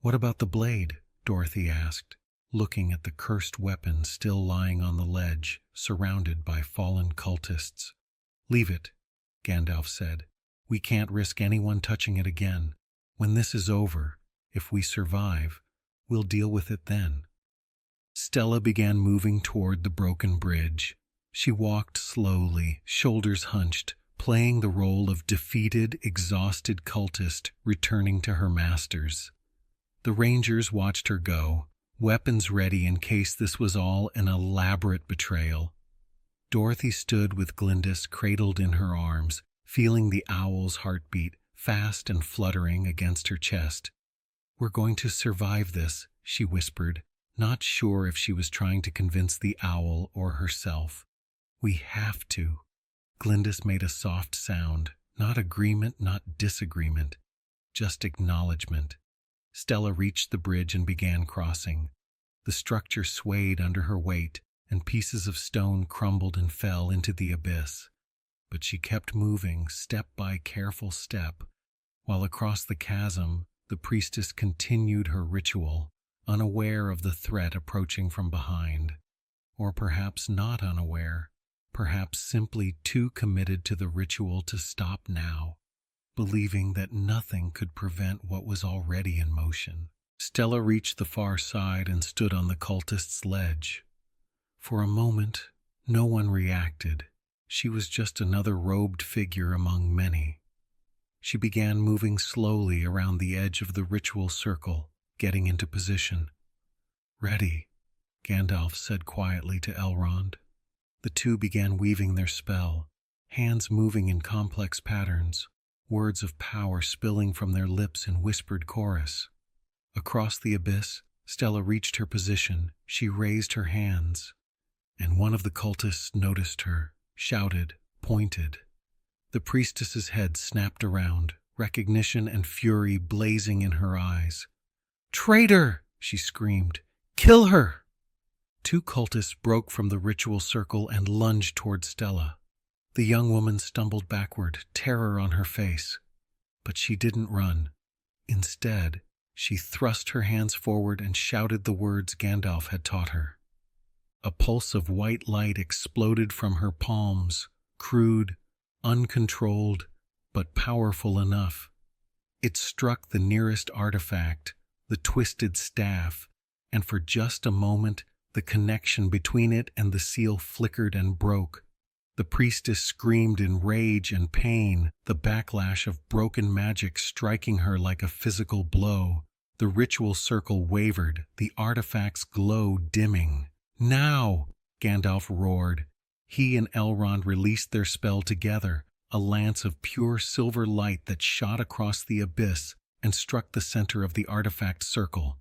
A: "What about the blade?" Dorothy asked, looking at the cursed weapon still lying on the ledge, surrounded by fallen cultists. "Leave it," Gandalf said. "We can't risk anyone touching it again. When this is over, if we survive, we'll deal with it then." Stella began moving toward the broken bridge. She walked slowly, shoulders hunched, playing the role of defeated, exhausted cultist returning to her masters. The rangers watched her go, weapons ready in case this was all an elaborate betrayal. Dorothy stood with Glyndis cradled in her arms, feeling the owl's heartbeat fast and fluttering against her chest. "We're going to survive this," she whispered, not sure if she was trying to convince the owl or herself. "We have to." Glyndis made a soft sound, not agreement, not disagreement, just acknowledgement. Stella reached the bridge and began crossing. The structure swayed under her weight, and pieces of stone crumbled and fell into the abyss. But she kept moving, step by careful step, while across the chasm, the priestess continued her ritual, unaware of the threat approaching from behind. Or perhaps not unaware, perhaps simply too committed to the ritual to stop now, believing that nothing could prevent what was already in motion. Stella reached the far side and stood on the cultist's ledge. For a moment, no one reacted. She was just another robed figure among many. She began moving slowly around the edge of the ritual circle, getting into position. "Ready," Gandalf said quietly to Elrond. The two began weaving their spell, hands moving in complex patterns, words of power spilling from their lips in whispered chorus. Across the abyss, Stella reached her position. She raised her hands, and one of the cultists noticed her, shouted, pointed. The priestess's head snapped around, recognition and fury blazing in her eyes. "Traitor!" she screamed. "Kill her!" Two cultists broke from the ritual circle and lunged toward Stella. The young woman stumbled backward, terror on her face. But she didn't run. Instead, she thrust her hands forward and shouted the words Gandalf had taught her. A pulse of white light exploded from her palms, crude, uncontrolled, but powerful enough. It struck the nearest artifact, the twisted staff, and for just a moment the connection between it and the seal flickered and broke. The priestess screamed in rage and pain, the backlash of broken magic striking her like a physical blow. The ritual circle wavered, the artifact's glow dimming. "Now!" Gandalf roared. He and Elrond released their spell together, a lance of pure silver light that shot across the abyss and struck the center of the artifact circle.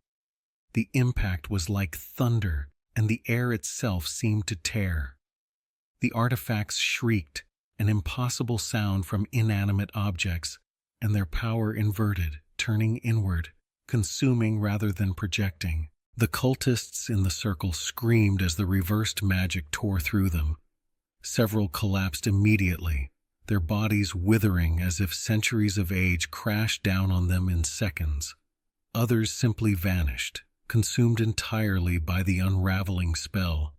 A: The impact was like thunder, and the air itself seemed to tear. The artifacts shrieked, an impossible sound from inanimate objects, and their power inverted, turning inward, consuming rather than projecting. The cultists in the circle screamed as the reversed magic tore through them. Several collapsed immediately, their bodies withering as if centuries of age crashed down on them in seconds. Others simply vanished, consumed entirely by the unraveling spell.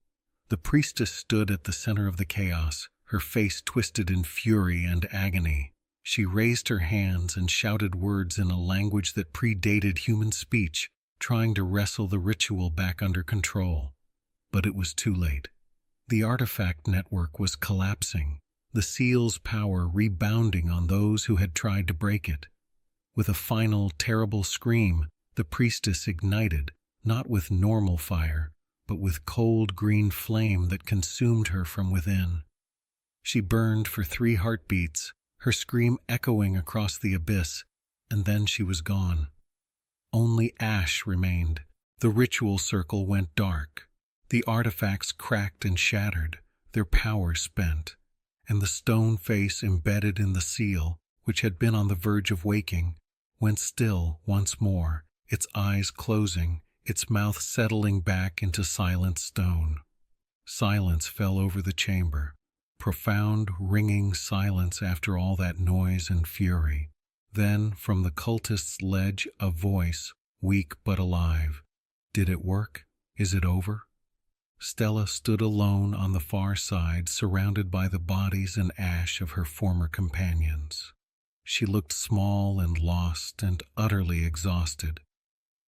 A: The priestess stood at the center of the chaos, her face twisted in fury and agony. She raised her hands and shouted words in a language that predated human speech, trying to wrestle the ritual back under control. But it was too late. The artifact network was collapsing, the seal's power rebounding on those who had tried to break it. With a final, terrible scream, the priestess ignited, not with normal fire, but with cold green flame that consumed her from within. She burned for 3 heartbeats, her scream echoing across the abyss, and then she was gone. Only ash remained. The ritual circle went dark. The artifacts cracked and shattered, their power spent, and the stone face embedded in the seal, which had been on the verge of waking, went still once more, its eyes closing, its mouth settling back into silent stone. Silence fell over the chamber, profound, ringing silence after all that noise and fury. Then, from the cultist's ledge, a voice, weak but alive. "Did it work? Is it over?" Stella stood alone on the far side, surrounded by the bodies and ash of her former companions. She looked small and lost and utterly exhausted.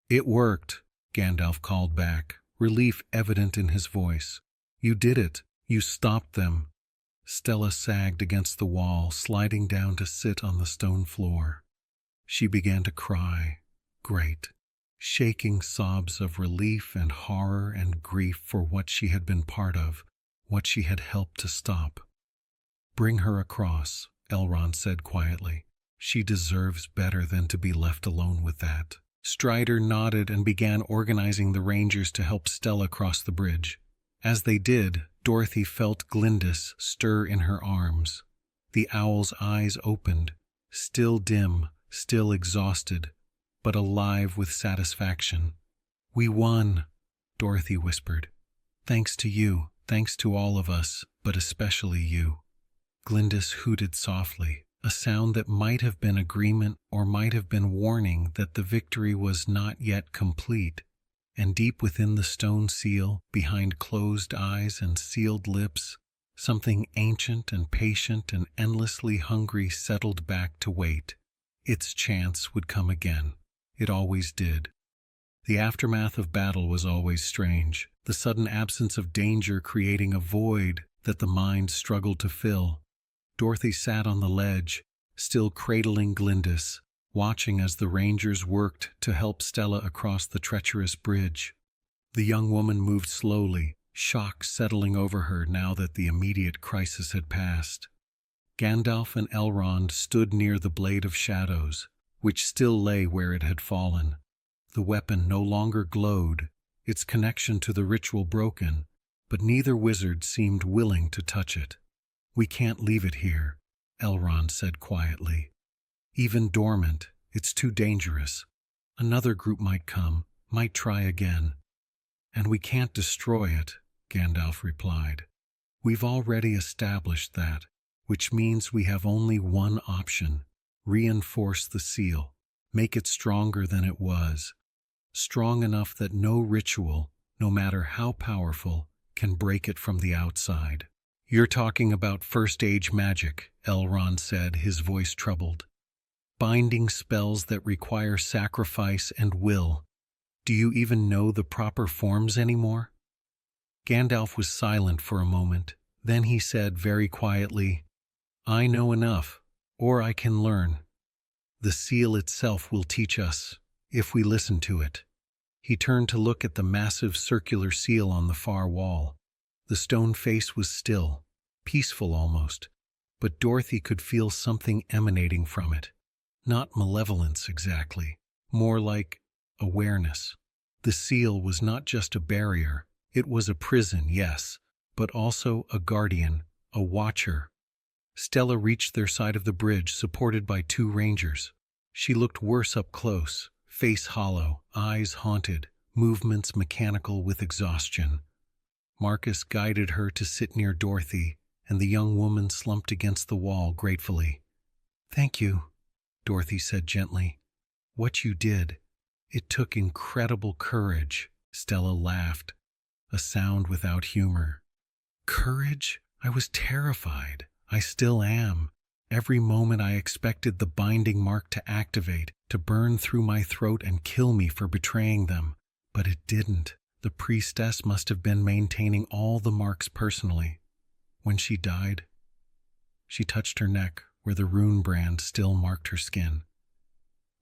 A: "It worked," Gandalf called back, relief evident in his voice. "You did it. You stopped them." Stella sagged against the wall, sliding down to sit on the stone floor. She began to cry. Great, shaking sobs of relief and horror and grief for what she had been part of, what she had helped to stop. "Bring her across," Elrond said quietly. "She deserves better than to be left alone with that." Strider nodded and began organizing the rangers to help Stella cross the bridge. As they did, Dorothy felt Glyndis stir in her arms. The owl's eyes opened, still dim, still exhausted, but alive with satisfaction. "We won," Dorothy whispered. "Thanks to you, thanks to all of us, but especially you." Glyndis hooted softly, a sound that might have been agreement or might have been warning that the victory was not yet complete. And deep within the stone seal, behind closed eyes and sealed lips, something ancient and patient and endlessly hungry settled back to wait. Its chance would come again. It always did. The aftermath of battle was always strange, the sudden absence of danger creating a void that the mind struggled to fill. Dorothy sat on the ledge, still cradling Glyndis, watching as the rangers worked to help Stella across the treacherous bridge. The young woman moved slowly, shock settling over her now that the immediate crisis had passed. Gandalf and Elrond stood near the Blade of Shadows, which still lay where it had fallen. The weapon no longer glowed, its connection to the ritual broken, but neither wizard seemed willing to touch it. "We can't leave it here," Elrond said quietly. "Even dormant, it's too dangerous. Another group might come, might try again." "And we can't destroy it," Gandalf replied. "We've already established that, which means we have only one option: reinforce the seal, make it stronger than it was, strong enough that no ritual, no matter how powerful, can break it from the outside. You're talking about first-age magic, Elrond said, his voice troubled. Binding spells that require sacrifice and will. Do you even know the proper forms anymore? Gandalf was silent for a moment. Then he said very quietly, I know enough, or I can learn. The seal itself will teach us, if we listen to it. He turned to look at the massive circular seal on the far wall. The stone face was still, peaceful almost, but Dorothy could feel something emanating from it. Not malevolence exactly, more like awareness. The seal was not just a barrier, it was a prison, yes, but also a guardian, a watcher. Stella reached their side of the bridge, supported by two rangers. She looked worse up close, face hollow, eyes haunted, movements mechanical with exhaustion. Marcus guided her to sit near Dorothy, and the young woman slumped against the wall gratefully. Thank you, Dorothy said gently. What you did, it took incredible courage. Stella laughed, a sound without humor. Courage? I was terrified. I still am. Every moment I expected the binding mark to activate, to burn through my throat and kill me for betraying them. But it didn't. The priestess must have been maintaining all the marks personally. When she died, she touched her neck where the rune brand still marked her skin.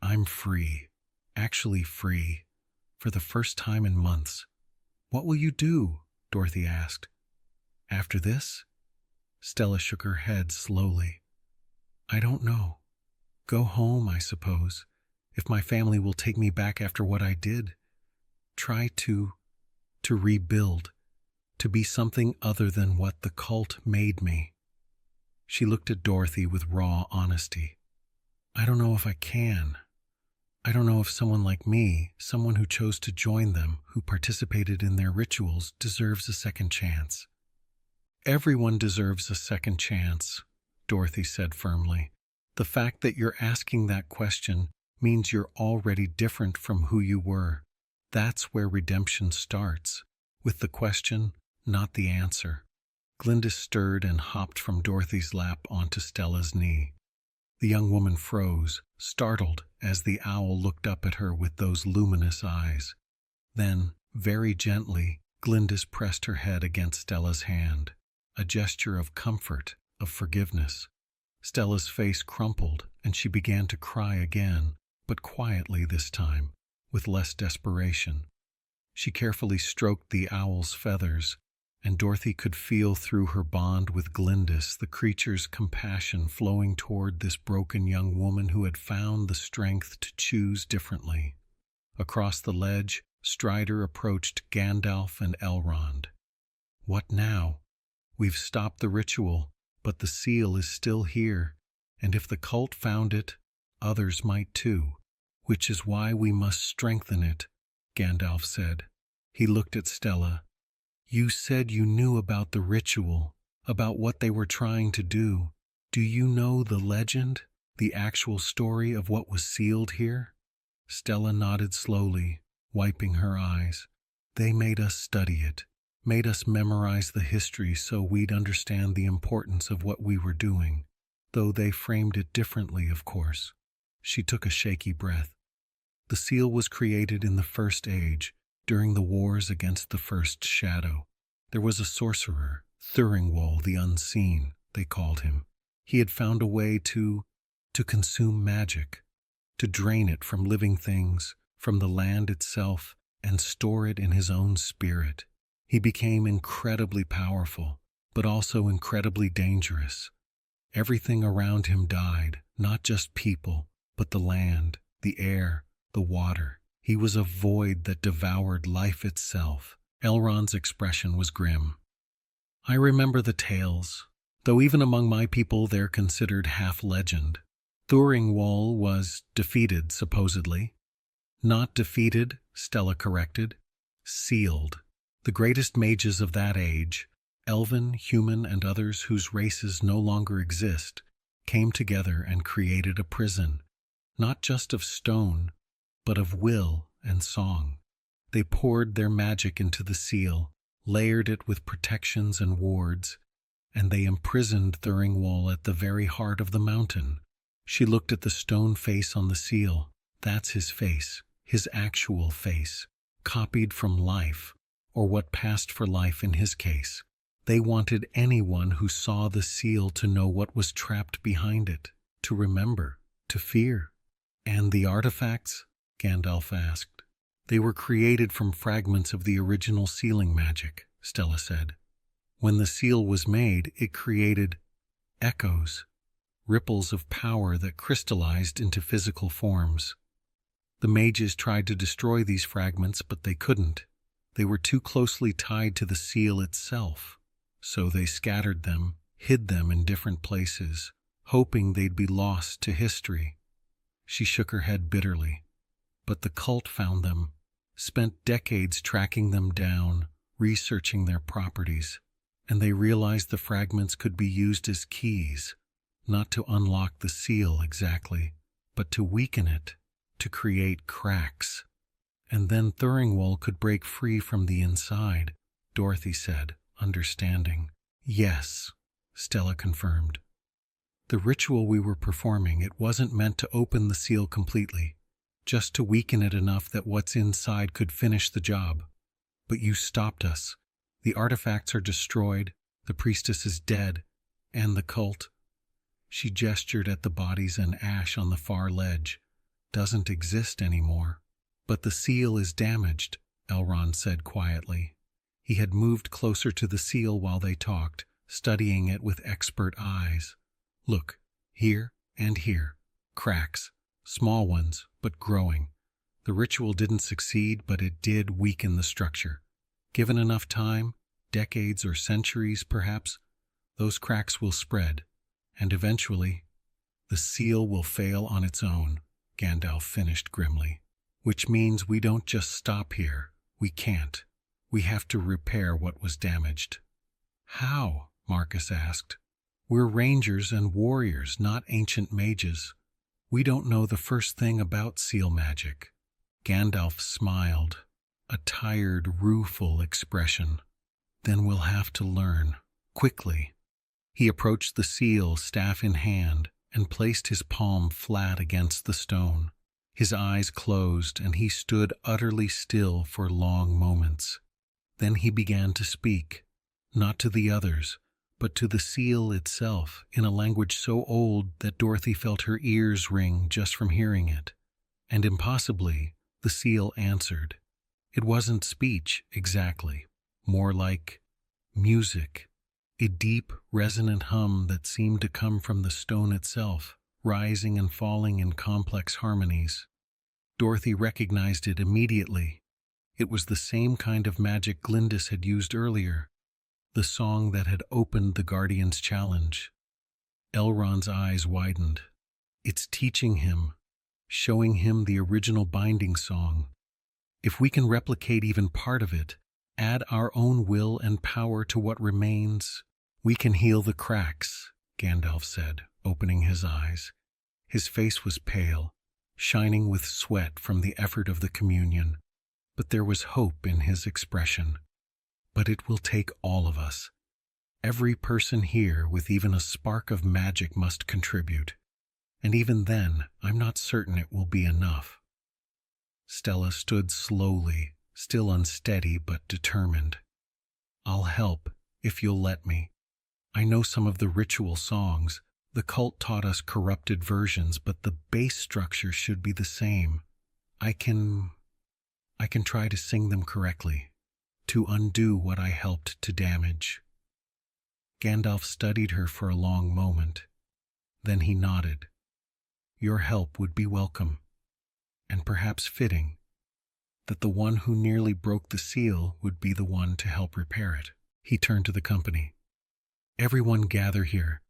A: I'm free. Actually free. For the first time in months. What will you do? Dorothy asked. After this? Stella shook her head slowly. I don't know. Go home, I suppose, if my family will take me back after what I did. Try to rebuild, to be something other than what the cult made me. She looked at Dorothy with raw honesty. I don't know if I can. I don't know if someone like me, someone who chose to join them, who participated in their rituals, deserves a second chance. Everyone deserves a second chance, Dorothy said firmly. The fact that you're asking that question means you're already different from who you were. That's where redemption starts, with the question, not the answer. Glinda stirred and hopped from Dorothy's lap onto Stella's knee. The young woman froze, startled, as the owl looked up at her with those luminous eyes. Then, very gently, Glyndis pressed her head against Stella's hand, a gesture of comfort, of forgiveness. Stella's face crumpled, and she began to cry again, but quietly this time, with less desperation. She carefully stroked the owl's feathers, and Dorothy could feel through her bond with Glyndis the creature's compassion flowing toward this broken young woman who had found the strength to choose differently. Across the ledge, Strider approached Gandalf and Elrond. What now? We've stopped the ritual, but the seal is still here, and if the cult found it, others might too. Which is why we must strengthen it, Gandalf said. He looked at Stella. You said you knew about the ritual, about what they were trying to do. Do you know the legend, the actual story of what was sealed here? Stella nodded slowly, wiping her eyes. They made us study it, made us memorize the history so we'd understand the importance of what we were doing, though they framed it differently, of course. She took a shaky breath. The seal was created in the First Age, during the wars against the First Shadow. There was a sorcerer, Thuringwall the Unseen, they called him. He had found a way to consume magic, to drain it from living things, from the land itself, and store it in his own spirit. He became incredibly powerful, but also incredibly dangerous. Everything around him died, not just people, but the land, the air, the water. He was a void that devoured life itself. Elrond's expression was grim. I remember the tales, though even among my people they're considered half-legend. Thuringwall was defeated, supposedly. Not defeated, Stella corrected. Sealed. The greatest mages of that age, elven, human, and others whose races no longer exist, came together and created a prison, not just of stone, but of will and song. They poured their magic into the seal, layered it with protections and wards, and they imprisoned Thuringwall at the very heart of the mountain. She looked at the stone face on the seal. That's his face, his actual face, copied from life, or what passed for life in his case. They wanted anyone who saw the seal to know what was trapped behind it, to remember, to fear. And the artifacts? Gandalf asked. They were created from fragments of the original sealing magic, Stella said. When the seal was made, it created echoes, ripples of power that crystallized into physical forms. The mages tried to destroy these fragments, but they couldn't. They were too closely tied to the seal itself. So they scattered them, hid them in different places, hoping they'd be lost to history. She shook her head bitterly. But the cult found them, spent decades tracking them down, researching their properties, and they realized the fragments could be used as keys, not to unlock the seal exactly, but to weaken it, to create cracks. And then Thuringwall could break free from the inside, Dorothy said, understanding. Yes, Stella confirmed. The ritual we were performing, it wasn't meant to open the seal completely, just to weaken it enough that what's inside could finish the job. But you stopped us. The artifacts are destroyed, the priestess is dead, and the cult, she gestured at the bodies and ash on the far ledge, doesn't exist anymore. But the seal is damaged, Elrond said quietly. He had moved closer to the seal while they talked, studying it with expert eyes. Look, here and here, cracks, small ones, but growing. The ritual didn't succeed, but it did weaken the structure. Given enough time, decades or centuries perhaps, those cracks will spread, and eventually, the seal will fail on its own, Gandalf finished grimly. Which means we don't just stop here. We can't. We have to repair what was damaged. How? Marcus asked. We're rangers and warriors, not ancient mages. We don't know the first thing about seal magic. Gandalf smiled, a tired, rueful expression. Then we'll have to learn, quickly. He approached the seal, staff in hand, and placed his palm flat against the stone. His eyes closed, and he stood utterly still for long moments. Then he began to speak, not to the others, but to the seal itself, in a language so old that Dorothy felt her ears ring just from hearing it. And impossibly, the seal answered. It wasn't speech, exactly, more like music, a deep, resonant hum that seemed to come from the stone itself, rising and falling in complex harmonies. Dorothy recognized it immediately. It was the same kind of magic Glyndis had used earlier, the song that had opened the Guardian's challenge. Elrond's eyes widened. It's teaching him, showing him the original binding song. If we can replicate even part of it, add our own will and power to what remains, we can heal the cracks, Gandalf said, opening his eyes. His face was pale, shining with sweat from the effort of the communion, but there was hope in his expression. But it will take all of us. Every person here with even a spark of magic must contribute, and even then, I'm not certain it will be enough. Stella stood slowly, still unsteady but determined. I'll help, if you'll let me. I know some of the ritual songs. The cult taught us corrupted versions, but the base structure should be the same. I can try to sing them correctly, to undo what I helped to damage. Gandalf studied her for a long moment. Then he nodded. Your help would be welcome, and perhaps fitting, that the one who nearly broke the seal would be the one to help repair it. He turned to the company. Everyone gather here.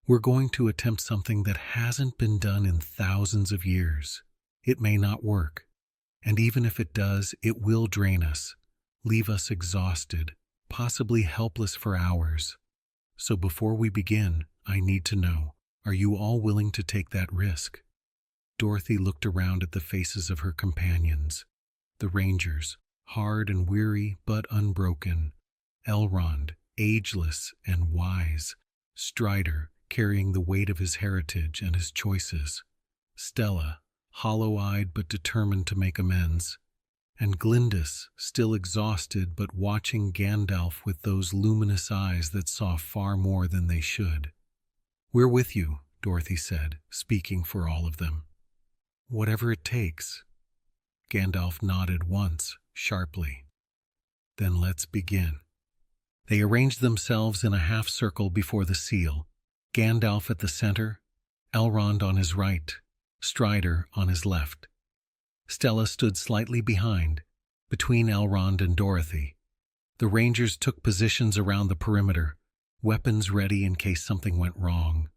A: We're going to attempt something that hasn't been done in thousands of years. It may not work, and even if it does, it will drain us, leave us exhausted, possibly helpless for hours. So before we begin, I need to know, Are you all willing to take that risk? Dorothy looked around at the faces of her companions. The Rangers, hard and weary but unbroken. Elrond, ageless and wise. Strider, carrying the weight of his heritage and his choices. Stella, hollow-eyed but determined to make amends. And Glyndis, still exhausted but watching Gandalf with those luminous eyes that saw far more than they should. "We're with you," Dorothy said, speaking for all of them. "Whatever it takes." Gandalf nodded once, sharply. "Then let's begin." They arranged themselves in a half-circle before the seal, Gandalf at the center, Elrond on his right, Strider on his left. Stella stood slightly behind, between Elrond and Dorothy. The Rangers took positions around the perimeter, weapons ready in case something went wrong.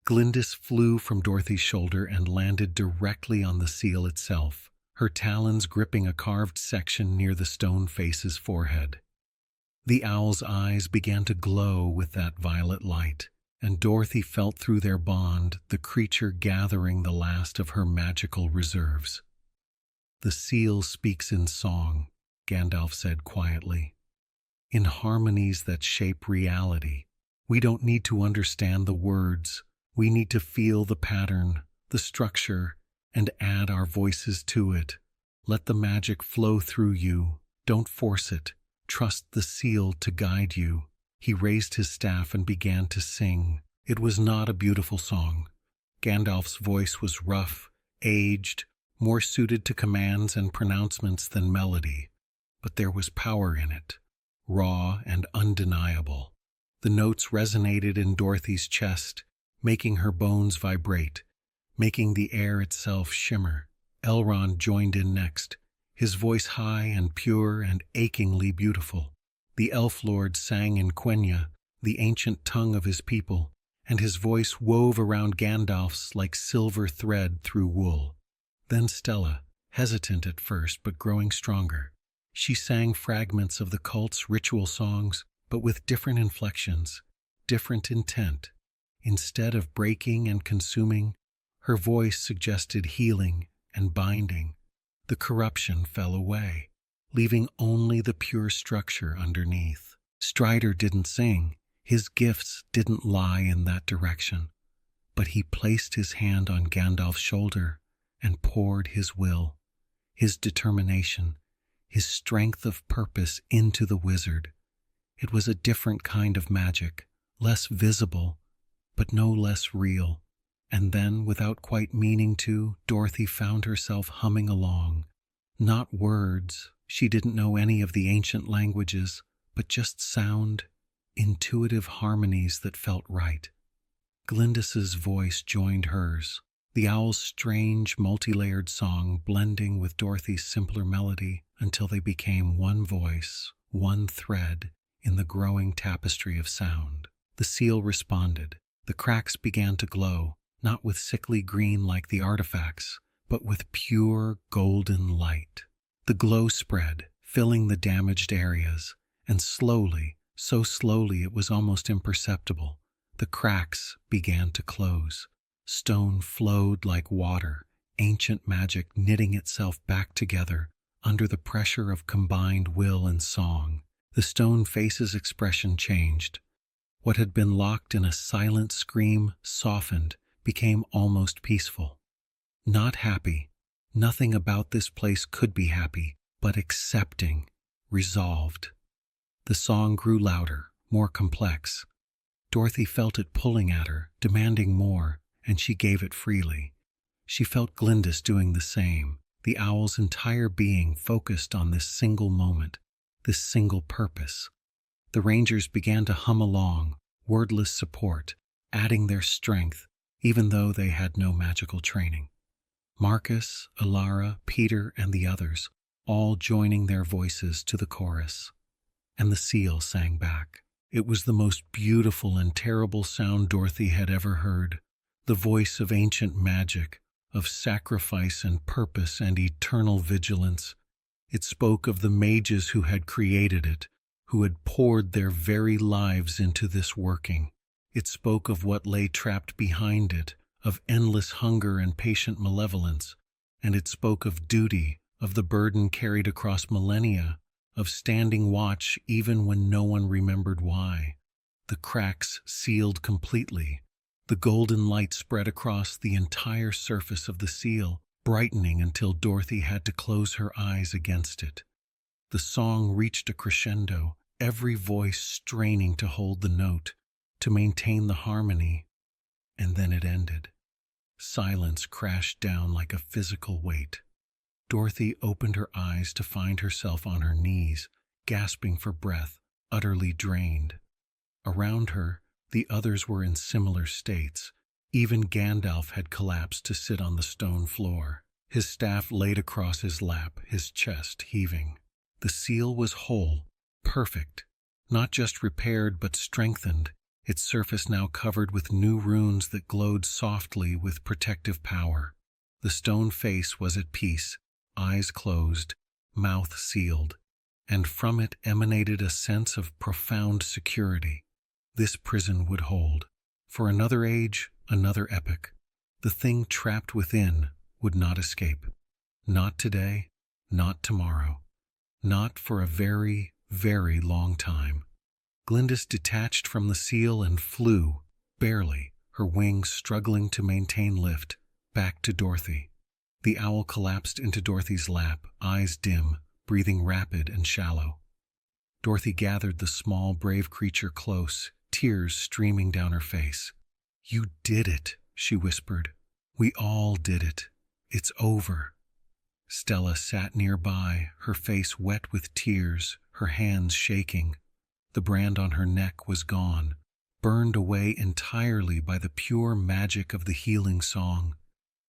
A: Glyndis flew from Dorothy's shoulder and landed directly on the seal itself, her talons gripping a carved section near the stone face's forehead. The owl's eyes began to glow with that violet light, and Dorothy felt through their bond the creature gathering the last of her magical reserves. "The seal speaks in song," Gandalf said quietly. "In harmonies that shape reality. We don't need to understand the words. We need to feel the pattern, the structure, and add our voices to it. Let the magic flow through you. Don't force it. Trust the seal to guide you." He raised his staff and began to sing. It was not a beautiful song. Gandalf's voice was rough, aged, more suited to commands and pronouncements than melody. But there was power in it, raw and undeniable. The notes resonated in Dorothy's chest, making her bones vibrate, making the air itself shimmer. Elrond joined in next, his voice high and pure and achingly beautiful. The Elf Lord sang in Quenya, the ancient tongue of his people, and his voice wove around Gandalf's like silver thread through wool. Then Stella, hesitant at first but growing stronger. She sang fragments of the cult's ritual songs, but with different inflections, different intent. Instead of breaking and consuming, her voice suggested healing and binding. The corruption fell away, leaving only the pure structure underneath. Strider didn't sing. His gifts didn't lie in that direction. But he placed his hand on Gandalf's shoulder and poured his will, his determination, his strength of purpose into the wizard. It was a different kind of magic, less visible, but no less real. And then, without quite meaning to, Dorothy found herself humming along. Not words, she didn't know any of the ancient languages, but just sound, intuitive harmonies that felt right. Glyndis's voice joined hers, the owl's strange, multi-layered song blending with Dorothy's simpler melody until they became one voice, one thread in the growing tapestry of sound. The seal responded. The cracks began to glow, not with sickly green like the artifacts, but with pure golden light. The glow spread, filling the damaged areas, and slowly, so slowly it was almost imperceptible, the cracks began to close. Stone flowed like water, ancient magic knitting itself back together under the pressure of combined will and song. The stone face's expression changed. What had been locked in a silent scream softened, became almost peaceful. Not happy. Nothing about this place could be happy, but accepting, resolved. The song grew louder, more complex. Dorothy felt it pulling at her, demanding more, and she gave it freely. She felt Glyndis doing the same, the owl's entire being focused on this single moment, this single purpose. The Rangers began to hum along, wordless support, adding their strength, even though they had no magical training. Marcus, Alara, Peter, and the others, all joining their voices to the chorus. And the seal sang back. It was the most beautiful and terrible sound Dorothy had ever heard, the voice of ancient magic, of sacrifice and purpose and eternal vigilance. It spoke of the mages who had created it, who had poured their very lives into this working. It spoke of what lay trapped behind it, of endless hunger and patient malevolence, and it spoke of duty, of the burden carried across millennia, of standing watch even when no one remembered why. The cracks sealed completely. The golden light spread across the entire surface of the seal, brightening until Dorothy had to close her eyes against it. The song reached a crescendo, every voice straining to hold the note, to maintain the harmony, and then it ended. Silence crashed down like a physical weight. Dorothy opened her eyes to find herself on her knees, gasping for breath, utterly drained. Around her, the others were in similar states. Even Gandalf had collapsed to sit on the stone floor, his staff laid across his lap, his chest heaving. The seal was whole, perfect, not just repaired but strengthened, its surface now covered with new runes that glowed softly with protective power. The stone face was at peace, eyes closed, mouth sealed, and from it emanated a sense of profound security. This prison would hold. For another age, another epoch. The thing trapped within would not escape. Not today, not tomorrow. Not for a very, very long time. Glyndis detached from the seal and flew, barely, her wings struggling to maintain lift, back to Dorothy. The owl collapsed into Dorothy's lap, eyes dim, breathing rapid and shallow. Dorothy gathered the small, brave creature close, tears streaming down her face. "You did it," she whispered. "We all did it. It's over." Stella sat nearby, her face wet with tears, her hands shaking. The brand on her neck was gone, burned away entirely by the pure magic of the healing song.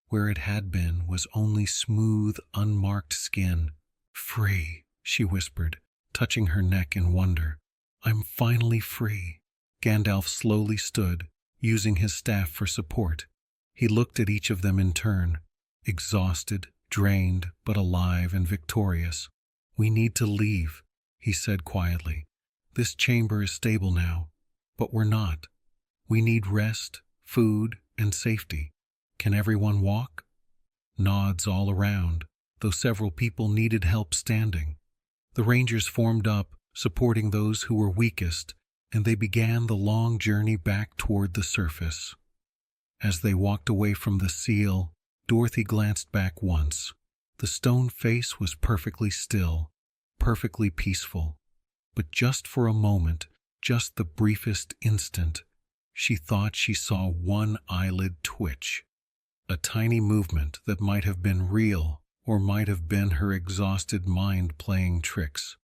A: Where it had been was only smooth, unmarked skin. "Free," she whispered, touching her neck in wonder. "I'm finally free." Gandalf slowly stood, using his staff for support. He looked at each of them in turn, exhausted, drained, but alive and victorious. "We need to leave," he said quietly. "This chamber is stable now, but we're not. We need rest, food, and safety. Can everyone walk?" Nods all around, though several people needed help standing. The Rangers formed up, supporting those who were weakest, and they began the long journey back toward the surface. As they walked away from the seal, Dorothy glanced back once. The stone face was perfectly still, perfectly peaceful. But just for a moment, just the briefest instant, she thought she saw one eyelid twitch. A tiny movement that might have been real or might have been her exhausted mind playing tricks.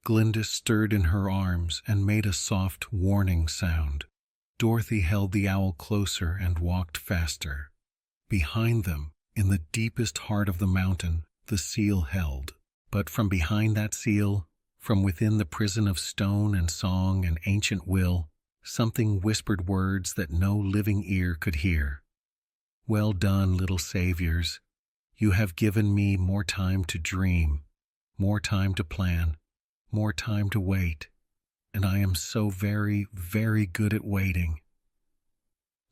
A: Glyndis stirred in her arms and made a soft, warning sound. Dorothy held the owl closer and walked faster. Behind them, in the deepest heart of the mountain, the seal held. But from behind that seal, from within the prison of stone and song and ancient will, something whispered words that no living ear could hear. "Well done, little saviors. You have given me more time to dream, more time to plan, more time to wait, and I am so very, very good at waiting."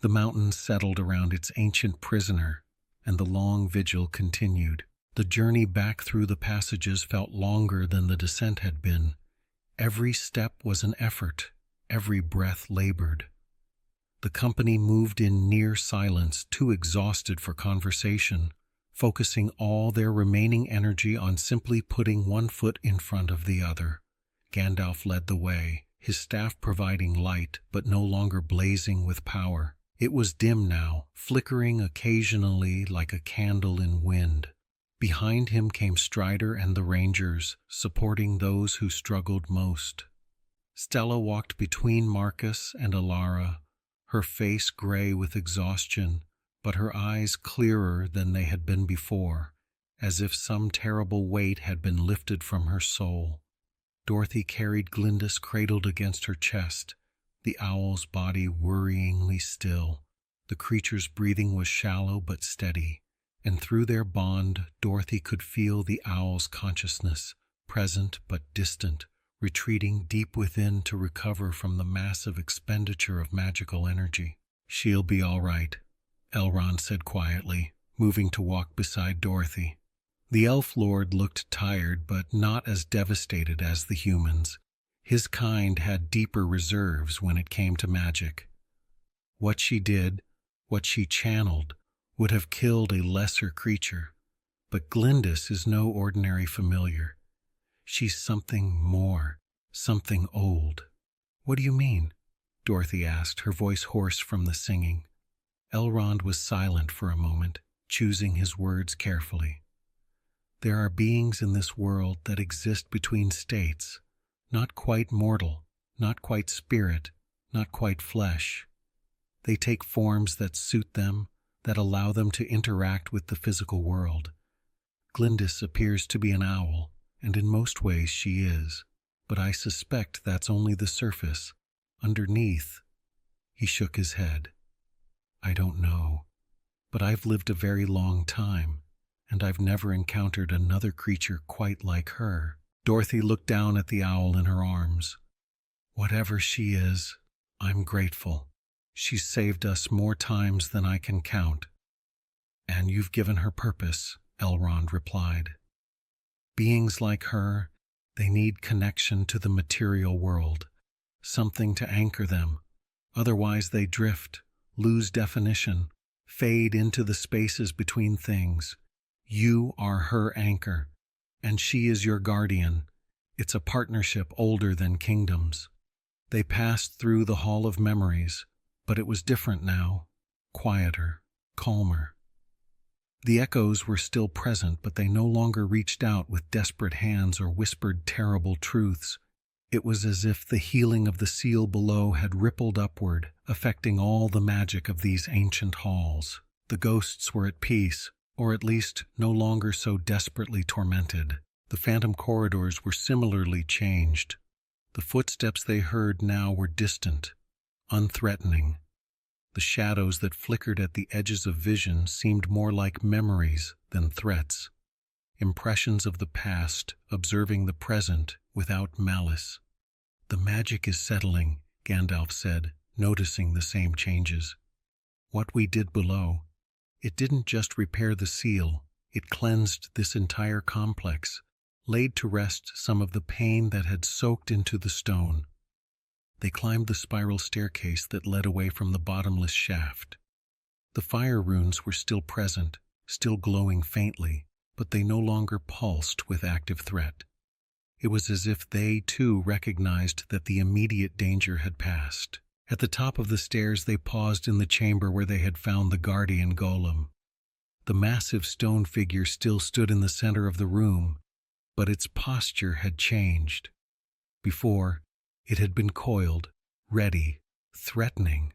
A: The mountain settled around its ancient prisoner, and the long vigil continued. The journey back through the passages felt longer than the descent had been. Every step was an effort, every breath labored. The company moved in near silence, too exhausted for conversation, focusing all their remaining energy on simply putting one foot in front of the other. Gandalf led the way, his staff providing light but no longer blazing with power. It was dim now, flickering occasionally like a candle in wind. Behind him came Strider and the Rangers, supporting those who struggled most. Stella walked between Marcus and Alara, her face gray with exhaustion, but her eyes clearer than they had been before, as if some terrible weight had been lifted from her soul. Dorothy carried Glyndis cradled against her chest, the owl's body worryingly still. The creature's breathing was shallow but steady, and through their bond Dorothy could feel the owl's consciousness, present but distant, retreating deep within to recover from the massive expenditure of magical energy. "She'll be all right," Elrond said quietly, moving to walk beside Dorothy. The elf lord looked tired, but not as devastated as the humans. His kind had deeper reserves when it came to magic. What she did, what she channeled, would have killed a lesser creature. But Glyndis is no ordinary familiar. She's something more, something old. "What do you mean?" Dorothy asked, her voice hoarse from the singing. Elrond was silent for a moment, choosing his words carefully. "There are beings in this world that exist between states, not quite mortal, not quite spirit, not quite flesh. They take forms that suit them, that allow them to interact with the physical world. Glyndis appears to be an owl, and in most ways she is, but I suspect that's only the surface. Underneath—" He shook his head. "I don't know, but I've lived a very long time, and I've never encountered another creature quite like her." Dorothy looked down at the owl in her arms. "Whatever she is, I'm grateful. She's saved us more times than I can count." "And you've given her purpose," Elrond replied. "Beings like her, they need connection to the material world, something to anchor them. Otherwise they drift, lose definition, fade into the spaces between things. You are her anchor, and she is your guardian. It's a partnership older than kingdoms." They passed through the Hall of Memories, but it was different now, quieter, calmer. The echoes were still present, but they no longer reached out with desperate hands or whispered terrible truths. It was as if the healing of the seal below had rippled upward, affecting all the magic of these ancient halls. The ghosts were at peace, or at least no longer so desperately tormented. The phantom corridors were similarly changed. The footsteps they heard now were distant, unthreatening. The shadows that flickered at the edges of vision seemed more like memories than threats, impressions of the past observing the present without malice. "The magic is settling," Gandalf said, noticing the same changes. "What we did below, it didn't just repair the seal, it cleansed this entire complex, laid to rest some of the pain that had soaked into the stone." They climbed the spiral staircase that led away from the bottomless shaft. The fire runes were still present, still glowing faintly, but they no longer pulsed with active threat. It was as if they, too, recognized that the immediate danger had passed. At the top of the stairs they paused in the chamber where they had found the guardian golem. The massive stone figure still stood in the center of the room, but its posture had changed. Before, it had been coiled, ready, threatening.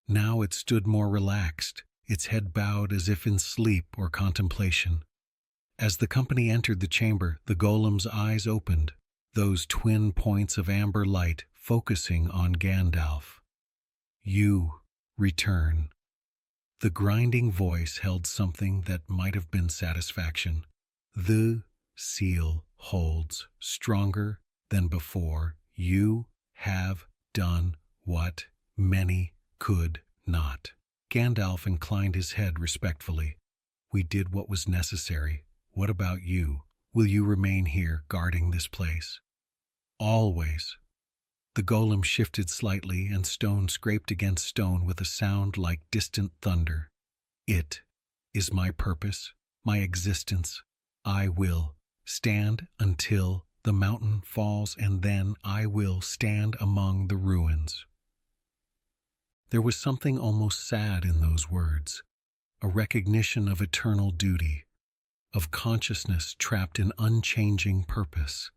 A: Now it stood more relaxed, its head bowed as if in sleep or contemplation. As the company entered the chamber, the golem's eyes opened, those twin points of amber light focusing on Gandalf. "You return." The grinding voice held something that might have been satisfaction. "The seal holds stronger than before. You have done what many could not." Gandalf inclined his head respectfully. "We did what was necessary. What about you? Will you remain here guarding this place?" "Always." The golem shifted slightly, and stone scraped against stone with a sound like distant thunder. "It is my purpose, my existence. I will stand until the mountain falls, and then I will stand among the ruins." There was something almost sad in those words, a recognition of eternal duty, of consciousness trapped in unchanging purpose.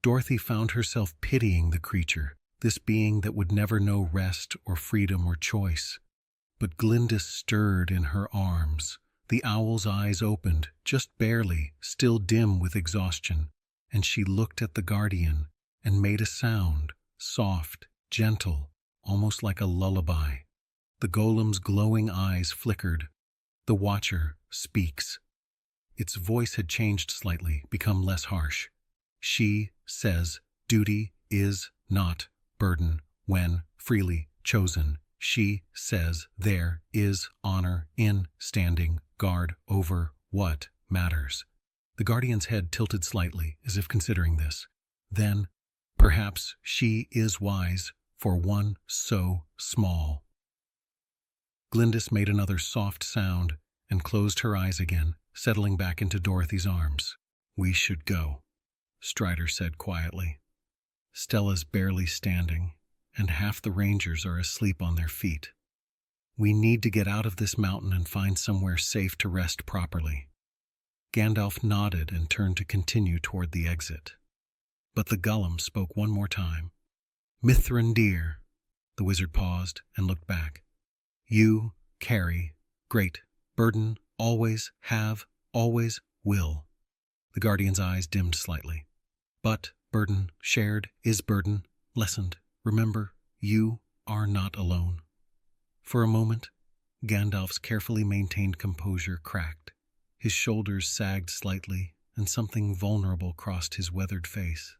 A: Dorothy found herself pitying the creature, this being that would never know rest or freedom or choice. But Glyndis stirred in her arms. The owl's eyes opened, just barely, still dim with exhaustion, and she looked at the guardian and made a sound, soft, gentle, almost like a lullaby. The golem's glowing eyes flickered. "The Watcher speaks." Its voice had changed slightly, become less harsh. "She says Duty is not burden when freely chosen. She says there is honor in standing guard over what matters. The Guardian's head tilted slightly, as if considering this. Then, perhaps she is wise for one so small. Glyndis made another soft sound and closed her eyes again, settling back into Dorothy's arms. We should go, Strider said quietly. Stella's barely standing, and half the Rangers are asleep on their feet. We need to get out of this mountain and find somewhere safe to rest properly. Gandalf nodded and turned to continue toward the exit. But the Gollum spoke one more time. Mithrin dear. The wizard paused and looked back. You carry great burden, always have, always will. The Guardian's eyes dimmed slightly. But burden shared is burden lessened. Remember, you are not alone. For a moment, Gandalf's carefully maintained composure cracked. His shoulders sagged slightly, and something vulnerable crossed his weathered face.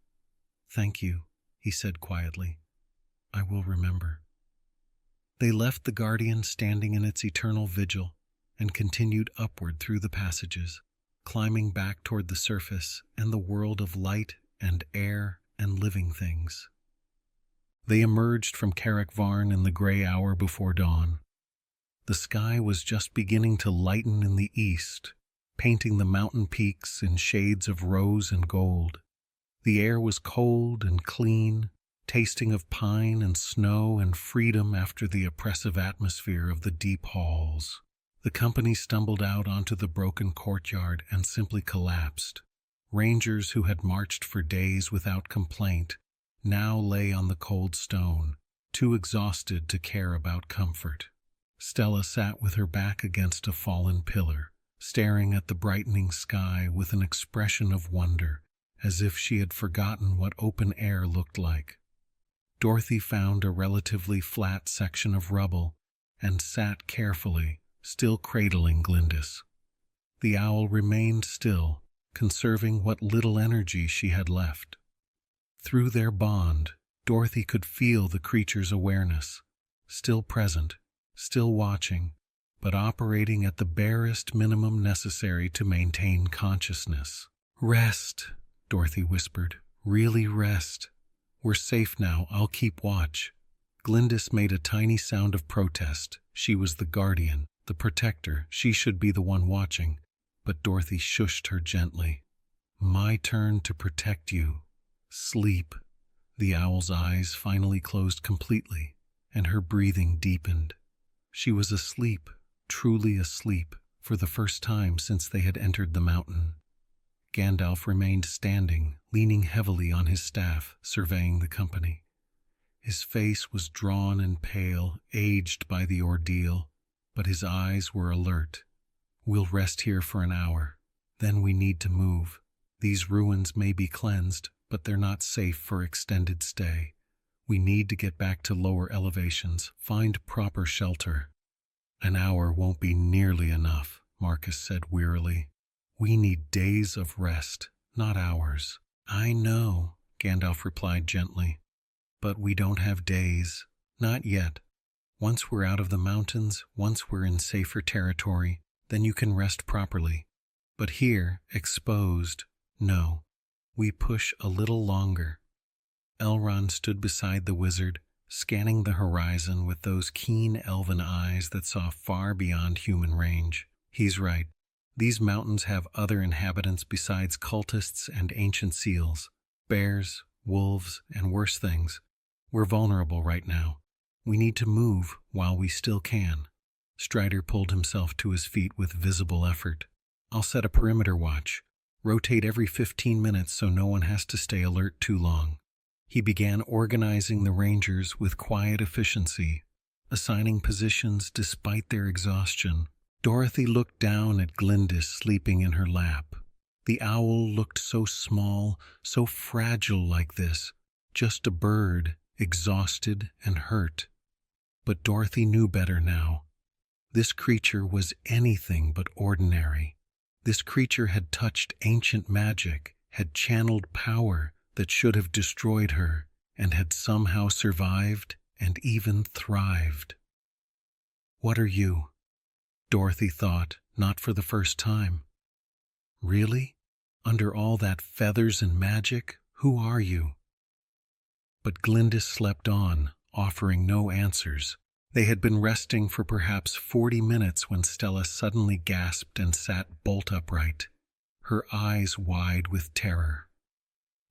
A: Thank you, he said quietly. I will remember. They left the Guardian standing in its eternal vigil and continued upward through the passages, climbing back toward the surface and the world of light and air and living things. They emerged from Karak-Varn in the gray hour before dawn. The sky was just beginning to lighten in the east, painting the mountain peaks in shades of rose and gold. The air was cold and clean, tasting of pine and snow and freedom after the oppressive atmosphere of the deep halls. The company stumbled out onto the broken courtyard and simply collapsed. Rangers who had marched for days without complaint now lay on the cold stone, too exhausted to care about comfort. Stella sat with her back against a fallen pillar, staring at the brightening sky with an expression of wonder, as if she had forgotten what open air looked like. Dorothy found a relatively flat section of rubble and sat carefully, still cradling Glyndis. The owl remained still, conserving what little energy she had left. Through their bond, Dorothy could feel the creature's awareness, still present, still watching, but operating at the barest minimum necessary to maintain consciousness. Rest, Dorothy whispered. Really rest. We're safe now. I'll keep watch. Glyndis made a tiny sound of protest. She was the guardian, the protector. She should be the one watching. But Dorothy shushed her gently. My turn to protect you. Sleep. The owl's eyes finally closed completely, and her breathing deepened. She was asleep, truly asleep, for the first time since they had entered the mountain. Gandalf remained standing, leaning heavily on his staff, surveying the company. His face was drawn and pale, aged by the ordeal, but his eyes were alert. We'll rest here for an hour. Then we need to move. These ruins may be cleansed, but they're not safe for extended stay. We need to get back to lower elevations, find proper shelter. An hour won't be nearly enough, Marcus said wearily. We need days of rest, not hours. I know, Gandalf replied gently. But we don't have days. Not yet. Once we're out of the mountains, once we're in safer territory, then you can rest properly. But here, exposed, no. We push a little longer. Elrond stood beside the wizard, scanning the horizon with those keen elven eyes that saw far beyond human range. He's right. These mountains have other inhabitants besides cultists and ancient seals, bears, wolves, and worse things. We're vulnerable right now. We need to move while we still can. Strider pulled himself to his feet with visible effort. I'll set a perimeter watch. Rotate every 15 minutes so no one has to stay alert too long. He began organizing the Rangers with quiet efficiency, assigning positions despite their exhaustion. Dorothy looked down at Glyndis sleeping in her lap. The owl looked so small, so fragile like this, just a bird, exhausted and hurt. But Dorothy knew better now. This creature was anything but ordinary. This creature had touched ancient magic, had channeled power, that should have destroyed her and had somehow survived and even thrived. "What are you?" Dorothy thought, not for the first time. "Really? Under all that feathers and magic, who are you?" But Glyndis slept on, offering no answers. They had been resting for perhaps 40 minutes when Stella suddenly gasped and sat bolt upright, her eyes wide with terror.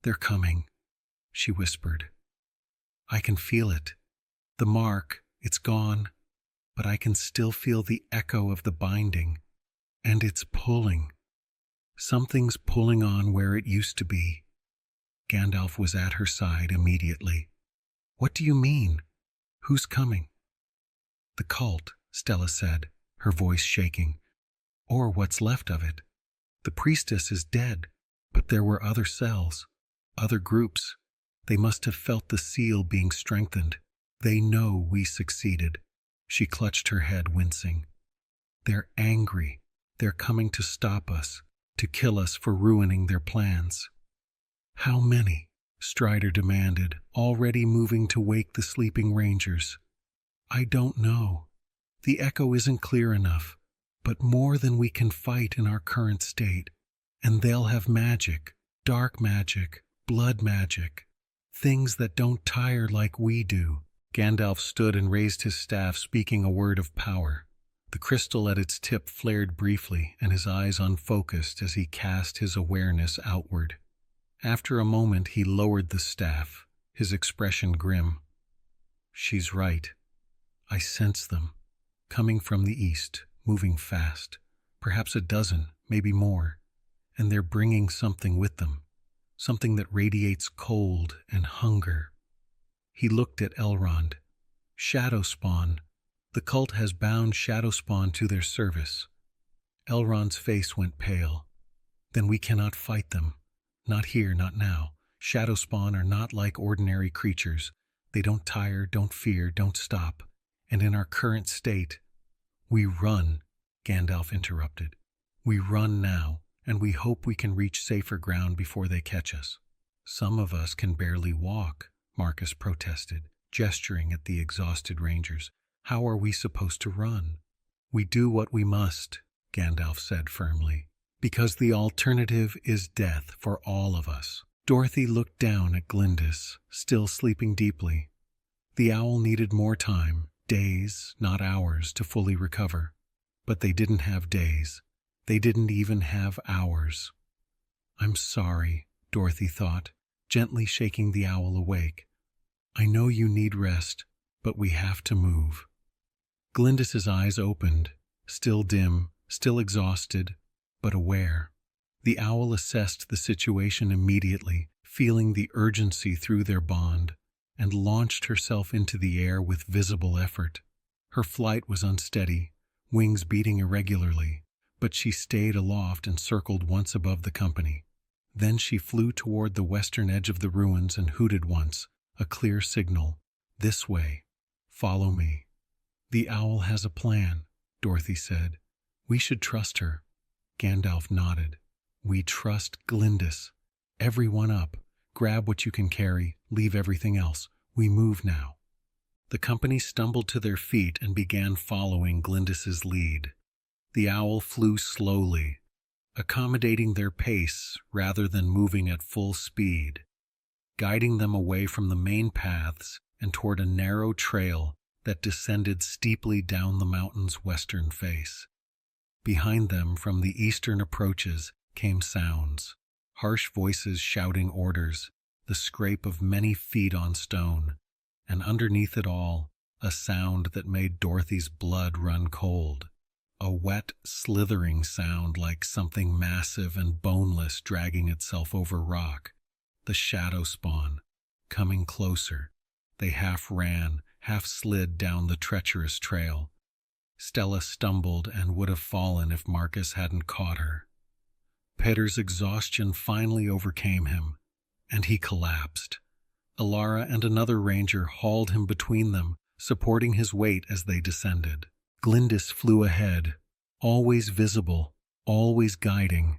A: "They're coming," she whispered. "I can feel it. The mark, it's gone, but I can still feel the echo of the binding, and it's pulling. Something's pulling on where it used to be." Gandalf was at her side immediately. "What do you mean? Who's coming?" "The cult," Stella said, her voice shaking. "Or what's left of it. The priestess is dead, but there were other cells, other groups. They must have felt the seal being strengthened. They know we succeeded." She clutched her head, wincing. "They're angry. They're coming to stop us, to kill us for ruining their plans." "How many?" Strider demanded, already moving to wake the sleeping rangers. "I don't know. The echo isn't clear enough, but more than we can fight in our current state. And they'll have magic, dark magic, blood magic, things that don't tire like we do." Gandalf stood and raised his staff, speaking a word of power. The crystal at its tip flared briefly, and his eyes unfocused as he cast his awareness outward. After a moment, he lowered the staff, his expression grim. "She's right. I sense them, coming from the east, moving fast, perhaps a dozen, maybe more, and they're bringing something with them, something that radiates cold and hunger." He looked at Elrond. "Shadow Spawn. The cult has bound Shadow Spawn to their service." Elrond's face went pale. "Then we cannot fight them. Not here, not now. Shadow Spawn are not like ordinary creatures. They don't tire, don't fear, don't stop. And in our current state—" "We run," Gandalf interrupted. "We run now, and we hope we can reach safer ground before they catch us." "Some of us can barely walk," Marcus protested, gesturing at the exhausted rangers. "How are we supposed to run?" "We do what we must," Gandalf said firmly, "because the alternative is death for all of us." Dorothy looked down at Glyndis, still sleeping deeply. The owl needed more time, days, not hours, to fully recover. But they didn't have days. They didn't even have hours. "I'm sorry," Dorothy thought, gently shaking the owl awake. "I know you need rest, but we have to move." Glyndis's eyes opened, still dim, still exhausted, but aware. The owl assessed the situation immediately, feeling the urgency through their bond, and launched herself into the air with visible effort. Her flight was unsteady, wings beating irregularly, but she stayed aloft and circled once above the company. Then she flew toward the western edge of the ruins and hooted once, a clear signal. "This way. Follow me." "The owl has a plan," Dorothy said. "We should trust her." Gandalf nodded. "We trust Glyndis. Everyone up. Grab what you can carry, leave everything else. We move now." The company stumbled to their feet and began following Glyndis's lead. The owl flew slowly, accommodating their pace rather than moving at full speed, guiding them away from the main paths and toward a narrow trail that descended steeply down the mountain's western face. Behind them, from the eastern approaches, came sounds, harsh voices shouting orders, the scrape of many feet on stone, and underneath it all, a sound that made Dorothy's blood run cold. A wet, slithering sound like something massive and boneless dragging itself over rock. The Shadow Spawn, coming closer. They half ran, half slid down the treacherous trail. Stella stumbled and would have fallen if Marcus hadn't caught her. Peter's exhaustion finally overcame him, and he collapsed. Alara and another ranger hauled him between them, supporting his weight as they descended. Glyndis flew ahead, always visible, always guiding,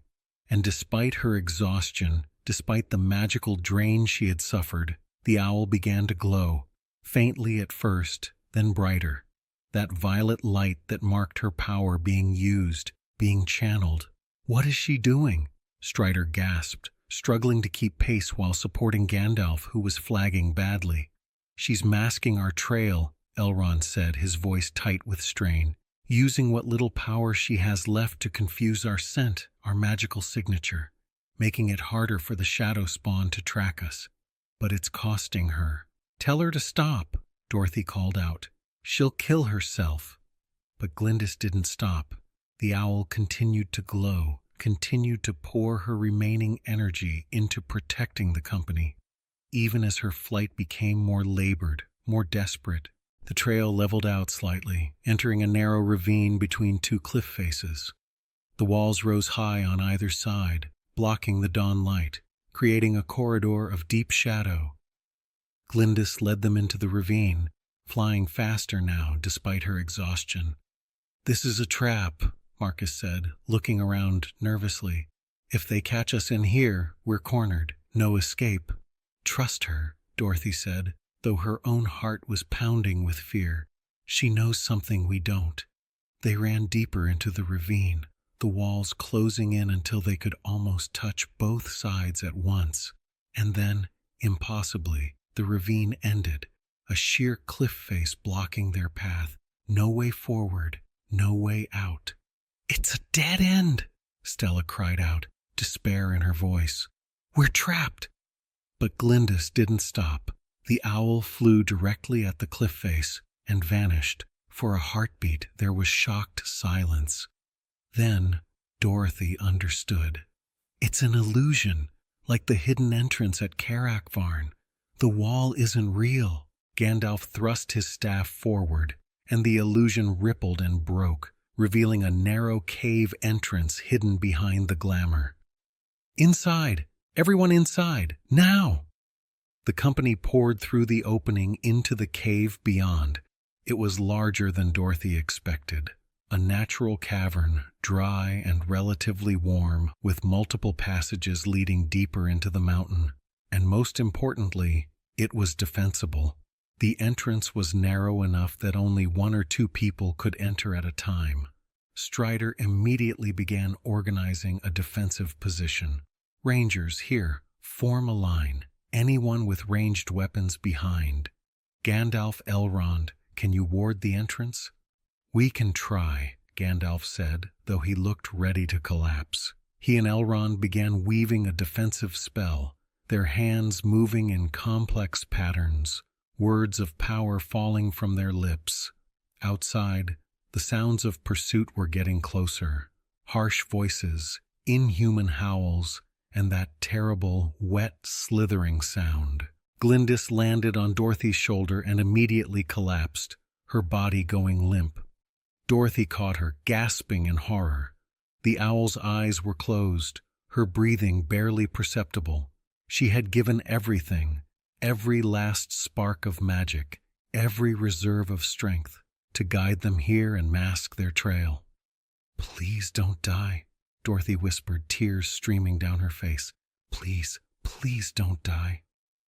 A: and despite her exhaustion, Despite the magical drain she had suffered, the owl began to glow, faintly at first, then brighter. That violet light that marked her power being used, being channeled. "What is she doing?" Strider gasped, struggling to keep pace while supporting Gandalf, who was flagging badly. "She's masking our trail," Elrond said, his voice tight with strain. "Using what little power she has left to confuse our scent, our magical signature, making it harder for the shadow spawn to track us. But it's costing her." "Tell her to stop," Dorothy called out. "She'll kill herself." But Glyndis didn't stop. The owl continued to glow, continued to pour her remaining energy into protecting the company. Even as her flight became more labored, more desperate, the trail leveled out slightly, entering a narrow ravine between two cliff faces. The walls rose high on either side, blocking the dawn light, creating a corridor of deep shadow. Glyndis led them into the ravine, flying faster now despite her exhaustion. "This is a trap," Marcus said, looking around nervously. "If they catch us in here, we're cornered. No escape." "Trust her," Dorothy said, though her own heart was pounding with fear. "She knows something we don't." They ran deeper into the ravine, the walls closing in until they could almost touch both sides at once. And then, impossibly, the ravine ended, a sheer cliff face blocking their path. No way forward, no way out. "It's a dead end," Stella cried out, despair in her voice. "We're trapped." But Glyndis didn't stop. The owl flew directly at the cliff face and vanished. For a heartbeat, there was shocked silence. Then Dorothy understood. "It's an illusion, like the hidden entrance at Karak-Varn. The wall isn't real." Gandalf thrust his staff forward, and the illusion rippled and broke, revealing a narrow cave entrance hidden behind the glamour. "Inside! Everyone inside! Now!" The company poured through the opening into the cave beyond. It was larger than Dorothy expected. A natural cavern, dry and relatively warm, with multiple passages leading deeper into the mountain. And most importantly, it was defensible. The entrance was narrow enough that only one or two people could enter at a time. Strider immediately began organizing a defensive position. "Rangers, here, form a line. Anyone with ranged weapons behind. Gandalf, Elrond, can you ward the entrance?" "We can try," Gandalf said, though he looked ready to collapse. He and Elrond began weaving a defensive spell, their hands moving in complex patterns, words of power falling from their lips. Outside, the sounds of pursuit were getting closer. Harsh voices, inhuman howls, and that terrible, wet, slithering sound. Glyndis landed on Dorothy's shoulder and immediately collapsed, her body going limp. Dorothy caught her, gasping in horror. The owl's eyes were closed, her breathing barely perceptible. She had given everything, every last spark of magic, every reserve of strength, to guide them here and mask their trail. "Please don't die," Dorothy whispered, tears streaming down her face. "Please, please don't die."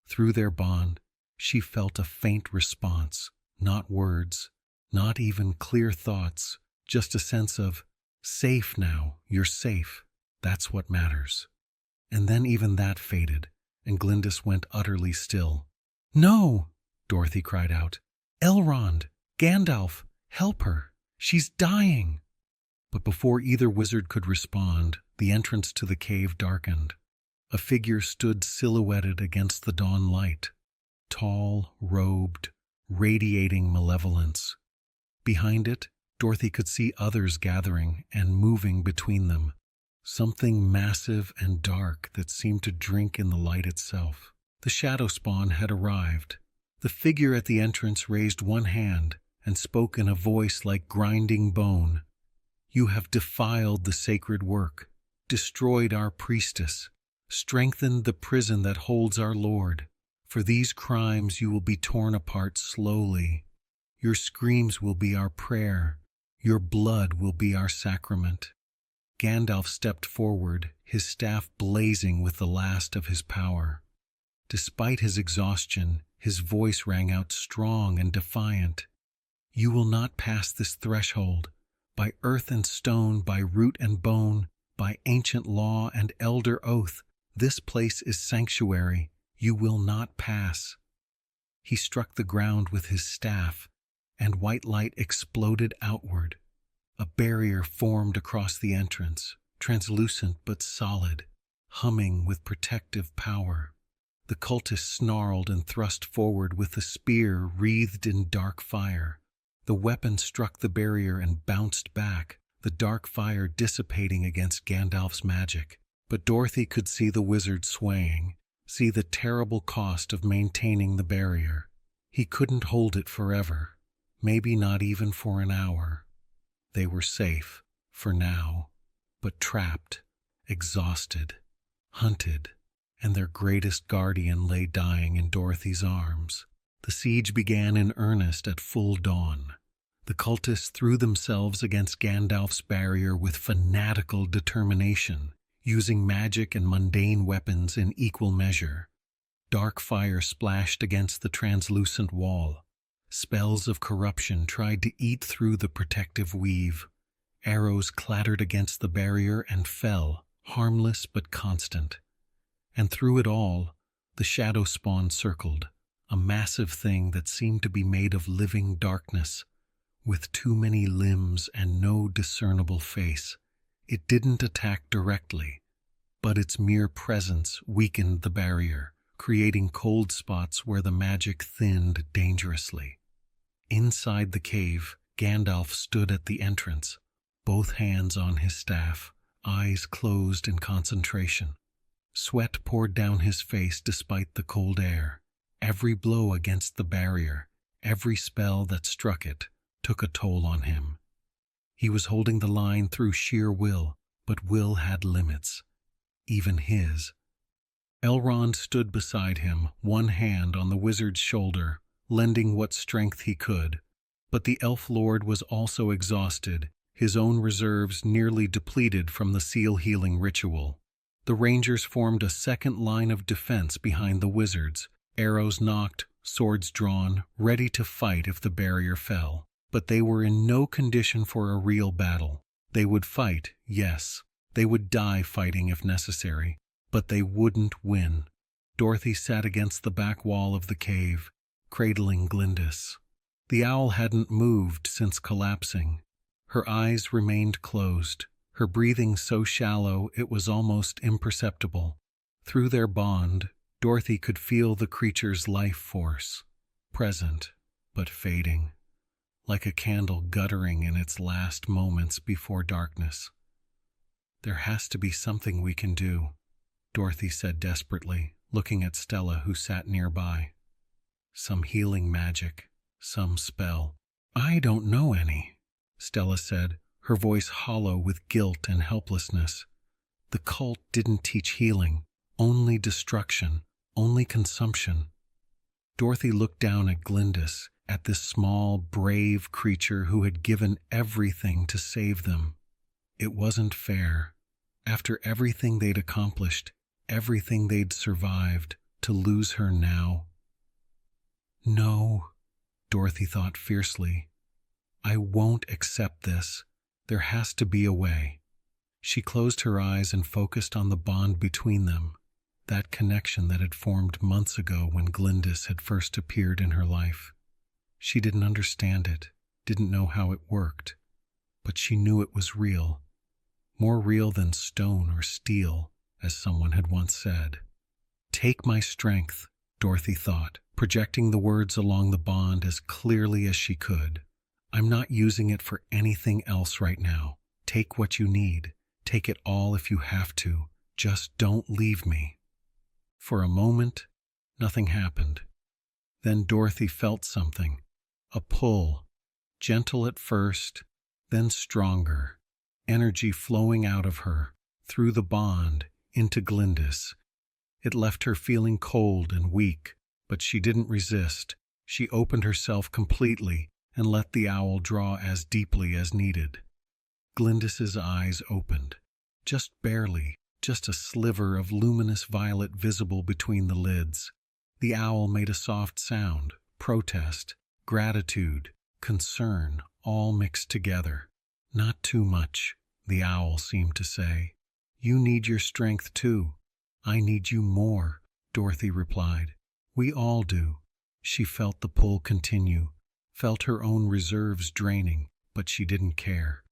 A: Through their bond, she felt a faint response, not words, not even clear thoughts, just a sense of, "Safe now, you're safe, that's what matters." And then even that faded, and Glyndis went utterly still. "No!" Dorothy cried out. "Elrond! Gandalf! Help her! She's dying!" But before either wizard could respond, the entrance to the cave darkened. A figure stood silhouetted against the dawn light, tall, robed, radiating malevolence. Behind it, Dorothy could see others gathering and moving between them, something massive and dark that seemed to drink in the light itself. The shadow spawn had arrived. The figure at the entrance raised one hand and spoke in a voice like grinding bone. "You have defiled the sacred work, destroyed our priestess, strengthened the prison that holds our Lord. For these crimes you will be torn apart slowly. Your screams will be our prayer. Your blood will be our sacrament." Gandalf stepped forward, his staff blazing with the last of his power. Despite his exhaustion, his voice rang out strong and defiant. "You will not pass this threshold. By earth and stone, by root and bone, by ancient law and elder oath, this place is sanctuary. You will not pass." He struck the ground with his staff, and white light exploded outward. A barrier formed across the entrance, translucent but solid, humming with protective power. The cultist snarled and thrust forward with a spear wreathed in dark fire. The weapon struck the barrier and bounced back, the dark fire dissipating against Gandalf's magic. But Dorothy could see the wizard swaying, see the terrible cost of maintaining the barrier. He couldn't hold it forever, maybe not even for an hour. They were safe, for now, but trapped, exhausted, hunted, and their greatest guardian lay dying in Dorothy's arms. The siege began in earnest at full dawn. The cultists threw themselves against Gandalf's barrier with fanatical determination, using magic and mundane weapons in equal measure. Dark fire splashed against the translucent wall. Spells of corruption tried to eat through the protective weave. Arrows clattered against the barrier and fell, harmless but constant. And through it all, the shadow spawn circled, a massive thing that seemed to be made of living darkness, with too many limbs and no discernible face. It didn't attack directly, but its mere presence weakened the barrier, creating cold spots where the magic thinned dangerously. Inside the cave, Gandalf stood at the entrance, both hands on his staff, eyes closed in concentration. Sweat poured down his face despite the cold air. Every blow against the barrier, every spell that struck it, took a toll on him. He was holding the line through sheer will, but will had limits, even his. Elrond stood beside him, one hand on the wizard's shoulder, lending what strength he could. But the elf lord was also exhausted, his own reserves nearly depleted from the seal-healing ritual. The rangers formed a second line of defense behind the wizards, arrows nocked, swords drawn, ready to fight if the barrier fell. But they were in no condition for a real battle. They would fight, yes. They would die fighting if necessary, but they wouldn't win. Dorothy sat against the back wall of the cave, cradling Glyndis. The owl hadn't moved since collapsing. Her eyes remained closed, her breathing so shallow it was almost imperceptible. Through their bond, Dorothy could feel the creature's life force, present but fading, like a candle guttering in its last moments before darkness. "There has to be something we can do," Dorothy said desperately, looking at Stella who sat nearby. "Some healing magic, some spell." "I don't know any," Stella said, her voice hollow with guilt and helplessness. "The cult didn't teach healing, only destruction, only consumption." Dorothy looked down at Glyndis, at this small, brave creature who had given everything to save them. It wasn't fair. After everything they'd accomplished, everything they'd survived, to lose her now. "No," Dorothy thought fiercely. "I won't accept this. There has to be a way." She closed her eyes and focused on the bond between them, that connection that had formed months ago when Glyndis had first appeared in her life. She didn't understand it, didn't know how it worked, but she knew it was real. More real than stone or steel, as someone had once said. "Take my strength," Dorothy thought, projecting the words along the bond as clearly as she could. "I'm not using it for anything else right now. Take what you need. Take it all if you have to. Just don't leave me." For a moment, nothing happened. Then Dorothy felt something. A pull, gentle at first, then stronger, energy flowing out of her, through the bond, into Glyndis. It left her feeling cold and weak, but she didn't resist. She opened herself completely and let the owl draw as deeply as needed. Glyndis's eyes opened, just barely, just a sliver of luminous violet visible between the lids. The owl made a soft sound, protest, gratitude, concern, all mixed together. Not too much, the owl seemed to say. You need your strength too. I need you more, Dorothy replied. We all do. She felt the pull continue, felt her own reserves draining, but she didn't care.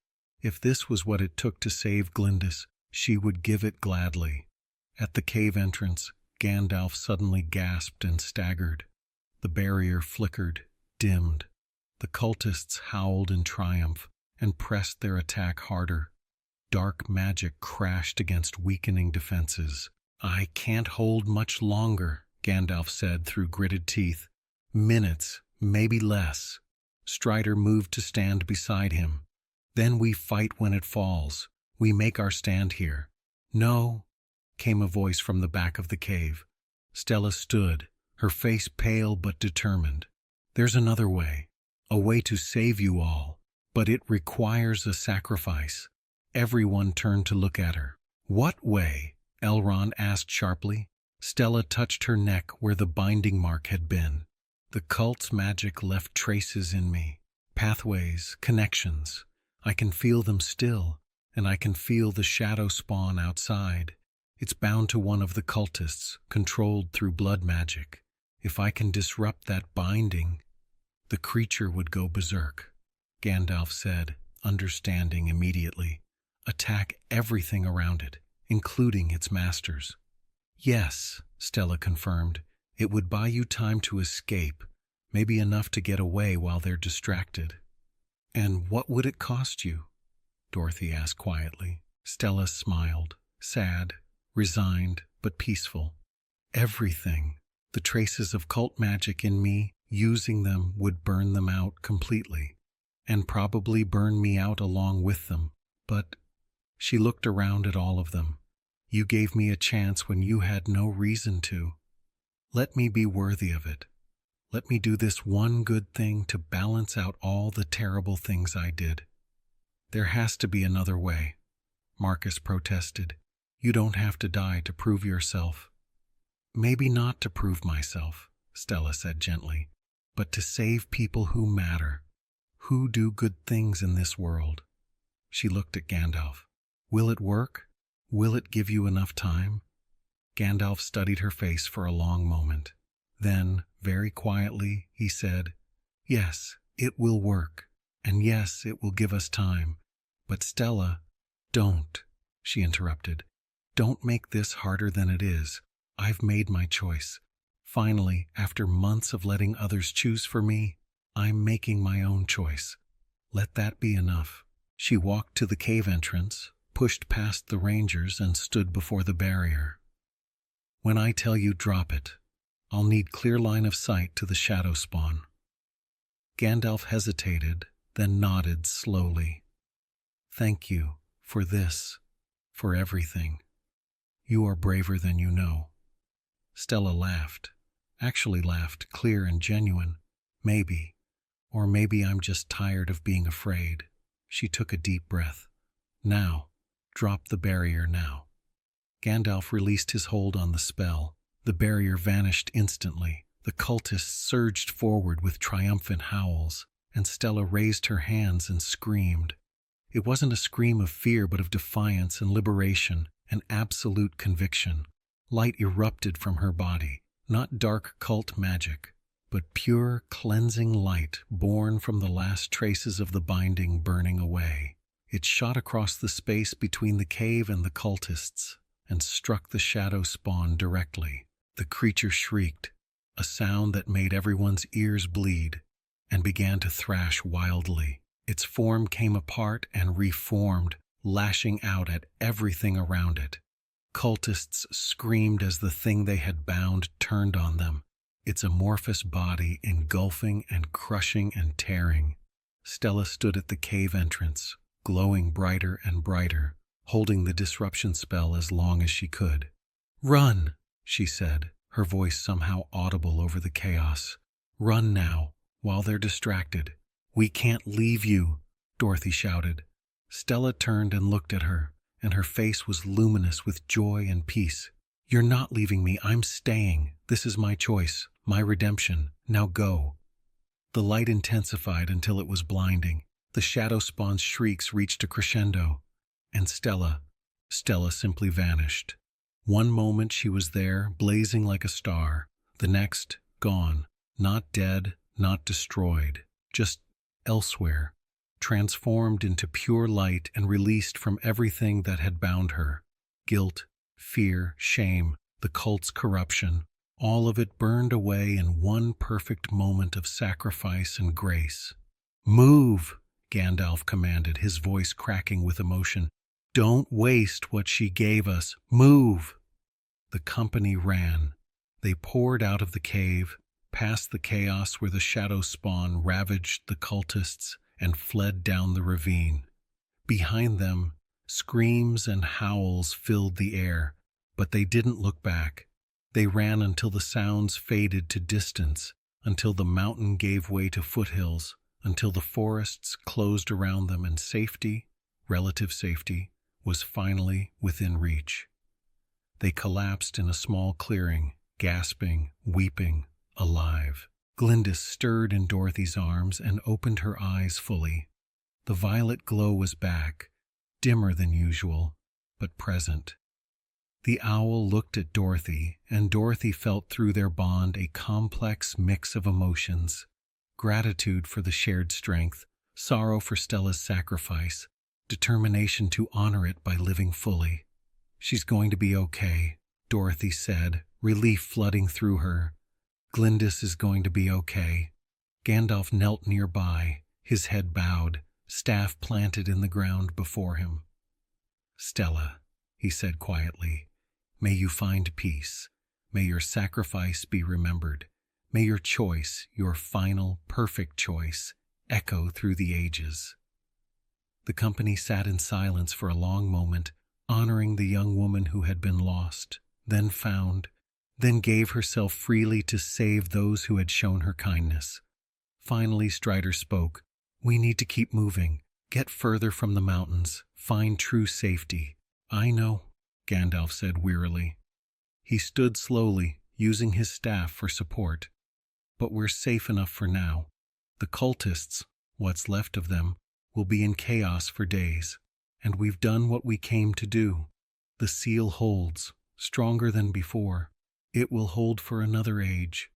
A: If this was what it took to save Glyndis, she would give it gladly. At the cave entrance, Gandalf suddenly gasped and staggered. The barrier flickered, dimmed. The cultists howled in triumph and pressed their attack harder. Dark magic crashed against weakening defenses. I can't hold much longer, Gandalf said through gritted teeth. Minutes, maybe less. Strider moved to stand beside him. Then we fight when it falls. We make our stand here. No, came a voice from the back of the cave. Stella stood, her face pale but determined. There's another way, a way to save you all, but it requires a sacrifice. Everyone turned to look at her. What way? Elrond asked sharply. Stella touched her neck where the binding mark had been. The cult's magic left traces in me. Pathways, connections. I can feel them still, and I can feel the shadow spawn outside. It's bound to one of the cultists, controlled through blood magic. If I can disrupt that binding, the creature would go berserk. Gandalf said, understanding immediately. Attack everything around it, including its masters. Yes, Stella confirmed. It would buy you time to escape, maybe enough to get away while they're distracted. And what would it cost you? Dorothy asked quietly. Stella smiled, sad, resigned, but peaceful. Everything. The traces of cult magic in me, using them would burn them out completely, and probably burn me out along with them. But she looked around at all of them. You gave me a chance when you had no reason to. Let me be worthy of it. Let me do this one good thing to balance out all the terrible things I did. There has to be another way, Marcus protested. You don't have to die to prove yourself. Maybe not to prove myself, Stella said gently, but to save people who matter, who do good things in this world. She looked at Gandalf. Will it work? Will it give you enough time? Gandalf studied her face for a long moment. Then, very quietly, he said, Yes, it will work, and yes, it will give us time. But Stella, don't, she interrupted. Don't make this harder than it is. I've made my choice. Finally, after months of letting others choose for me, I'm making my own choice. Let that be enough. She walked to the cave entrance, pushed past the rangers, and stood before the barrier. When I tell you drop it, I'll need clear line of sight to the shadow spawn. Gandalf hesitated, then nodded slowly. Thank you for this, for everything. You are braver than you know. Stella laughed, actually laughed, clear and genuine. Maybe, or maybe I'm just tired of being afraid. She took a deep breath. Now, drop the barrier now. Gandalf released his hold on the spell. The barrier vanished instantly. The cultists surged forward with triumphant howls, and Stella raised her hands and screamed. It wasn't a scream of fear, but of defiance and liberation and absolute conviction. Light erupted from her body, not dark cult magic, but pure, cleansing light born from the last traces of the binding burning away. It shot across the space between the cave and the cultists and struck the shadow spawn directly. The creature shrieked, a sound that made everyone's ears bleed, and began to thrash wildly. Its form came apart and reformed, lashing out at everything around it. Cultists screamed as the thing they had bound turned on them, its amorphous body engulfing and crushing and tearing. Stella stood at the cave entrance, glowing brighter and brighter, holding the disruption spell as long as she could. Run, she said, her voice somehow audible over the chaos. Run now, while they're distracted. We can't leave you, Dorothy shouted. Stella turned and looked at her, and her face was luminous with joy and peace. "You're not leaving me, I'm staying. This is my choice, my redemption. Now go." The light intensified until it was blinding. The shadow spawn's shrieks reached a crescendo, and Stella simply vanished. One moment she was there, blazing like a star. The next, gone. Not dead, not destroyed. Just elsewhere. Transformed into pure light and released from everything that had bound her. Guilt, fear, shame, the cult's corruption. All of it burned away in one perfect moment of sacrifice and grace. "Move!" Gandalf commanded, his voice cracking with emotion. "Don't waste what she gave us. Move!" The company ran. They poured out of the cave, past the chaos where the shadow spawn ravaged the cultists, and fled down the ravine. Behind them, screams and howls filled the air, but they didn't look back. They ran until the sounds faded to distance, until the mountain gave way to foothills, until the forests closed around them and safety, relative safety, was finally within reach. They collapsed in a small clearing, gasping, weeping, alive. Glyndis stirred in Dorothy's arms and opened her eyes fully. The violet glow was back, dimmer than usual, but present. The owl looked at Dorothy, and Dorothy felt through their bond a complex mix of emotions. Gratitude for the shared strength, sorrow for Stella's sacrifice, determination to honor it by living fully. "She's going to be okay," Dorothy said, relief flooding through her. "Glyndis is going to be okay." Gandalf knelt nearby, his head bowed, staff planted in the ground before him. "Stella," he said quietly, "may you find peace. May your sacrifice be remembered. May your choice, your final, perfect choice, echo through the ages." The company sat in silence for a long moment, honoring the young woman who had been lost, then found, then gave herself freely to save those who had shown her kindness. Finally Strider spoke. "We need to keep moving, get further from the mountains, find true safety." "I know," Gandalf said wearily. He stood slowly, using his staff for support. "But we're safe enough for now. The cultists, what's left of them, will be in chaos for days, and we've done what we came to do. The seal holds, stronger than before. It will hold for another age."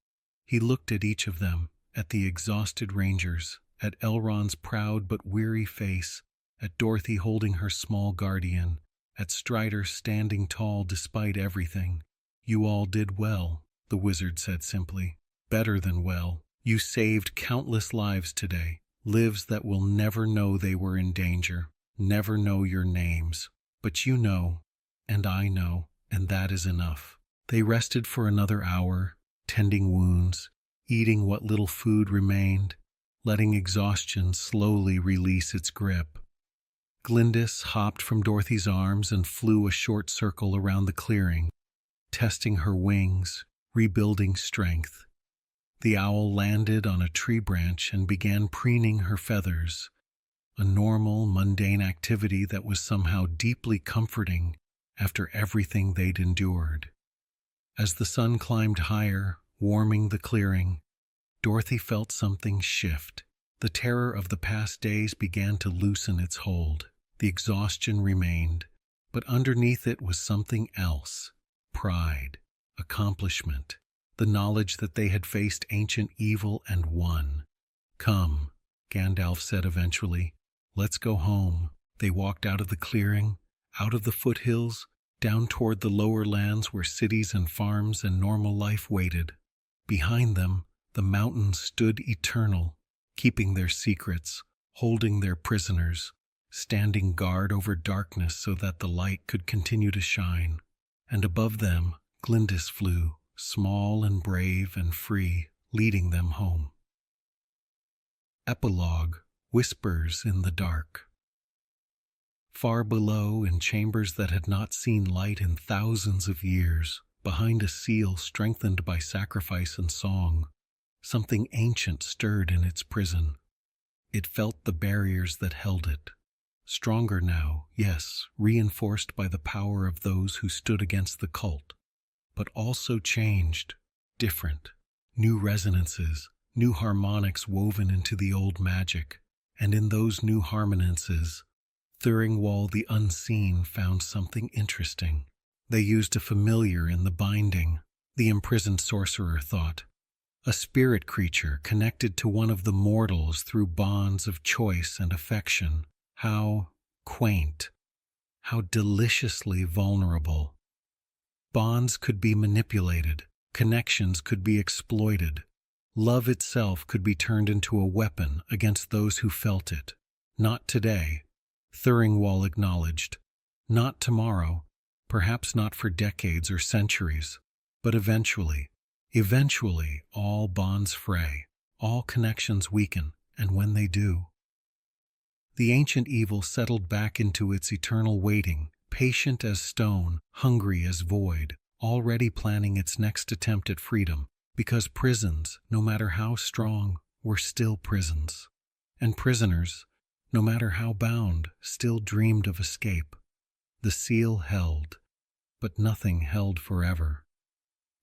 A: He looked at each of them, at the exhausted rangers, at Elrond's proud but weary face, at Dorothy holding her small guardian, at Strider standing tall despite everything. "You all did well," the wizard said simply. "Better than well. You saved countless lives today, lives that will never know they were in danger, never know your names. But you know, and I know, and that is enough." They rested for another hour, tending wounds, eating what little food remained, letting exhaustion slowly release its grip. Glyndis hopped from Dorothy's arms and flew a short circle around the clearing, testing her wings, rebuilding strength. The owl landed on a tree branch and began preening her feathers, a normal, mundane activity that was somehow deeply comforting after everything they'd endured. As the sun climbed higher, warming the clearing, Dorothy felt something shift. The terror of the past days began to loosen its hold. The exhaustion remained, but underneath it was something else. Pride, accomplishment, the knowledge that they had faced ancient evil and won. "Come," Gandalf said eventually. "Let's go home." They walked out of the clearing, out of the foothills, down toward the lower lands where cities and farms and normal life waited. Behind them, the mountains stood eternal, keeping their secrets, holding their prisoners, standing guard over darkness so that the light could continue to shine. And above them, Glyndis flew, small and brave and free, leading them home. Epilogue: Whispers in the Dark. Far below, in chambers that had not seen light in thousands of years, behind a seal strengthened by sacrifice and song, something ancient stirred in its prison. It felt the barriers that held it, Stronger now, yes, reinforced by the power of those who stood against the cult, but also changed, different, new resonances, new harmonics woven into the old magic, and in those new harmonices, Thuringwall the Unseen found something interesting. They used a familiar in the binding, the imprisoned sorcerer thought, a spirit creature connected to one of the mortals through bonds of choice and affection. How quaint, how deliciously vulnerable. Bonds could be manipulated, connections could be exploited, love itself could be turned into a weapon against those who felt it. Not today, Thuringwall acknowledged. Not tomorrow, perhaps not for decades or centuries, but eventually, all bonds fray, all connections weaken, and when they do, the ancient evil settled back into its eternal waiting, patient as stone, hungry as void, already planning its next attempt at freedom, because prisons, no matter how strong, were still prisons. And prisoners, no matter how bound, still dreamed of escape. The seal held, but nothing held forever.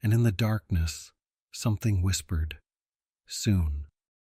A: And in the darkness, something whispered, "Soon."